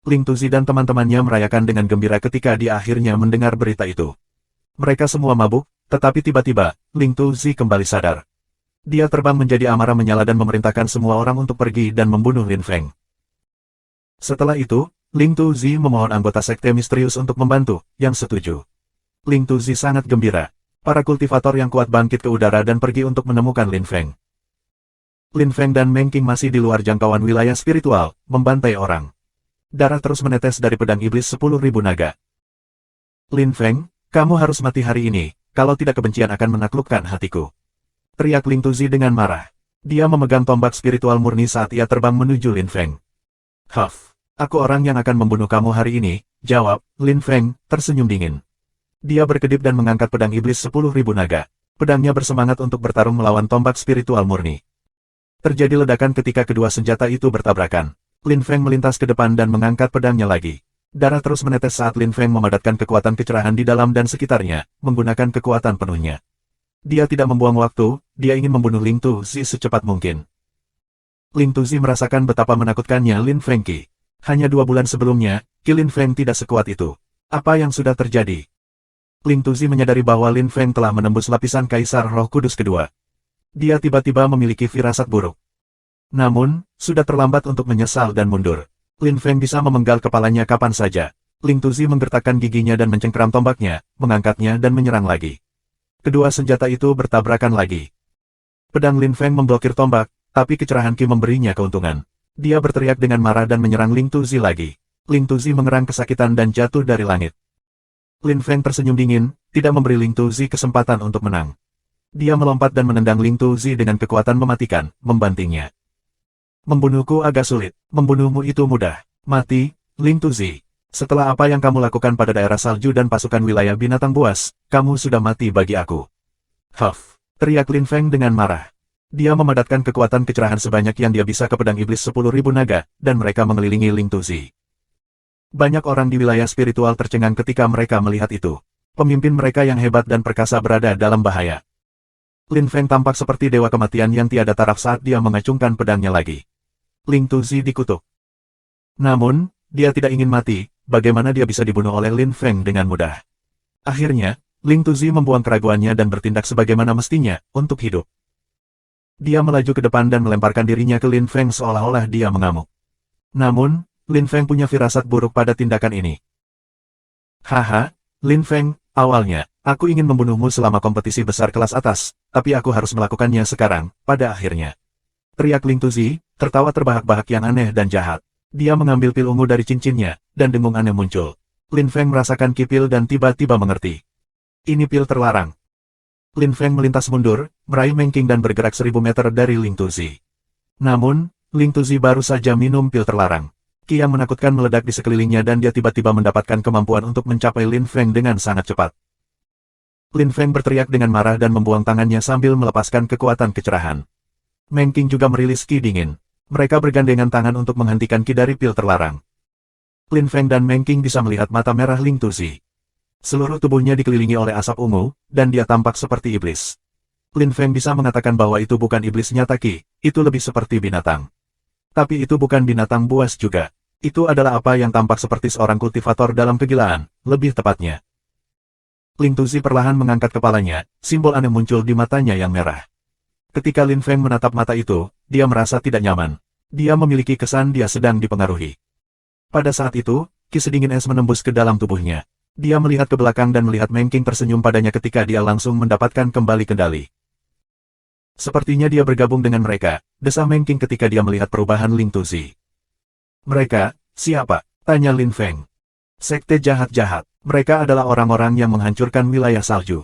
Ling Tuzi dan teman-temannya merayakan dengan gembira ketika dia akhirnya mendengar berita itu. Mereka semua mabuk, tetapi tiba-tiba, Ling Tuzi kembali sadar. Dia terbang menjadi amarah menyala dan memerintahkan semua orang untuk pergi dan membunuh Lin Feng. Setelah itu, Ling Tuzi memohon anggota sekte misterius untuk membantu, yang setuju. Ling Tuzi sangat gembira. Para kultivator yang kuat bangkit ke udara dan pergi untuk menemukan Lin Feng. Lin Feng dan Meng Qing masih di luar jangkauan wilayah spiritual, membantai orang. Darah terus menetes dari pedang iblis 10.000 naga. Lin Feng, kamu harus mati hari ini, kalau tidak kebencian akan menaklukkan hatiku. Teriak Ling Tuzi dengan marah. Dia memegang tombak spiritual murni saat ia terbang menuju Lin Feng. Huff, aku orang yang akan membunuh kamu hari ini, jawab Lin Feng, tersenyum dingin. Dia berkedip dan mengangkat pedang iblis 10.000 naga. Pedangnya bersemangat untuk bertarung melawan tombak spiritual murni. Terjadi ledakan ketika kedua senjata itu bertabrakan. Lin Feng melintas ke depan dan mengangkat pedangnya lagi. Darah terus menetes saat Lin Feng memadatkan kekuatan kecerahan di dalam dan sekitarnya, menggunakan kekuatan penuhnya. Dia tidak membuang waktu, dia ingin membunuh Ling Tuzi secepat mungkin. Ling Tuzi merasakan betapa menakutkannya Lin Feng Qi. Hanya 2 bulan sebelumnya, Qi Lin Feng tidak sekuat itu. Apa yang sudah terjadi? Ling Tuzi menyadari bahwa Lin Feng telah menembus lapisan Kaisar Roh Kudus kedua. Dia tiba-tiba memiliki firasat buruk. Namun, sudah terlambat untuk menyesal dan mundur. Lin Feng bisa memenggal kepalanya kapan saja. Ling Tuzi menggertakkan giginya dan mencengkeram tombaknya, mengangkatnya dan menyerang lagi. Kedua senjata itu bertabrakan lagi. Pedang Lin Feng memblokir tombak, tapi kecerahan Qi memberinya keuntungan. Dia berteriak dengan marah dan menyerang Ling Tuzi lagi. Ling Tuzi mengerang kesakitan dan jatuh dari langit. Lin Feng tersenyum dingin, tidak memberi Ling Tuzi kesempatan untuk menang. Dia melompat dan menendang Ling Tuzi dengan kekuatan mematikan, membantingnya. Membunuhku agak sulit, membunuhmu itu mudah. Mati, Ling Tuzi. Setelah apa yang kamu lakukan pada daerah salju dan pasukan wilayah binatang buas, kamu sudah mati bagi aku. Huff, teriak Lin Feng dengan marah. Dia memadatkan kekuatan kecerahan sebanyak yang dia bisa ke pedang iblis 10.000 naga, dan mereka mengelilingi Ling Tuzi. Banyak orang di wilayah spiritual tercengang ketika mereka melihat itu. Pemimpin mereka yang hebat dan perkasa berada dalam bahaya. Lin Feng tampak seperti dewa kematian yang tiada taraf saat dia mengacungkan pedangnya lagi. Ling Tuzi dikutuk. Namun, dia tidak ingin mati, bagaimana dia bisa dibunuh oleh Lin Feng dengan mudah. Akhirnya, Ling Tuzi membuang keraguannya dan bertindak sebagaimana mestinya, untuk hidup. Dia melaju ke depan dan melemparkan dirinya ke Lin Feng seolah-olah dia mengamuk. Namun, Lin Feng punya firasat buruk pada tindakan ini. Haha, Lin Feng, awalnya, aku ingin membunuhmu selama kompetisi besar kelas atas, tapi aku harus melakukannya sekarang, pada akhirnya. Teriak Ling Tuzi, tertawa terbahak-bahak yang aneh dan jahat. Dia mengambil pil ungu dari cincinnya, dan dengung aneh muncul. Lin Feng merasakan kipil dan tiba-tiba mengerti. Ini pil terlarang. Lin Feng melintas mundur, meraih Meng Qing dan bergerak 1000 meter dari Ling Tuzi. Namun, Ling Tuzi baru saja minum pil terlarang. Qi yang menakutkan meledak di sekelilingnya dan dia tiba-tiba mendapatkan kemampuan untuk mencapai Lin Feng dengan sangat cepat. Lin Feng berteriak dengan marah dan membuang tangannya sambil melepaskan kekuatan kecerahan. Meng Qing juga merilis Qi dingin. Mereka bergandengan tangan untuk menghentikan Qi dari pil terlarang. Lin Feng dan Meng Qing bisa melihat mata merah Ling Tuzi. Seluruh tubuhnya dikelilingi oleh asap ungu, dan dia tampak seperti iblis. Lin Feng bisa mengatakan bahwa itu bukan iblis nyata Qi, itu lebih seperti binatang. Tapi itu bukan binatang buas juga. Itu adalah apa yang tampak seperti seorang kultivator dalam kegilaan, lebih tepatnya. Ling Tuzi perlahan mengangkat kepalanya, simbol aneh muncul di matanya yang merah. Ketika Lin Feng menatap mata itu, dia merasa tidak nyaman. Dia memiliki kesan dia sedang dipengaruhi. Pada saat itu, Qi sedingin es menembus ke dalam tubuhnya. Dia melihat ke belakang dan melihat Meng Qing tersenyum padanya ketika dia langsung mendapatkan kembali kendali. Sepertinya dia bergabung dengan mereka, desah Meng Qing ketika dia melihat perubahan Ling Tuzi. Mereka, siapa? Tanya Lin Feng. Sekte jahat-jahat. Mereka adalah orang-orang yang menghancurkan wilayah salju.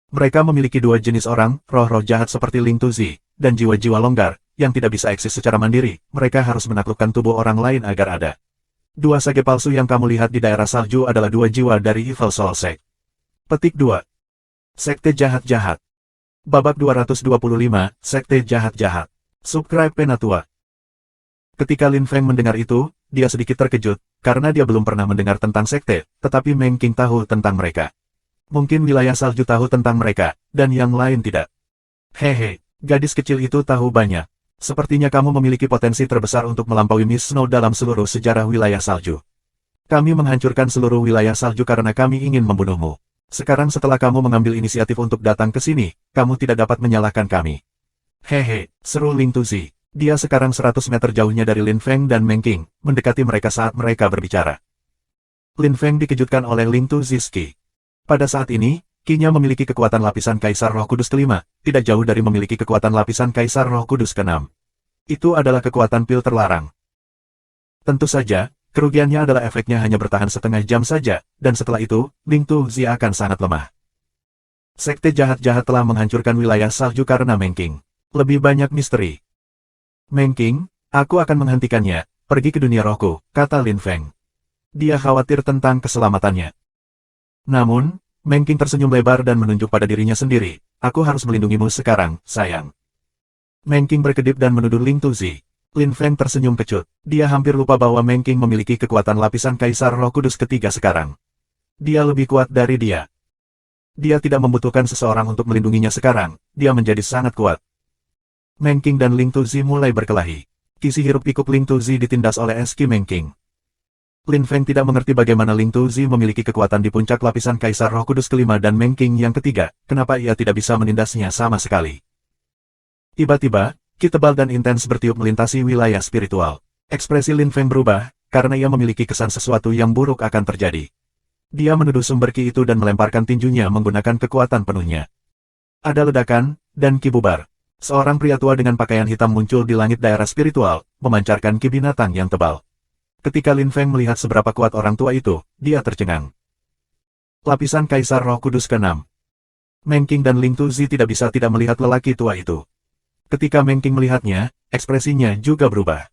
Mereka memiliki 2 jenis orang, roh-roh jahat seperti Ling Tuzi, dan jiwa-jiwa longgar, yang tidak bisa eksis secara mandiri. Mereka harus menaklukkan tubuh orang lain agar ada. 2 sage palsu yang kamu lihat di daerah salju adalah 2 jiwa dari Evil Soul Sect. Petik 2. Sekte jahat-jahat. Babak 225, Sekte jahat-jahat. Subscribe Penatua. Ketika Lin Feng mendengar itu, dia sedikit terkejut, karena dia belum pernah mendengar tentang sekte, tetapi Meng Qing tahu tentang mereka. Mungkin wilayah salju tahu tentang mereka, dan yang lain tidak. Hehe, gadis kecil itu tahu banyak. Sepertinya kamu memiliki potensi terbesar untuk melampaui Miss Snow dalam seluruh sejarah wilayah salju. Kami menghancurkan seluruh wilayah salju karena kami ingin membunuhmu. Sekarang setelah kamu mengambil inisiatif untuk datang ke sini, kamu tidak dapat menyalahkan kami. Hehe, seru Ling Tuzi. Dia sekarang 100 meter jauhnya dari Lin Feng dan Meng Qing, mendekati mereka saat mereka berbicara. Lin Feng dikejutkan oleh Ling Tuzi's Qi. Pada saat ini, Qi-nya memiliki kekuatan lapisan Kaisar Roh Kudus kelima, tidak jauh dari memiliki kekuatan lapisan Kaisar Roh Kudus keenam. Itu adalah kekuatan pil terlarang. Tentu saja, kerugiannya adalah efeknya hanya bertahan setengah jam saja, dan setelah itu, Ling Tuzi akan sangat lemah. Sekte jahat-jahat telah menghancurkan wilayah salju karena Meng Qing. Lebih banyak misteri. Meng Qing, aku akan menghentikannya, pergi ke dunia rohku, kata Lin Feng. Dia khawatir tentang keselamatannya. Namun, Meng Qing tersenyum lebar dan menunjuk pada dirinya sendiri. Aku harus melindungimu sekarang, sayang. Meng Qing berkedip dan menuduh Ling Tuzi. Lin Feng tersenyum kecut. Dia hampir lupa bahwa Meng Qing memiliki kekuatan lapisan Kaisar Roh Kudus ketiga sekarang. Dia lebih kuat dari dia. Dia tidak membutuhkan seseorang untuk melindunginya sekarang, dia menjadi sangat kuat. Meng Qing dan Ling Tuzi mulai berkelahi. Kisi hiruk-pikuk Ling Tuzi ditindas oleh Eski Meng Qing. Lin Feng tidak mengerti bagaimana Ling Tuzi memiliki kekuatan di puncak lapisan Kaisar Roh Kudus kelima dan Meng Qing yang ketiga, kenapa ia tidak bisa menindasnya sama sekali. Tiba-tiba, ki tebal dan intens bertiup melintasi wilayah spiritual. Ekspresi Lin Feng berubah, karena ia memiliki kesan sesuatu yang buruk akan terjadi. Dia menuduh sumber ki itu dan melemparkan tinjunya menggunakan kekuatan penuhnya. Ada ledakan, dan ki bubar. Seorang pria tua dengan pakaian hitam muncul di langit daerah spiritual, memancarkan ki binatang yang tebal. Ketika Lin Feng melihat seberapa kuat orang tua itu, dia tercengang. Lapisan Kaisar Roh Kudus ke-6. Meng Qing dan Ling Tuzi tidak bisa tidak melihat lelaki tua itu. Ketika Meng Qing melihatnya, ekspresinya juga berubah.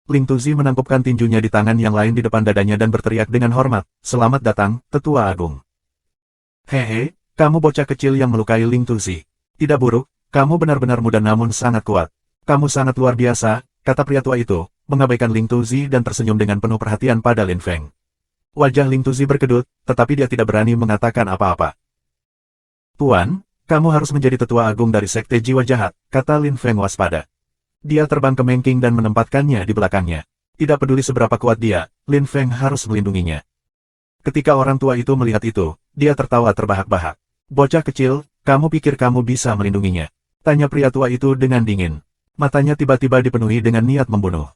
Ling Tuzi menangkupkan tinjunya di tangan yang lain di depan dadanya dan berteriak dengan hormat, "Selamat datang, Tetua Agung." "Hehe, kamu bocah kecil yang melukai Ling Tuzi. Tidak buruk. Kamu benar-benar muda namun sangat kuat. Kamu sangat luar biasa," kata pria tua itu, mengabaikan Ling Tuzi dan tersenyum dengan penuh perhatian pada Lin Feng. Wajah Ling Tuzi berkedut, tetapi dia tidak berani mengatakan apa-apa. "Tuan, kamu harus menjadi tetua agung dari Sekte Jiwa Jahat," kata Lin Feng waspada. Dia terbang ke Meng Qing dan menempatkannya di belakangnya. Tidak peduli seberapa kuat dia, Lin Feng harus melindunginya. Ketika orang tua itu melihat itu, dia tertawa terbahak-bahak. "Bocah kecil, kamu pikir kamu bisa melindunginya?" Tanya pria tua itu dengan dingin. Matanya tiba-tiba dipenuhi dengan niat membunuh.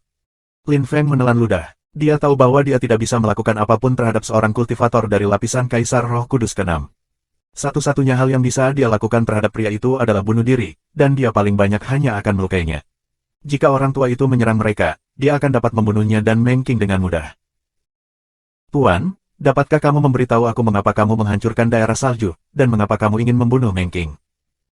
Lin Feng menelan ludah. Dia tahu bahwa dia tidak bisa melakukan apapun terhadap seorang kultivator dari lapisan Kaisar Roh Kudus ke-6. Satu-satunya hal yang bisa dia lakukan terhadap pria itu adalah bunuh diri, dan dia paling banyak hanya akan melukainya. Jika orang tua itu menyerang mereka, dia akan dapat membunuhnya dan Meng Qing dengan mudah. "Tuan, dapatkah kamu memberitahu aku mengapa kamu menghancurkan daerah salju, dan mengapa kamu ingin membunuh Meng Qing?"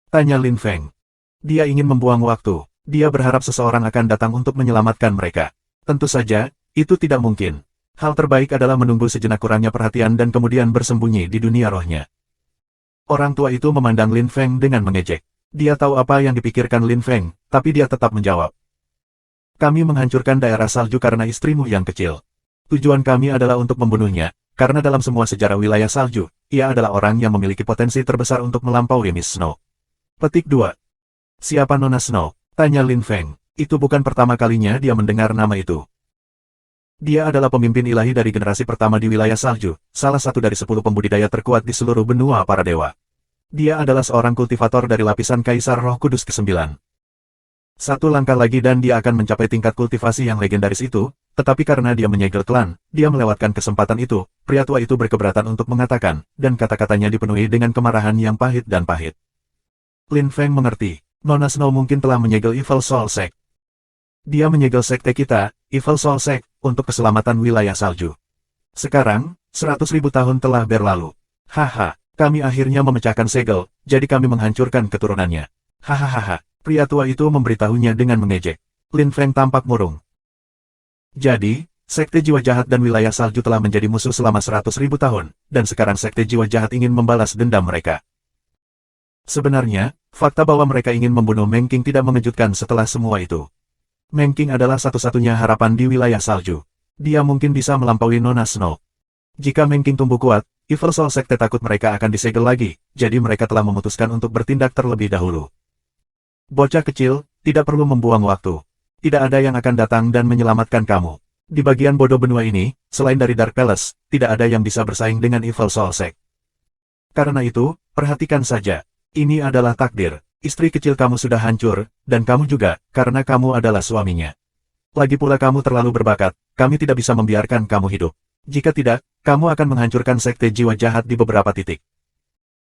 Tanya Lin Feng. Dia ingin membuang waktu. Dia berharap seseorang akan datang untuk menyelamatkan mereka. Tentu saja, itu tidak mungkin. Hal terbaik adalah menunggu sejenak kurangnya perhatian dan kemudian bersembunyi di dunia rohnya. Orang tua itu memandang Lin Feng dengan mengejek. Dia tahu apa yang dipikirkan Lin Feng, tapi dia tetap menjawab. "Kami menghancurkan daerah salju karena istrimu yang kecil. Tujuan kami adalah untuk membunuhnya, karena dalam semua sejarah wilayah salju, ia adalah orang yang memiliki potensi terbesar untuk melampaui Miss Snow." Petik 2. "Siapa Nona Snow?" tanya Lin Feng. Itu bukan pertama kalinya dia mendengar nama itu. Dia adalah pemimpin ilahi dari generasi pertama di wilayah salju, salah satu dari 10 pembudidaya terkuat di seluruh benua para dewa. Dia adalah seorang kultivator dari lapisan Kaisar Roh Kudus ke-9. Satu langkah lagi dan dia akan mencapai tingkat kultivasi yang legendaris itu, tetapi karena dia menyegel klan, dia melewatkan kesempatan itu. Pria tua itu berkeberatan untuk mengatakan, dan kata-katanya dipenuhi dengan kemarahan yang pahit dan pahit. Lin Feng mengerti. Nona Snow mungkin telah menyegel Evil Soul Sect. Dia menyegel sekte kita, Evil Soul Sect, untuk keselamatan wilayah salju. Sekarang, 100.000 tahun telah berlalu. Haha, kami akhirnya memecahkan segel, jadi kami menghancurkan keturunannya. Hahaha, pria tua itu memberitahunya dengan mengejek. Lin Feng tampak murung. Jadi, Sekte Jiwa Jahat dan wilayah salju telah menjadi musuh selama 100.000 tahun, dan sekarang Sekte Jiwa Jahat ingin membalas dendam mereka. Sebenarnya, fakta bahwa mereka ingin membunuh Meng Qing tidak mengejutkan setelah semua itu. Meng Qing adalah satu-satunya harapan di wilayah salju. Dia mungkin bisa melampaui Nona Snow. Jika Meng Qing tumbuh kuat, Evil Soul Sekte takut mereka akan disegel lagi, jadi mereka telah memutuskan untuk bertindak terlebih dahulu. Bocah kecil, tidak perlu membuang waktu. Tidak ada yang akan datang dan menyelamatkan kamu. Di bagian bodoh benua ini, selain dari Dark Palace, tidak ada yang bisa bersaing dengan Evil Soul Sect. Karena itu, perhatikan saja. Ini adalah takdir. Istri kecil kamu sudah hancur, dan kamu juga, karena kamu adalah suaminya. Lagi pula kamu terlalu berbakat, kami tidak bisa membiarkan kamu hidup. Jika tidak, kamu akan menghancurkan Sekte Jiwa Jahat di beberapa titik.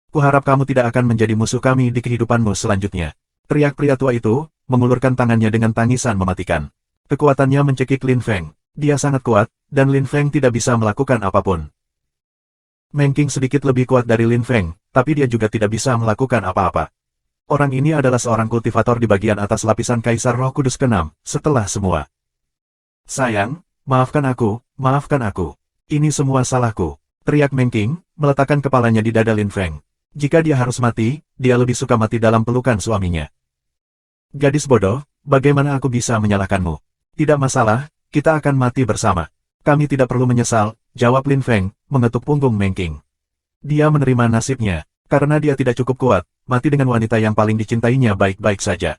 Kuharap kamu tidak akan menjadi musuh kami di kehidupanmu selanjutnya. Teriak pria tua itu, mengulurkan tangannya dengan tangisan mematikan. Kekuatannya mencekik Lin Feng. Dia sangat kuat, dan Lin Feng tidak bisa melakukan apapun. Meng Qing sedikit lebih kuat dari Lin Feng, tapi dia juga tidak bisa melakukan apa-apa. Orang ini adalah seorang kultivator di bagian atas lapisan Kaisar Roh Kudus ke-6, setelah semua. Sayang, maafkan aku, maafkan aku. Ini semua salahku. Teriak Meng Qing, meletakkan kepalanya di dada Lin Feng. Jika dia harus mati, dia lebih suka mati dalam pelukan suaminya. Gadis bodoh, bagaimana aku bisa menyalahkanmu? Tidak masalah, kita akan mati bersama. Kami tidak perlu menyesal, jawab Lin Feng, mengetuk punggung Meng Qing. Dia menerima nasibnya, karena dia tidak cukup kuat, mati dengan wanita yang paling dicintainya baik-baik saja.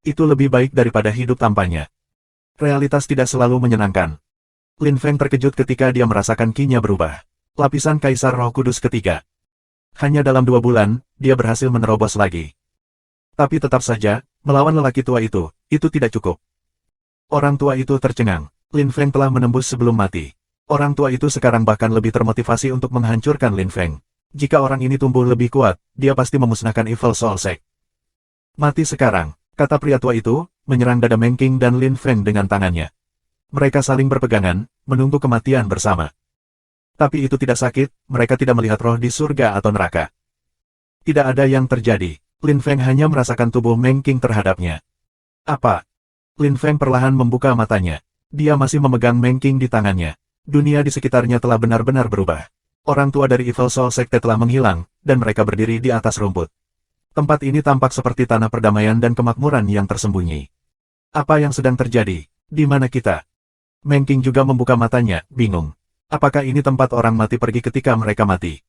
Itu lebih baik daripada hidup tanpanya. Realitas tidak selalu menyenangkan. Lin Feng terkejut ketika dia merasakan ki-nya berubah. Lapisan Kaisar Roh Kudus ketiga. Hanya dalam 2 bulan, dia berhasil menerobos lagi. Tapi tetap saja, melawan lelaki tua itu tidak cukup. Orang tua itu tercengang. Lin Feng telah menembus sebelum mati. Orang tua itu sekarang bahkan lebih termotivasi untuk menghancurkan Lin Feng. Jika orang ini tumbuh lebih kuat, dia pasti memusnahkan Evil Soul Sect. Mati sekarang, kata pria tua itu, menyerang dada Meng Qing dan Lin Feng dengan tangannya. Mereka saling berpegangan, menunggu kematian bersama. Tapi itu tidak sakit, mereka tidak melihat roh di surga atau neraka. Tidak ada yang terjadi. Lin Feng hanya merasakan tubuh Meng Qing terhadapnya. Apa? Lin Feng perlahan membuka matanya. Dia masih memegang Meng Qing di tangannya. Dunia di sekitarnya telah benar-benar berubah. Orang tua dari Evil Soul Sect telah menghilang, dan mereka berdiri di atas rumput. Tempat ini tampak seperti tanah perdamaian dan kemakmuran yang tersembunyi. Apa yang sedang terjadi? Di mana kita? Meng Qing juga membuka matanya, bingung. Apakah ini tempat orang mati pergi ketika mereka mati?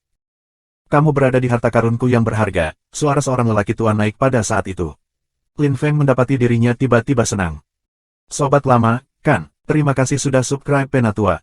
Kamu berada di harta karunku yang berharga, suara seorang lelaki tua naik pada saat itu. Lin Feng mendapati dirinya tiba-tiba senang. Sobat lama, kan? Terima kasih sudah subscribe Penatua.